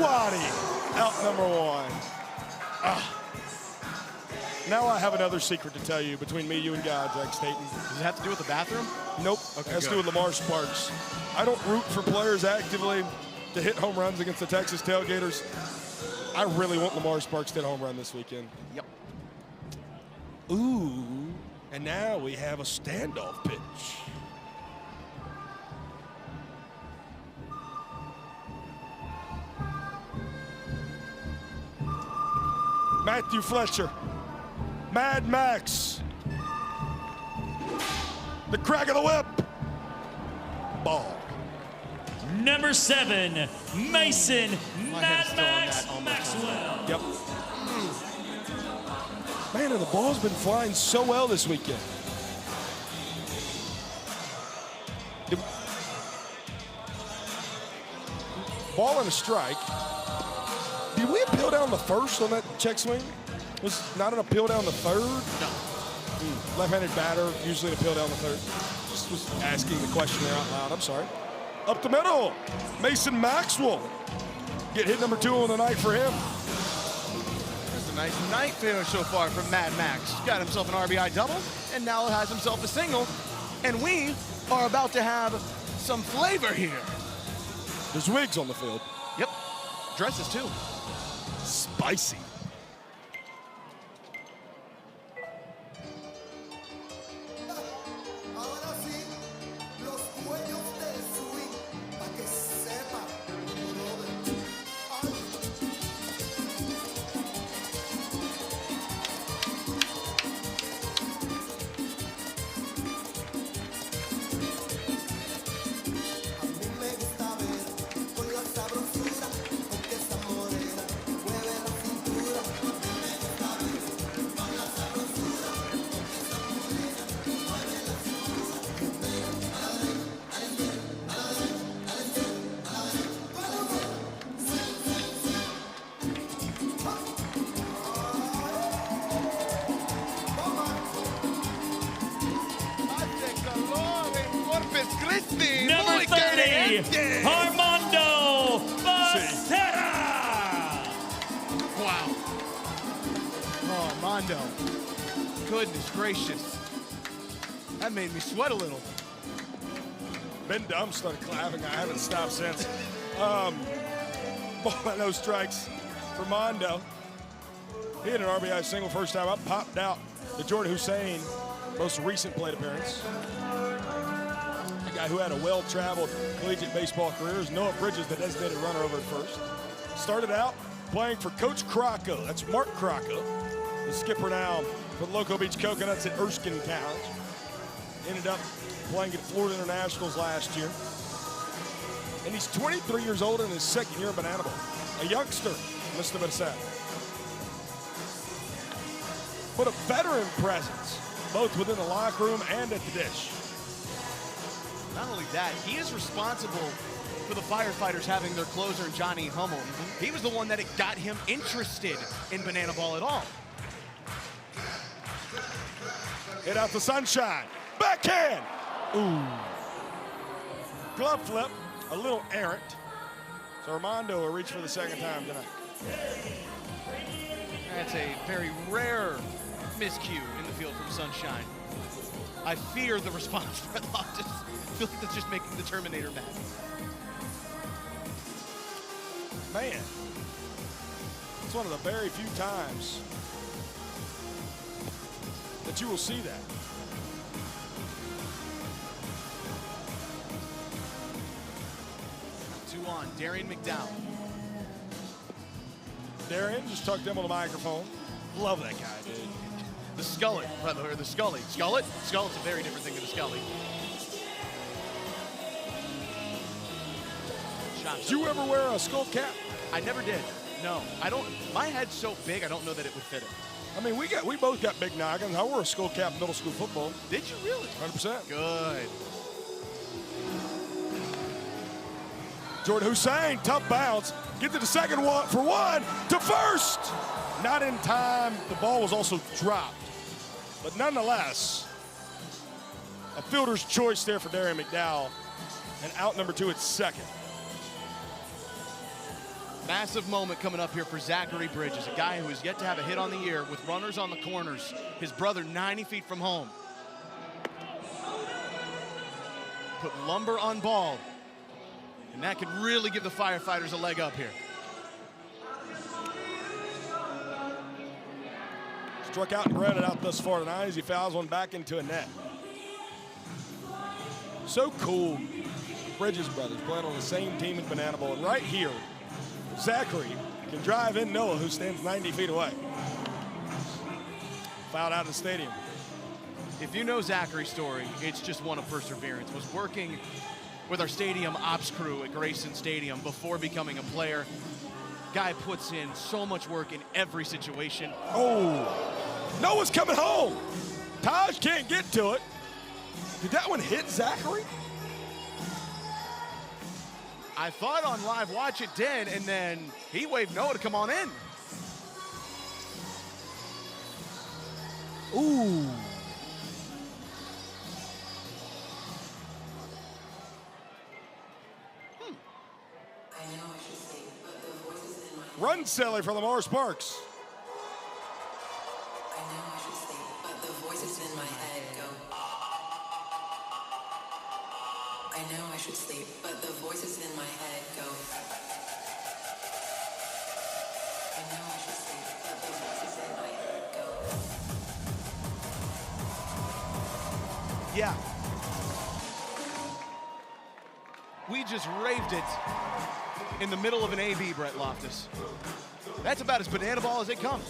Waddy, out number 1. Now I have another secret to tell you between me, you, and God, Jack Staten. Does it have to do with the bathroom? Nope. Okay, it has to do with Lamar Sparks. I don't root for players actively to hit home runs against the Texas Tailgaters. I really want Lamar Sparks to hit a home run this weekend. Yep. Ooh, and now we have a standoff pitch. Matthew Fletcher, Mad Max. The crack of the whip. Ball. Number 7, Mason Mad Max Maxwell. Yep. Man, and the ball's been flying so well this weekend. Ball and a strike. Did we appeal down the first on that check swing? Was not an appeal down the third? No. Left-handed batter, usually an appeal down the third. Just was asking the question there out loud. I'm sorry. Up the middle, Mason Maxwell. Get hit number 2 on the night for him. That's a nice night finish so far from Mad Max. Got himself an RBI double, and now has himself a single. And we are about to have some flavor here. There's wigs on the field. Yep. Dresses too. Spicy. Christi. Number 30, Armando Becerra. Wow. Oh, Armando. Goodness gracious. That made me sweat a little. Ben Dumb started clapping. I haven't stopped since. Ball and no strikes for Mondo. He had an RBI single first time up, popped out to Jordan Hussein, most recent plate appearance. A guy who had a well-traveled collegiate baseball career is Noah Bridges, the designated runner over at first. Started out playing for Coach Crocco. That's Mark Crocco, the skipper now for the Loco Beach Coconuts at Erskine College. Ended up playing at Florida Internationals last year. And he's 23 years old in his second year of Banana Bowl. A youngster, Mr. Merced. But a veteran presence, both within the locker room and at the dish. Not only that, he is responsible for the Firefighters having their closer, Johnny Hummel. He was the one that got him interested in Banana Ball at all. Hit out the sunshine. Backhand. Ooh. Glove flip. A little errant. So Armando will reach for the second time tonight. That's a very rare miscue in the field from Sunshine. I fear the response for Loftus. I feel like that's just making the Terminator mad. Man, it's one of the very few times that you will see that. Two on, Darian McDowell. Darian just tucked him on the microphone. Love that guy, dude. The Scullet, brother, or the Scully. Scullet? Scullet's a very different thing than a Scully. Did you ever wear a skull cap? I never did. No, I don't. My head's so big, I don't know that it would fit it. I mean, we both got big noggins. I wore a skull cap in middle school football. Did you really? 100%. Good. Jordan Hussein, tough bounce. Get to the second one for one to first. Not in time. The ball was also dropped. But nonetheless, a fielder's choice there for Darian McDowell. And out number 2 at second. Massive moment coming up here for Zachary Bridges, a guy who has yet to have a hit on the year with runners on the corners. His brother 90 feet from home. Put lumber on ball. And that could really give the Firefighters a leg up here. Struck out and grounded out thus far tonight as he fouls one back into a net. So cool. Bridges brothers playing on the same team in Banana Bowl. And right here, Zachary can drive in Noah, who stands 90 feet away. Fouled out of the stadium. If you know Zachary's story, it's just one of perseverance. Was working with our stadium ops crew at Grayson Stadium before becoming a player. Guy puts in so much work in every situation. Oh, Noah's coming home. Taj can't get to it. Did that one hit Zachary? I thought on live watch it did, and then he waved Noah to come on in. Ooh. Run Sally for Lamar Sparks. I know I should sleep, but the voices in my head go. I know I should sleep, but the voices in my head go. I know I should sleep, but the voices in my head go. Yeah. We just raved it in the middle of an AB, Brett Loftus. That's about as banana ball as it comes.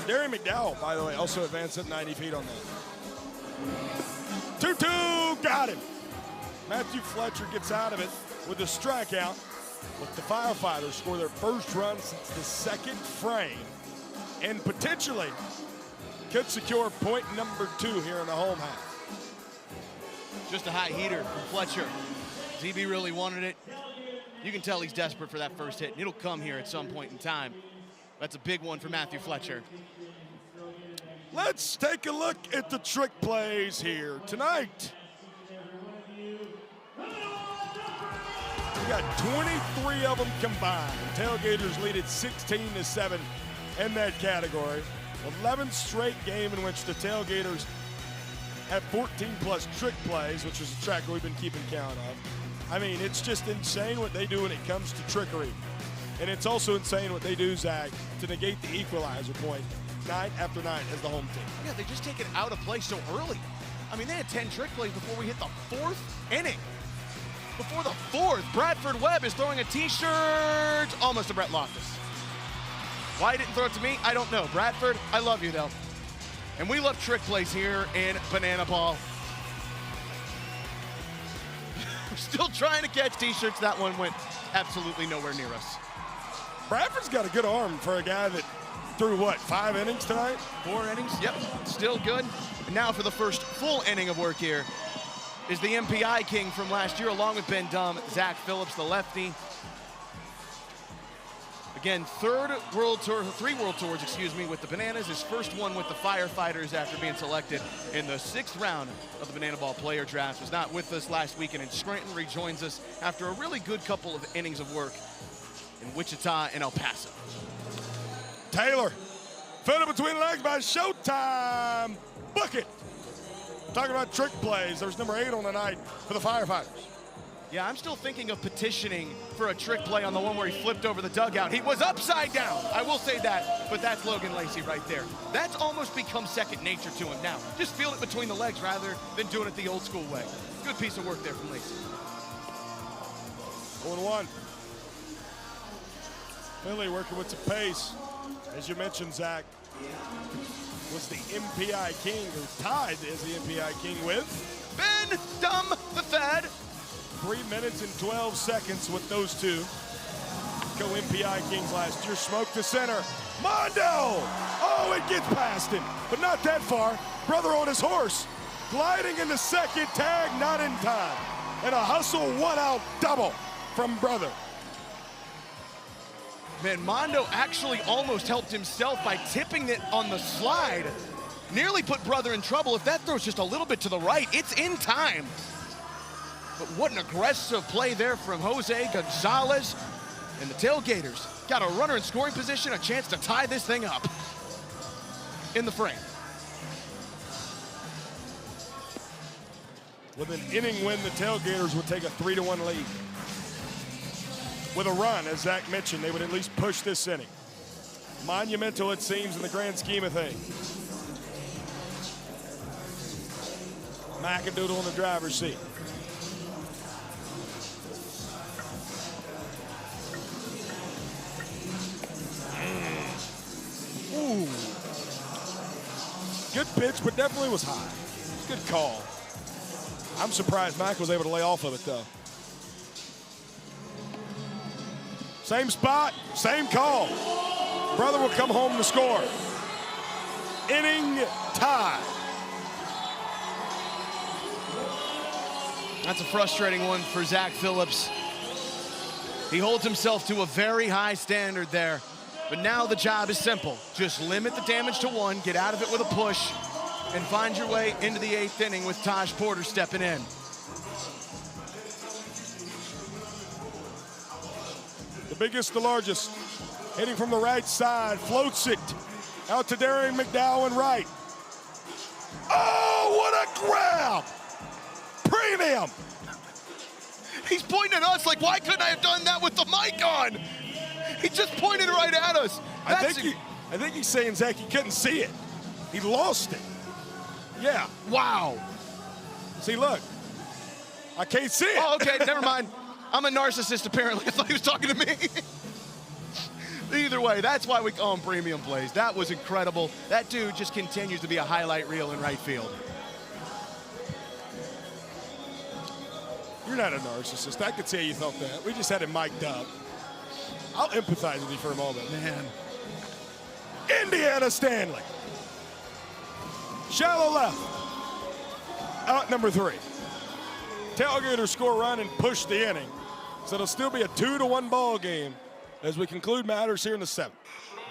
Darian McDowell, by the way, also advanced at 90 feet on that. 2-2, got him. Matthew Fletcher gets out of it with a strikeout. But the Firefighters score their first run since the second frame and potentially could secure point number 2 here in the home half. Just a high heater from Fletcher. DB really wanted it. You can tell he's desperate for that first hit, and it'll come here at some point in time. That's a big one for Matthew Fletcher. Let's take a look at the trick plays here tonight. We got 23 of them combined. Tailgaters lead at 16-7 in that category. 11th straight game in which the Tailgaters have 14-plus trick plays, which is a tracker we've been keeping count of. I mean, it's just insane what they do when it comes to trickery. And it's also insane what they do, Zach, to negate the equalizer point night after night as the home team. Yeah, they just take it out of play so early. I mean, they had 10 trick plays before we hit the 4th inning. before the fourth. Bradford Webb is throwing a T-shirt almost to Brett Loftus. Why he didn't throw it to me, I don't know. Bradford, I love you, though. And we love trick plays here in Banana Ball. We're still trying to catch T-shirts. That one went absolutely nowhere near us. Bradford's got a good arm for a guy that threw, what, 5 innings tonight? 4 innings, yep, still good. And now for the first full inning of work here is the MPI king from last year, along with Ben Dumm, Zach Phillips, the lefty. Again, 3 world tours, with the Bananas. His first one with the Firefighters after being selected in the 6th round of the Banana Ball player draft. Was not with us last weekend, and Scranton rejoins us after a really good couple of innings of work in Wichita and El Paso. Taylor, fed it between the legs by Showtime. Bucket. Talking about trick plays. There's number 8 on the night for the Firefighters. Yeah, I'm still thinking of petitioning for a trick play on the one where he flipped over the dugout. He was upside down. I will say that, but that's Logan Lacey right there. That's almost become second nature to him now. Just feel it between the legs rather than doing it the old school way. Good piece of work there from Lacey. 1-1. Philly working with some pace. As you mentioned, Zach, was the MPI king, or tied as the MPI king with Ben Dumm the Fed. 3 minutes and 12 seconds with those two. Co-MPI kings last year. Smoke to center. Mondo! Oh, it gets past him, but not that far. Brother on his horse. Gliding into second, tag not in time. And a hustle 1-out double from Brother. Man, Mondo actually almost helped himself by tipping it on the slide. Nearly put Brother in trouble. If that throw's just a little bit to the right, it's in time. But what an aggressive play there from Jose Gonzalez. And the Tailgaters got a runner in scoring position, a chance to tie this thing up in the frame. With an inning win, the Tailgaters would take a 3-1 lead. With a run, as Zach mentioned, they would at least push this inning. Monumental, it seems, in the grand scheme of things. McAdoodle in the driver's seat. Ooh. Good pitch, but definitely was high. Good call. I'm surprised Mac was able to lay off of it, though. Same spot, same call. Brother will come home to score. Inning tie. That's a frustrating one for Zach Phillips. He holds himself to a very high standard there. But now the job is simple. Just limit the damage to 1, get out of it with a push, and find your way into the 8th inning with Taj Porter stepping in. The biggest, the largest. Hitting from the right side, floats it out to Darian McDowell and right. Oh, what a grab! Premium! He's pointing at us like, why couldn't I have done that with the mic on? He just pointed right at us. I think he's saying, Zach, he couldn't see it. He lost it. Yeah. Wow. See, look. I can't see it. Oh, okay, never mind. I'm a narcissist, apparently. I thought he was talking to me. Either way, that's why we call him premium plays. That was incredible. That dude just continues to be a highlight reel in right field. You're not a narcissist. I could say you felt that. We just had him mic'd up. I'll empathize with you for a moment. Man. Indiana Stanley. Shallow left. Out number 3. Tailgaters score a run and push the inning. So it'll still be a 2-1 ball game as we conclude matters here in the 7th.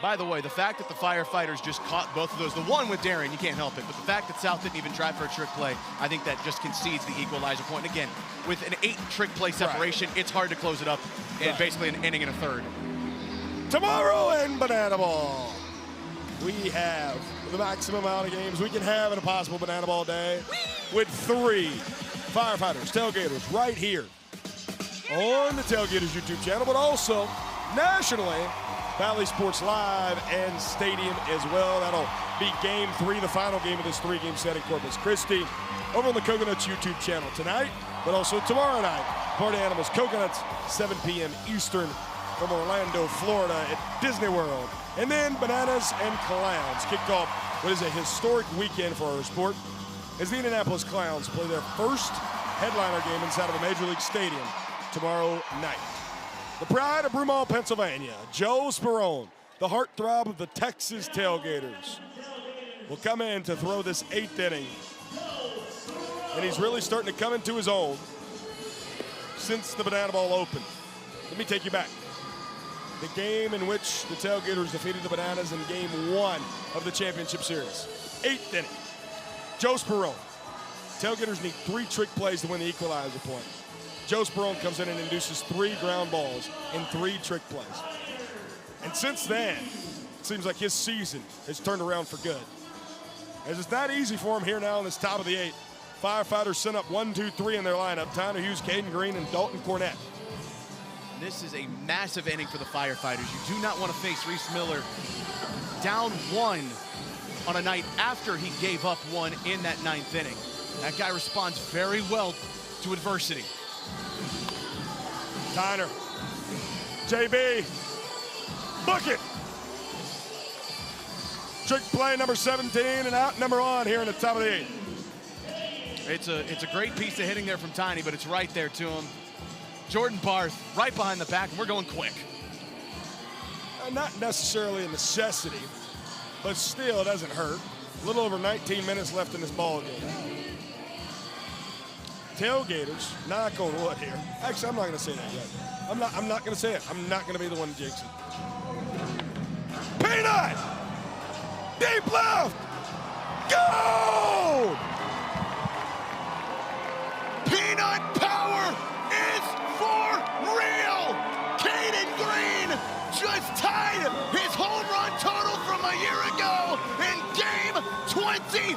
By the way, the fact that the Firefighters just caught both of those, the one with Darren, you can't help it, but the fact that South didn't even try for a trick play, I think that just concedes the equalizer point. And again, with an 8 trick play separation, it's hard to close it up in basically an inning and a third. Tomorrow in Banana Ball, we have the maximum amount of games we can have in a possible Banana Ball day with 3 Firefighters, Tailgaters right here on the Tailgaters YouTube channel, but also nationally, Valley Sports Live and Stadium as well. That'll be game 3, the final game of this 3-game set in Corpus Christi over on the Coconuts YouTube channel tonight, but also tomorrow night Party Animals Coconuts, 7 p.m. Eastern from Orlando, Florida at Disney World. And then Bananas and Clowns kicked off what is a historic weekend for our sport as the Indianapolis Clowns play their first headliner game inside of a Major League Stadium tomorrow night. The pride of Broomall, Pennsylvania, Joe Sperone, the heartthrob of the Texas Tailgaters, will come in to throw this 8th inning. And he's really starting to come into his own since the Banana Ball opened. Let me take you back. The game in which the Tailgaters defeated the Bananas in game 1 of the championship series. 8th inning. Joe Sperone. Tailgaters need 3 trick plays to win the equalizer point. Joe Sperone comes in and induces 3 ground balls and 3 trick plays. And since then, it seems like his season has turned around for good. As it's not easy for him here now in this top of the 8th. Firefighters sent up 1, 2, 3 in their lineup. Tyler Hughes, Caden Green, and Dalton Cornett. This is a massive inning for the Firefighters. You do not want to face Reese Miller down 1 on a night after he gave up 1 in that 9th inning. That guy responds very well to adversity. Tyner, JB, book it. Trick play number 17 and out number 1 here in the top of the 8th. It's a great piece of hitting there from Tiny, but it's right there to him. Jordan Barth right behind the back, and we're going quick. Not necessarily a necessity, but still it doesn't hurt. A little over 19 minutes left in this ball game. Tailgaters, knock on wood here. Actually, I'm not going to say that yet. I'm not going to say it. I'm not going to be the one to jinx it. Peanut! Deep left! Go! Peanut power is for real! Caden Green just tied his home run total from a year ago in game 25!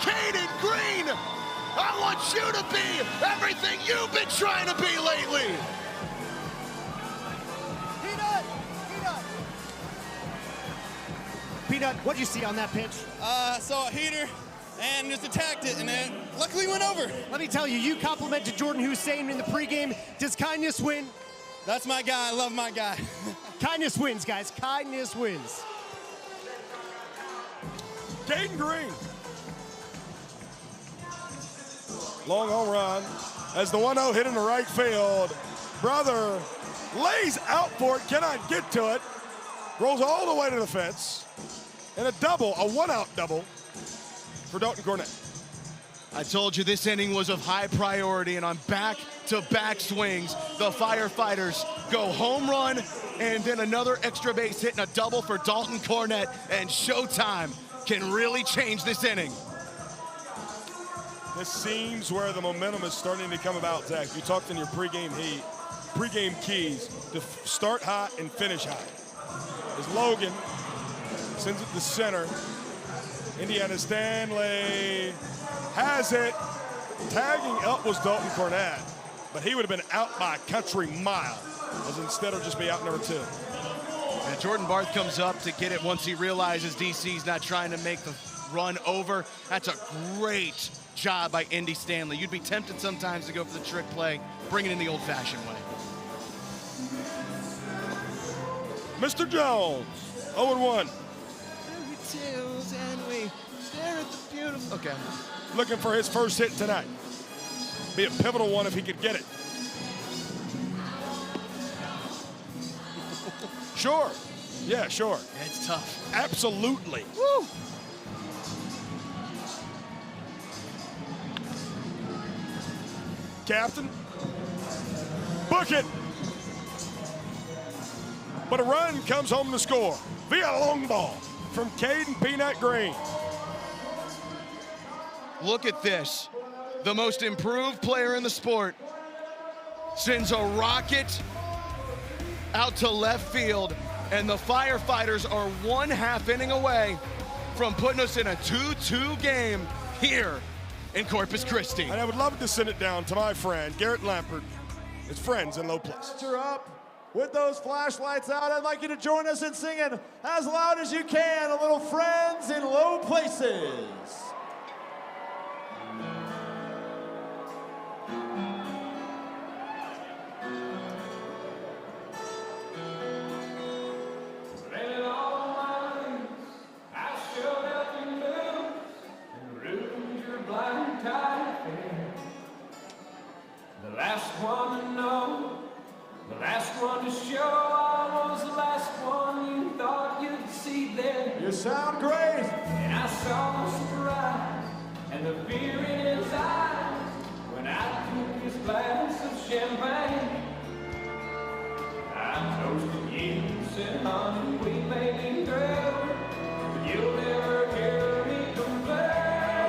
Caden Green, I want you to be everything you've been trying to be lately! Peanut, what'd you see on that pitch? Saw a heater and just attacked it, and then luckily went over. Let me tell you, you complimented Jordan Hussein in the pregame. Does kindness win? That's my guy. I love my guy. Kindness wins, guys. Kindness wins. Caden Green. Long home run as the 1-0 hit in the right field. Brother lays out for it, cannot get to it. Rolls all the way to the fence. And a double, a 1-out double for Dalton Cornett. I told you this inning was of high priority, and on back-to-back swings, the Firefighters go home run and then another extra base hit and a double for Dalton Cornett, and Showtime can really change this inning. This seems where the momentum is starting to come about, Zach. You talked in your pregame keys to start hot and finish hot. As Logan sends it to center. Indiana Stanley has it. Tagging up was Dalton Cornett, but he would have been out by a country mile, as instead of just be out number 2. And Jordan Barth comes up to get it once he realizes DC's not trying to make the run over. That's a great job by Indy Stanley. You'd be tempted sometimes to go for the trick play, bring it in the old-fashioned way. Mr. Jones, 0-1. And we stare at the beautiful. Okay. Looking for his first hit tonight. Be a pivotal one if he could get it. Sure. Yeah, sure. Yeah, it's tough. Absolutely. Woo! Captain. Book it. But a run comes home to score via a long ball from Caden Peanut Green. Look at this. The most improved player in the sport sends a rocket out to left field, and the Firefighters are 1/2 inning away from putting us in a 2-2 game here in Corpus Christi. And I would love to send it down to my friend, Garrett Lampert, his friends in low place. You're up. With those flashlights out, I'd like you to join us in singing as loud as you can a little Friends in Low Places. sure I was the last one you thought you'd see there. You sound great. And I saw surprise and the fear in his eyes when I took his glass of champagne. I toasted you and said, honey, we may be incredible, but you'll never hear me complain.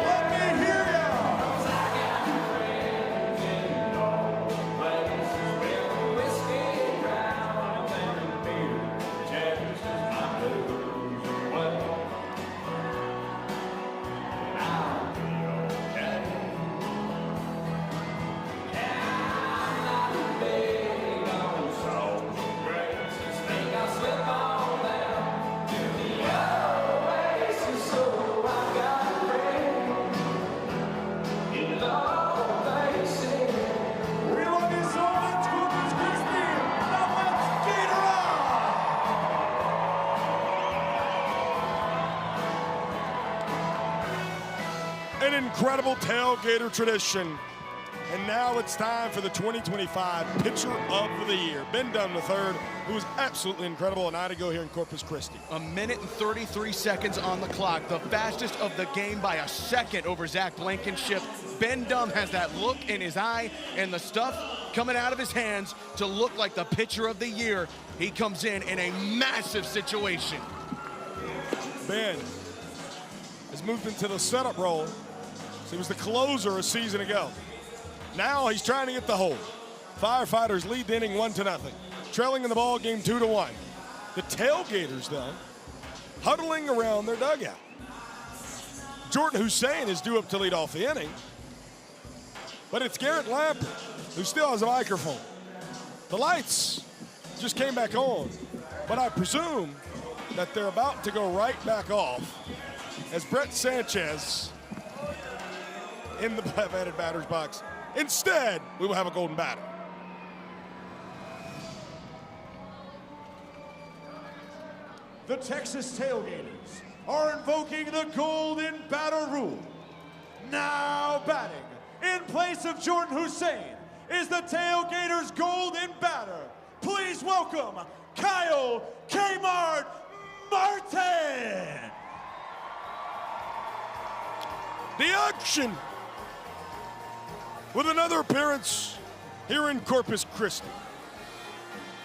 Let me hear ya. 'Cause I got friends in all the places where the whiskey drowns and the beer chases my blues away. And I'll be okay. I'm not big on salt and graces. Think I'll slip on down to the oasis. So I got a friend in all they say. We love you so much, Corpus Christi. Now let's get her on. An incredible tailgater tradition. And now it's time for the 2025 Pitcher of the Year. Ben Dunn III, who was absolutely incredible a night ago here in Corpus Christi. A minute and 33 seconds on the clock, the fastest of the game by a second over Zach Blankenship. Ben Dunn has that look in his eye and the stuff coming out of his hands to look like the Pitcher of the Year. He comes in a massive situation. Ben has moved into the setup role. So he was the closer a season ago. Now he's trying to get the hold. Firefighters lead the inning 1-0, trailing in the ball game 2-1. The Tailgaters, though, huddling around their dugout. Jordan Hussein is due up to lead off the inning, but it's Garrett Lamper who still has a microphone. The lights just came back on, but I presume that they're about to go right back off as Brett Sanchez in the left-handed batter's box. Instead, we will have a golden batter. The Texas Tailgaters are invoking the golden batter rule. Now batting in place of Jordan Hussein is the Tailgaters' golden batter. Please welcome Kyle Kmart Martin. The action with another appearance here in Corpus Christi.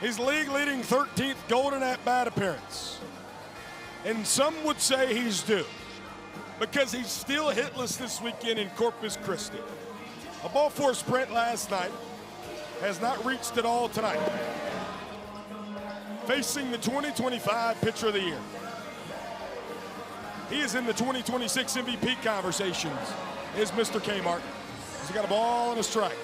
His league-leading 13th golden at-bat appearance. And some would say he's due because he's still hitless this weekend in Corpus Christi. A ball four sprint last night, has not reached at all tonight. Facing the 2025 Pitcher of the Year. He is in the 2026 MVP conversations, is Mr. Kmart. He's got a ball and a strike.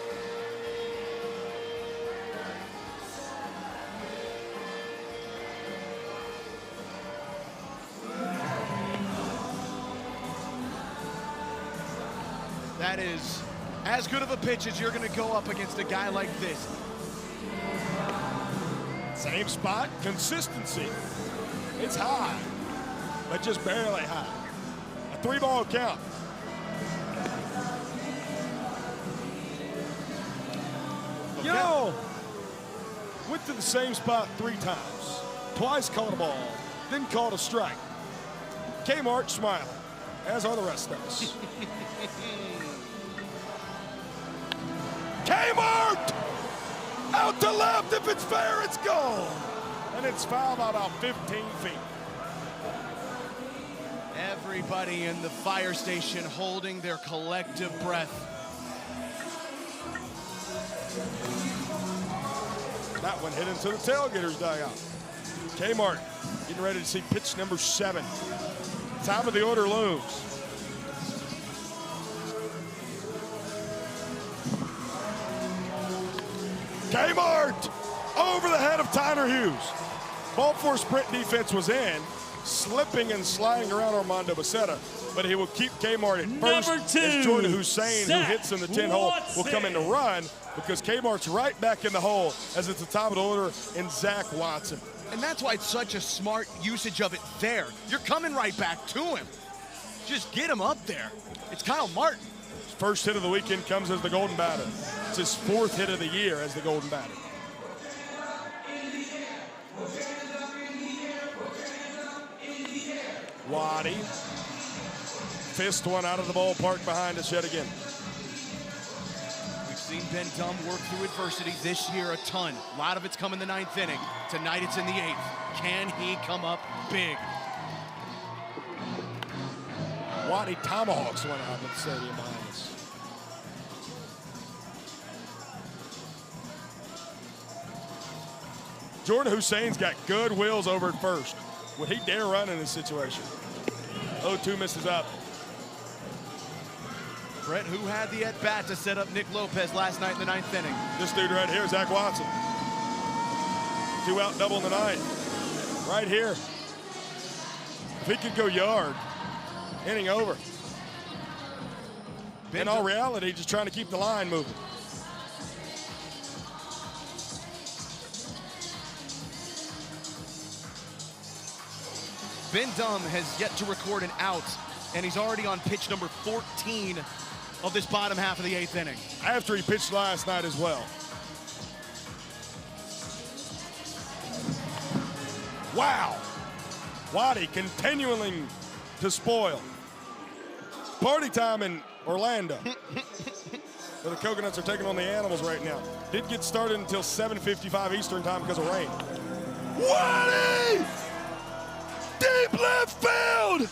That is as good of a pitch as you're going to go up against a guy like this. Same spot, consistency. It's high, but just barely high. A 3-ball count. You know, went to the same spot 3 times. Twice caught a ball, then caught a strike. Kmart smiling, as are the rest of us. Kmart! Out to left, if it's fair, it's gone. And it's fouled by about 15 feet. Everybody in the fire station holding their collective breath. That one hit into the Tailgaters dugout. Kmart getting ready to see pitch number 7. Top of the order looms. Kmart over the head of Tyler Hughes. Ball four sprint defense was in, slipping and sliding around Armando Becerra, but he will keep Kmart at first. Number 2, as Jordan Hussein, who hits in the 10 hole, will come in to Watson. run because Kmart's right back in the hole as it's the top of the order in Zach Watson. And that's why it's such a smart usage of it there. You're coming right back to him. Just get him up there. It's Kyle Martin. His first hit of the weekend comes as the golden batter. It's his 4th hit of the year as the golden batter. Waddy. Fist one out of the ballpark behind us yet again. We've seen Ben Dumb work through adversity this year a ton. A lot of it's come in the 9th inning. Tonight it's in the 8th. Can he come up big? Waddy tomahawks one out of the stadium behind us. Jordan Hussein's got good wheels over at first. Would he dare run in this situation? 0-2 misses up. Brett, who had the at-bat to set up Nick Lopez last night in the 9th inning? This dude right here, Zach Watson. 2 out, double in the 9th. Right here. If he could go yard, inning over. In all reality, just trying to keep the line moving. Ben Dumb has yet to record an out, and he's already on pitch number 14 of this bottom half of the 8th inning. After he pitched last night as well. Wow. Waddy continuing to spoil. Party time in Orlando. Where the Coconuts are taking on the Animals right now. Didn't get started until 7:55 Eastern time because of rain. Waddy! Deep left field!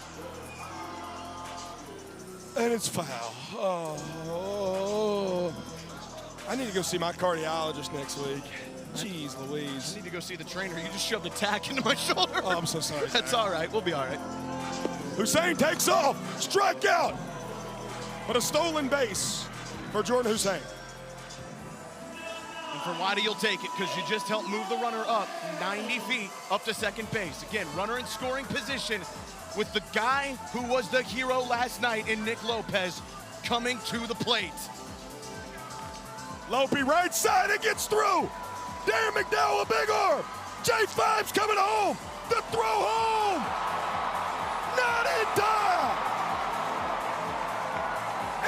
And it's foul. Oh. I need to go see my cardiologist next week. Jeez Louise. I need to go see the trainer. You just shoved a tack into my shoulder. Oh, I'm so sorry. That's all right. We'll be all right. Hussein takes off. Strikeout. But a stolen base for Jordan Hussein. And for Waddy, you'll take it because you just helped move the runner up 90 feet up to second base. Again, runner in scoring position with the guy who was the hero last night in Nick Lopez coming to the plate. Lopey right side, it gets through. Darren McDowell, a big arm. J5's coming home. The throw home. Not in time.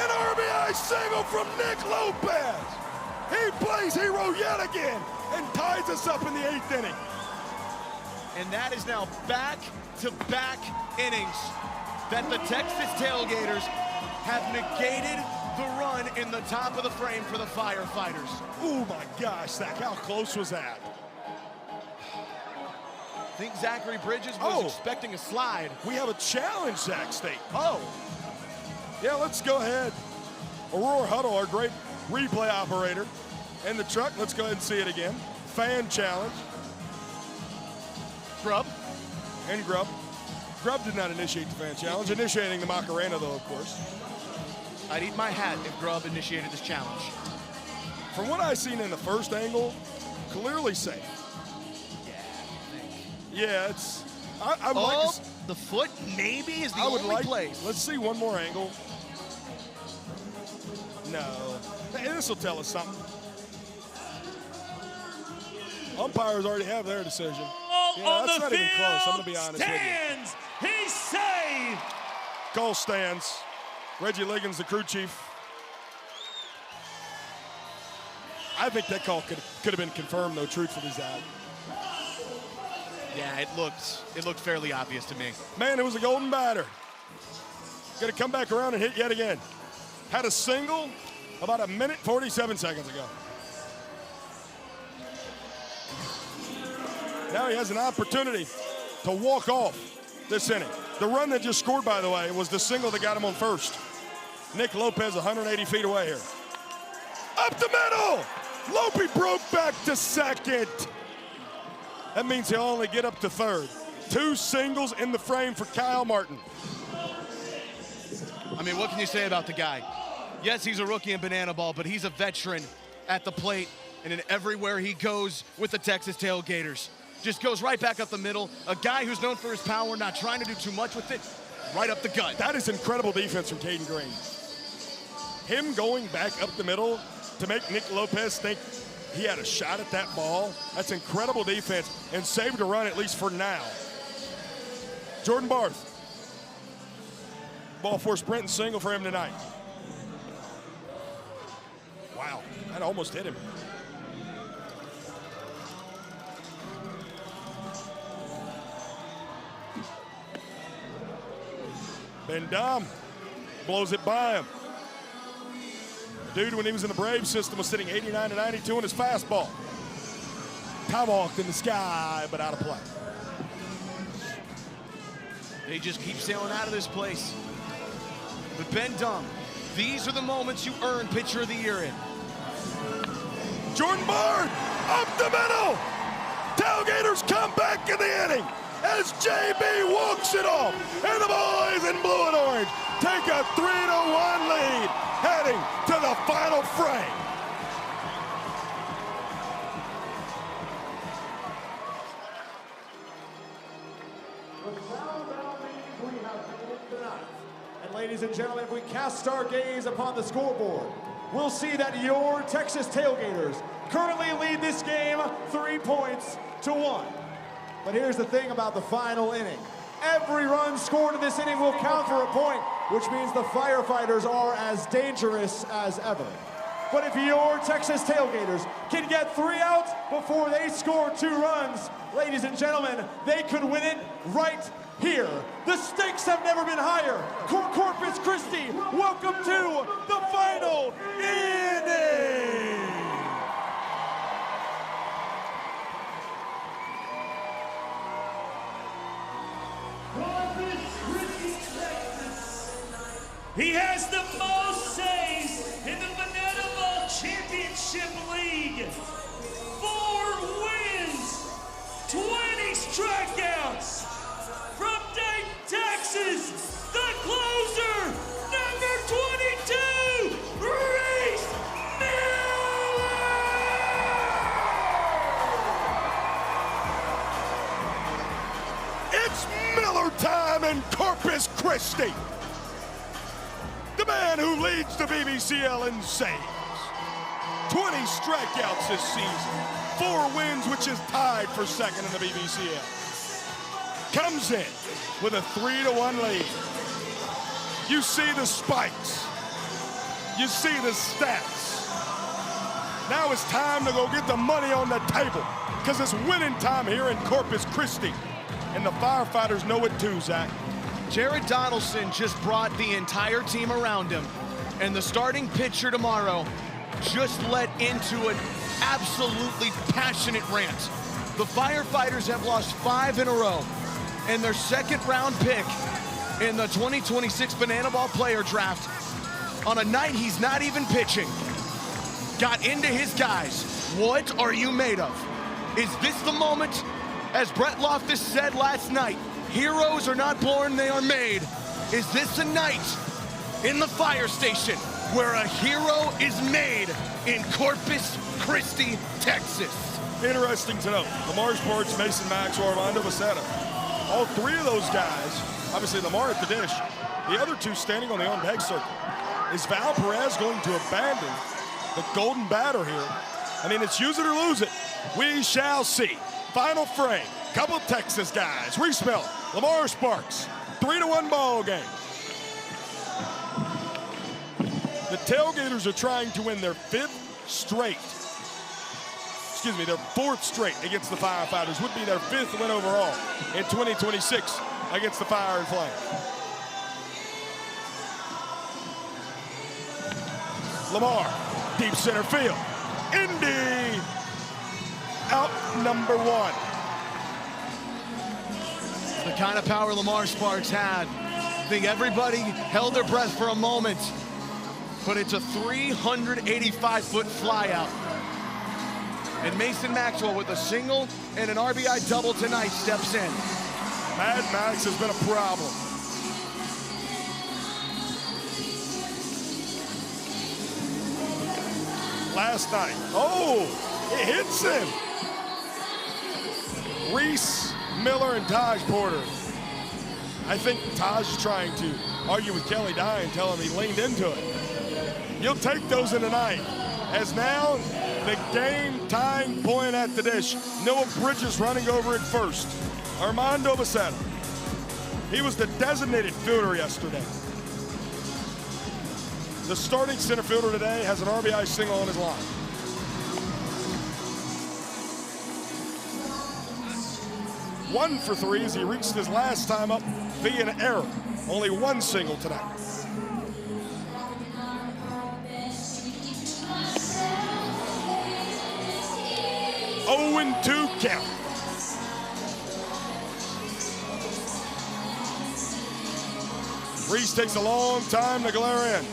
An RBI single from Nick Lopez. He plays hero yet again and ties us up in the 8th inning. And that is now back-to-back innings that the Texas Tailgaters have negated the run in the top of the frame for the Firefighters. Oh my gosh, Zach, how close was that? I think Zachary Bridges was expecting a slide. We have a challenge, Zach State. Oh. Yeah, let's go ahead. Aurora Huddle, our great replay operator, in the truck. Let's go ahead and see it again. Fan challenge. Grubb. And Grubb. Grubb did not initiate the fan challenge, initiating the Macarena, though, of course. I'd eat my hat if Grubb initiated this challenge. From what I've seen in the first angle, clearly safe. Yeah, it's. I'd like to, the foot maybe is the only place. Let's see one more angle. No, this will tell us something. Umpires already have their decision. On that's the not field, even close. I'm gonna be honest stands. with you. He's safe. Cole stands. Reggie Liggins, the crew chief. I think that call could have been confirmed, though, truthfully, Zach. Yeah, it looked fairly obvious to me. Man, it was a golden batter. Gonna come back around and hit yet again. Had a single about a minute 47 seconds ago. Now he has an opportunity to walk off this inning. The run that just scored, by the way, was the single that got him on first. Nick Lopez 180 feet away here. Up the middle! Lopey broke back to second. That means he'll only get up to third. 2 singles in the frame for Kyle Martin. I mean, what can you say about the guy? Yes, he's a rookie in banana ball, but he's a veteran at the plate and in everywhere he goes with the Texas Tailgaters. Just goes right back up the middle. A guy who's known for his power, not trying to do too much with it, right up the gut. That is incredible defense from Caden Green. Him going back up the middle to make Nick Lopez think he had a shot at that ball, that's incredible defense and saved a run, at least for now. Jordan Barth. Ball four sprint and single for him tonight. Wow, that almost hit him. Ben Dom blows it by him. Dude, when he was in the Braves system, was sitting 89 to 92 on his fastball. Tomahawked in the sky, but out of play. They just keep sailing out of this place. But Ben Dom, these are the moments you earn Pitcher of the Year in. Jordan Bard, up the middle. Tailgaters come back in the inning as JB walks it off. And the boys in blue and orange take a 3-1 lead, heading to the final frame. And ladies and gentlemen, if we cast our gaze upon the scoreboard, we'll see that your Texas Tailgaters currently lead this game 3 points to 1. But here's the thing about the final inning. Every run scored in this inning will count for a point, which means the Firefighters are as dangerous as ever. But if your Texas Tailgaters can get 3 outs before they score 2 runs, ladies and gentlemen, they could win it right here. The stakes have never been higher. Corpus Christi, welcome to the final inning. He has the most saves in the Banana Ball Championship League. 4 wins, 20 strikeouts. From Dayton, Texas, the closer, number 22, Reese Miller! It's Miller time in Corpus Christi. The man who leads the BBCL in saves. 20 strikeouts this season. 4 wins, which is tied for second in the BBCL. Comes in with a 3-1 lead. You see the spikes. You see the stats. Now it's time to go get the money on the table because it's winning time here in Corpus Christi. And the Firefighters know it too, Zach. Jared Donaldson just brought the entire team around him, and the starting pitcher tomorrow just let into an absolutely passionate rant. The Firefighters have lost 5 in a row, and their second-round pick in the 2026 Banana Ball Player Draft, on a night he's not even pitching, got into his guys. What are you made of? Is this the moment, as Brett Loftus said last night, heroes are not born, they are made? Is this a night in the fire station where a hero is made in Corpus Christi, Texas? Interesting to note, Lamar Sports, Mason Maxwell, Armando Vecetta. All 3 of those guys, obviously Lamar at the dish, the other 2 standing on the on-deck circle. Is Val Perez going to abandon the golden batter here? I mean, it's use it or lose it. We shall see. Final frame, couple of Texas guys. Reese Miller, Lamar Sparks, 3-1 ball game. The Tailgaters are trying to win their 4th straight against the Firefighters. Would be their 5th win overall in 2026 against the Fire and Flame. Lamar, deep center field. Indy, out number 1. The kind of power Lamar Sparks had. I think everybody held their breath for a moment, but it's a 385-foot flyout. And Mason Maxwell with a single and an RBI double tonight steps in. Mad Max has been a problem. Last night, it hits him. Reese Miller and Taj Porter. I think Taj is trying to argue with Kelly Dye and tell him he leaned into it. You'll take those in the ninth. As now, the game-tying point at the dish. Noah Bridges running over at first. Armando Vecetta. He was the designated fielder yesterday. The starting center fielder today has an RBI single on his line. One for 3 as he reached his last time up via an error. Only one single tonight. Oh, and 2 count. Reese takes a long time to glare in.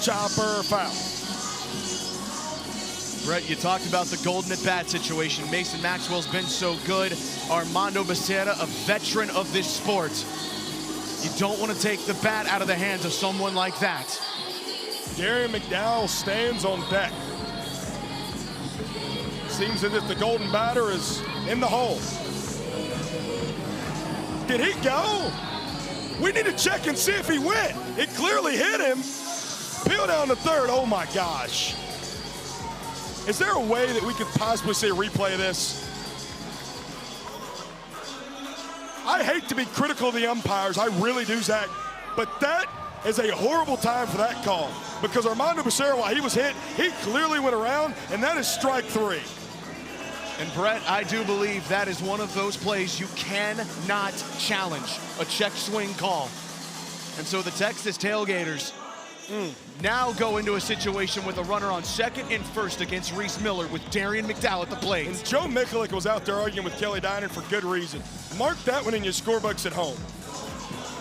Chopper foul. Brett, you talked about the golden at-bat situation. Mason Maxwell's been so good. Armando Becerra, a veteran of this sport. You don't want to take the bat out of the hands of someone like that. Darren McDowell stands on deck. Seems as if the golden batter is in the hole. Did he go? We need to check and see if he went. It clearly hit him. Peel down to third. Oh my gosh. Is there a way that we could possibly see a replay of this? I hate to be critical of the umpires. I really do, Zach. But that is a horrible time for that call. Because Armando Becerra, while he was hit, he clearly went around, and that is strike 3. And Brett, I do believe that is one of those plays you cannot challenge, a check swing call. And so the Texas Tailgaters now go into a situation with a runner on second and first against Reese Miller with Darian McDowell at the plate. And Joe Mikulik was out there arguing with Kelly Diner for good reason. Mark that one in your scorebooks at home.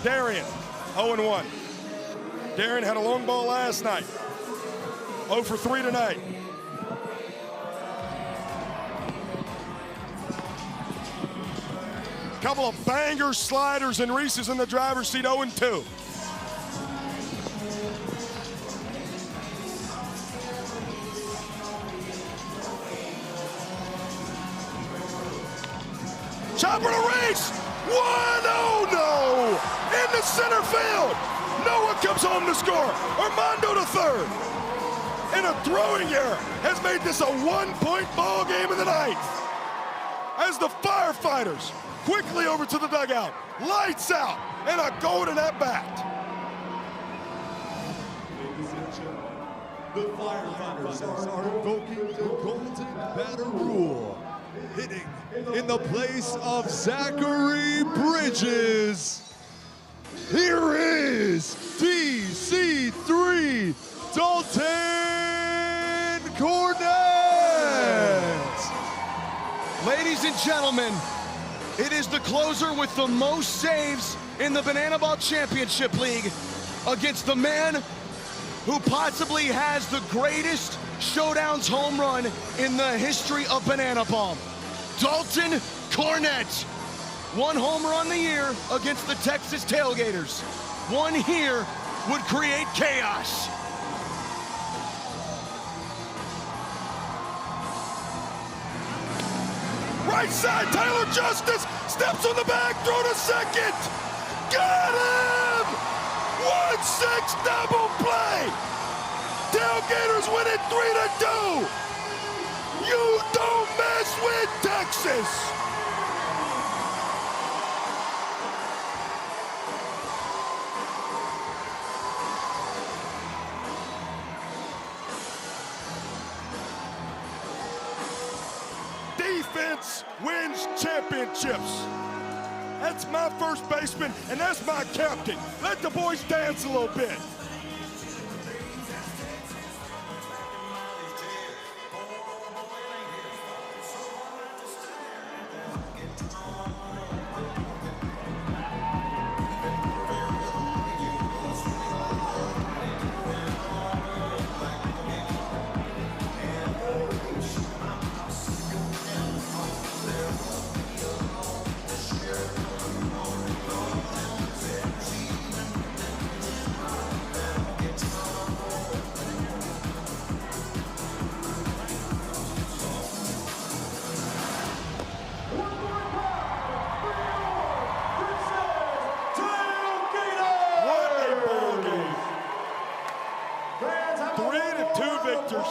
Darian, 0-1. Darian had a long ball last night. 0 for 3 tonight. Couple of banger sliders, and Reese is in the driver's seat, 0-2. Chopper to Reese! 1-0, no! Into center field! Noah comes home to score. Armando to third. And a throwing error has made this a 1-point ball game in the ninth. As the Firefighters quickly over to the dugout. Lights out and a golden at bat. Ladies and gentlemen, the Firefighters are invoking the golden batter rule. Hitting in the place of Zachary Bridges. Here is DC3 Dalton Cornett. Ladies and gentlemen, it is the closer with the most saves in the Banana Ball Championship League against the man who possibly has the greatest Showdowns home run in the history of Banana Ball. Dalton Cornett. 1 homer on the year against the Texas Tailgaters. 1 here would create chaos. Right side, Tyler Justice steps on the back, throw to second. Got him! 1-6 double play. Tailgaters win it 3-2. You don't mess with Texas. Defense wins championships. That's my first baseman, and that's my captain. Let the boys dance a little bit.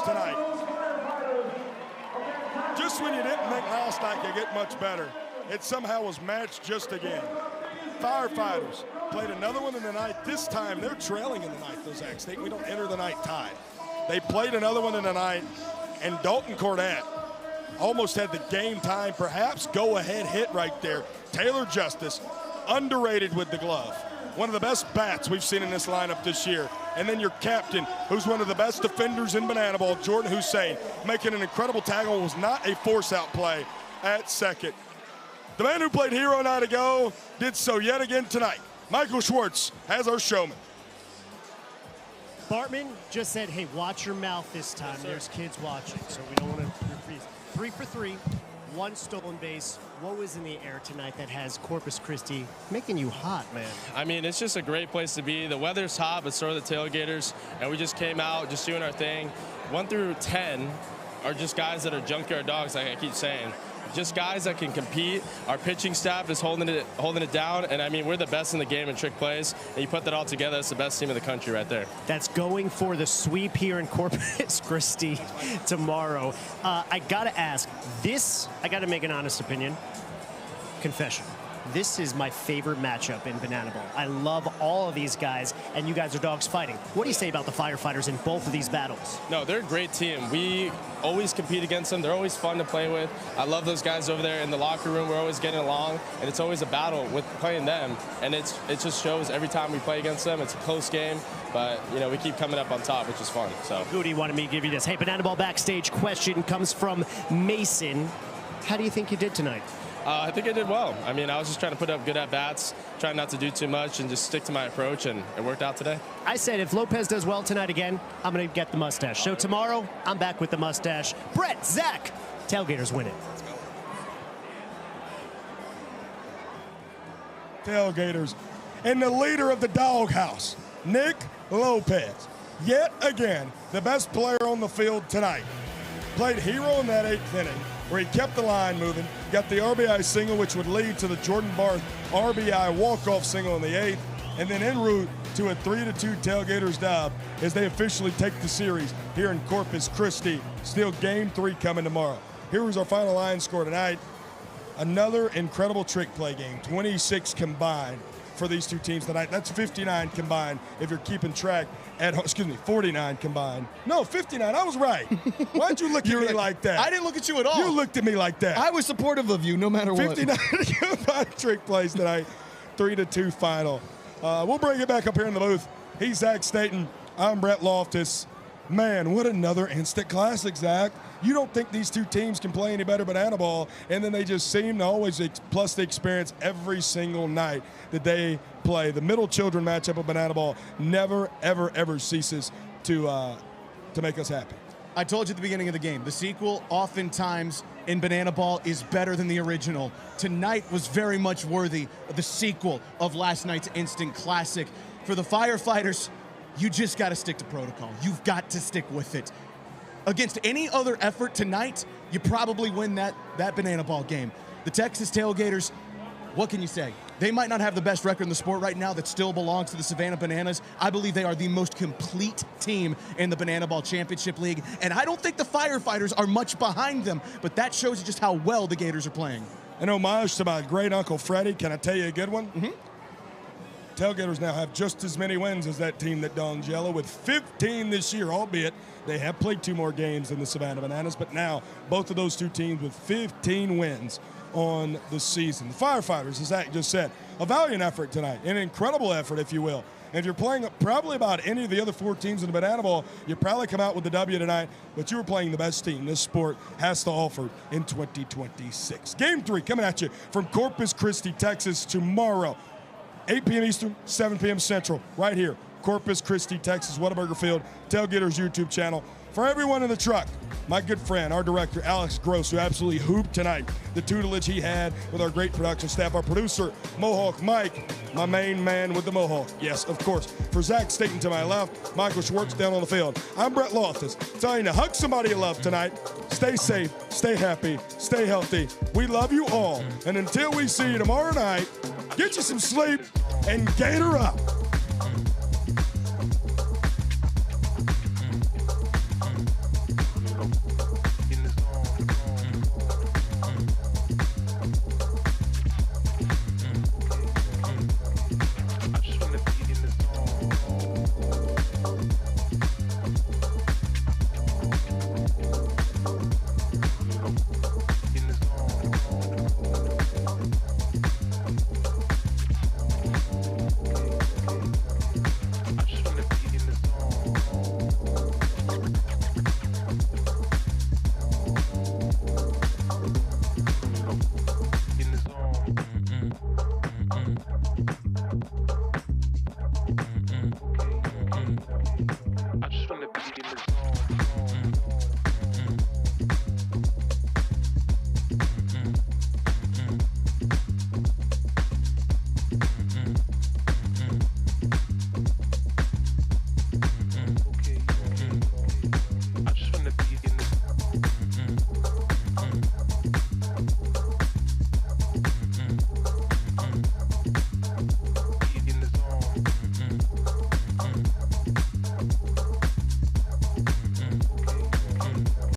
Tonight. Just when you didn't think last night could get much better, it somehow was matched just again. Firefighters played another one in the night. This time they're trailing in the ninth, those Zach State. We don't enter the night tied. They played another one in the night, and Dalton Cornett almost had the game time, perhaps go-ahead hit right there. Taylor Justice, underrated with the glove. One of the best bats we've seen in this lineup this year. And then your captain, who's one of the best defenders in banana ball, Jordan Hussein, making an incredible tackle. Was not a force-out play at second. The man who played hero night ago did so yet again tonight. Michael Schwartz has our showman. Bartman just said, hey, watch your mouth this time. Yes, There's kids watching, so we don't want to reprise. 3 for 3, 1 stolen base. What was in the air tonight that has Corpus Christi making you hot, man? I mean, it's just a great place to be. The weather's hot, but so are the Tailgaters. And we just came out, just doing our thing. 1 through 10 are just guys that are junkyard dogs, like I keep saying. Just guys that can compete. Our pitching staff is holding it down, and I mean, we're the best in the game in trick plays, and you put that all together, it's the best team in the country right there. That's going for the sweep here in Corpus Christi tomorrow. I gotta ask, I gotta make an honest opinion. Confession. This is my favorite matchup in Banana Ball. I love all of these guys, and you guys are dogs fighting. What do you say about the Firefighters in both of these battles? No, they're a great team. We always compete against them. They're always fun to play with. I love those guys over there in the locker room. We're always getting along, and it's always a battle with playing them. And it just shows every time we play against them. It's a close game, but you know we keep coming up on top, which is fun. So Goody wanted me to give you this. Hey, Banana Ball backstage question comes from Mason. How do you think you did tonight? I think I did well. I mean, I was just trying to put up good at-bats, trying not to do too much, and just stick to my approach, and it worked out today. I said if Lopez does well tonight again, I'm going to get the mustache. So tomorrow, I'm back with the mustache. Brett, Zach, Tailgaters win it. Tailgaters. And the leader of the doghouse, Nick Lopez. Yet again, the best player on the field tonight. Played hero in that 8th inning, where he kept the line moving, got the RBI single, which would lead to the Jordan Barth RBI walk-off single in the 8th, and then en route to a 3-2 Tailgaters dub as they officially take the series here in Corpus Christi. Still Game 3 coming tomorrow. Here was our final line score tonight. Another incredible trick play game, 26 combined for these two teams tonight. That's 59 combined if you're keeping track at home. Excuse me, 49 combined. No, 59. I was right. Why'd you look at me like that? I didn't look at you at all. You looked at me like that. I was supportive of you no matter what. 59 combined trick plays tonight. 3-2 final. We'll bring it back up here in the booth. He's Zach Staten. I'm Brett Loftus. Man, what another instant classic, Zach. You don't think these two teams can play any better banana ball, and then they just seem to always plus the experience every single night that they play. The middle children matchup of banana ball never, ever, ever ceases to make us happy. I told you at the beginning of the game, the sequel oftentimes in banana ball is better than the original. Tonight was very much worthy of the sequel of last night's instant classic. For the Firefighters, you just got to stick to protocol. You've got to stick with it. Against any other effort tonight, you probably win that banana ball game. The Texas Tailgaters, what can you say? They might not have the best record in the sport right now that still belongs to the Savannah Bananas. I believe they are the most complete team in the Banana Ball Championship League, and I don't think the Firefighters are much behind them, but that shows you just how well the Gators are playing. An homage to my great Uncle Freddie. Can I tell you a good one? Mm-hmm. Tailgaters now have just as many wins as that team that dons yellow, with 15 this year, albeit they have played 2 more games than the Savannah Bananas, but now both of those two teams with 15 wins on the season. The Firefighters, as Zach just said, a valiant effort tonight, an incredible effort, if you will. And if you're playing probably about any of the other 4 teams in the banana ball, you probably come out with the W tonight, but you were playing the best team this sport has to offer in 2026. Game 3 coming at you from Corpus Christi, Texas tomorrow. 8 p.m. Eastern, 7 p.m. Central, right here, Corpus Christi, Texas, Whataburger Field, Tailgaters YouTube channel. For everyone in the truck, my good friend, our director, Alex Gross, who absolutely hooped tonight, the tutelage he had with our great production staff, our producer, Mohawk Mike, my main man with the Mohawk. Yes, of course. For Zach Staten to my left, Michael Schwartz down on the field. I'm Brett Loftus, telling you to hug somebody you love tonight. Stay safe, stay happy, stay healthy. We love you all. And until we see you tomorrow night, get you some sleep and gator up.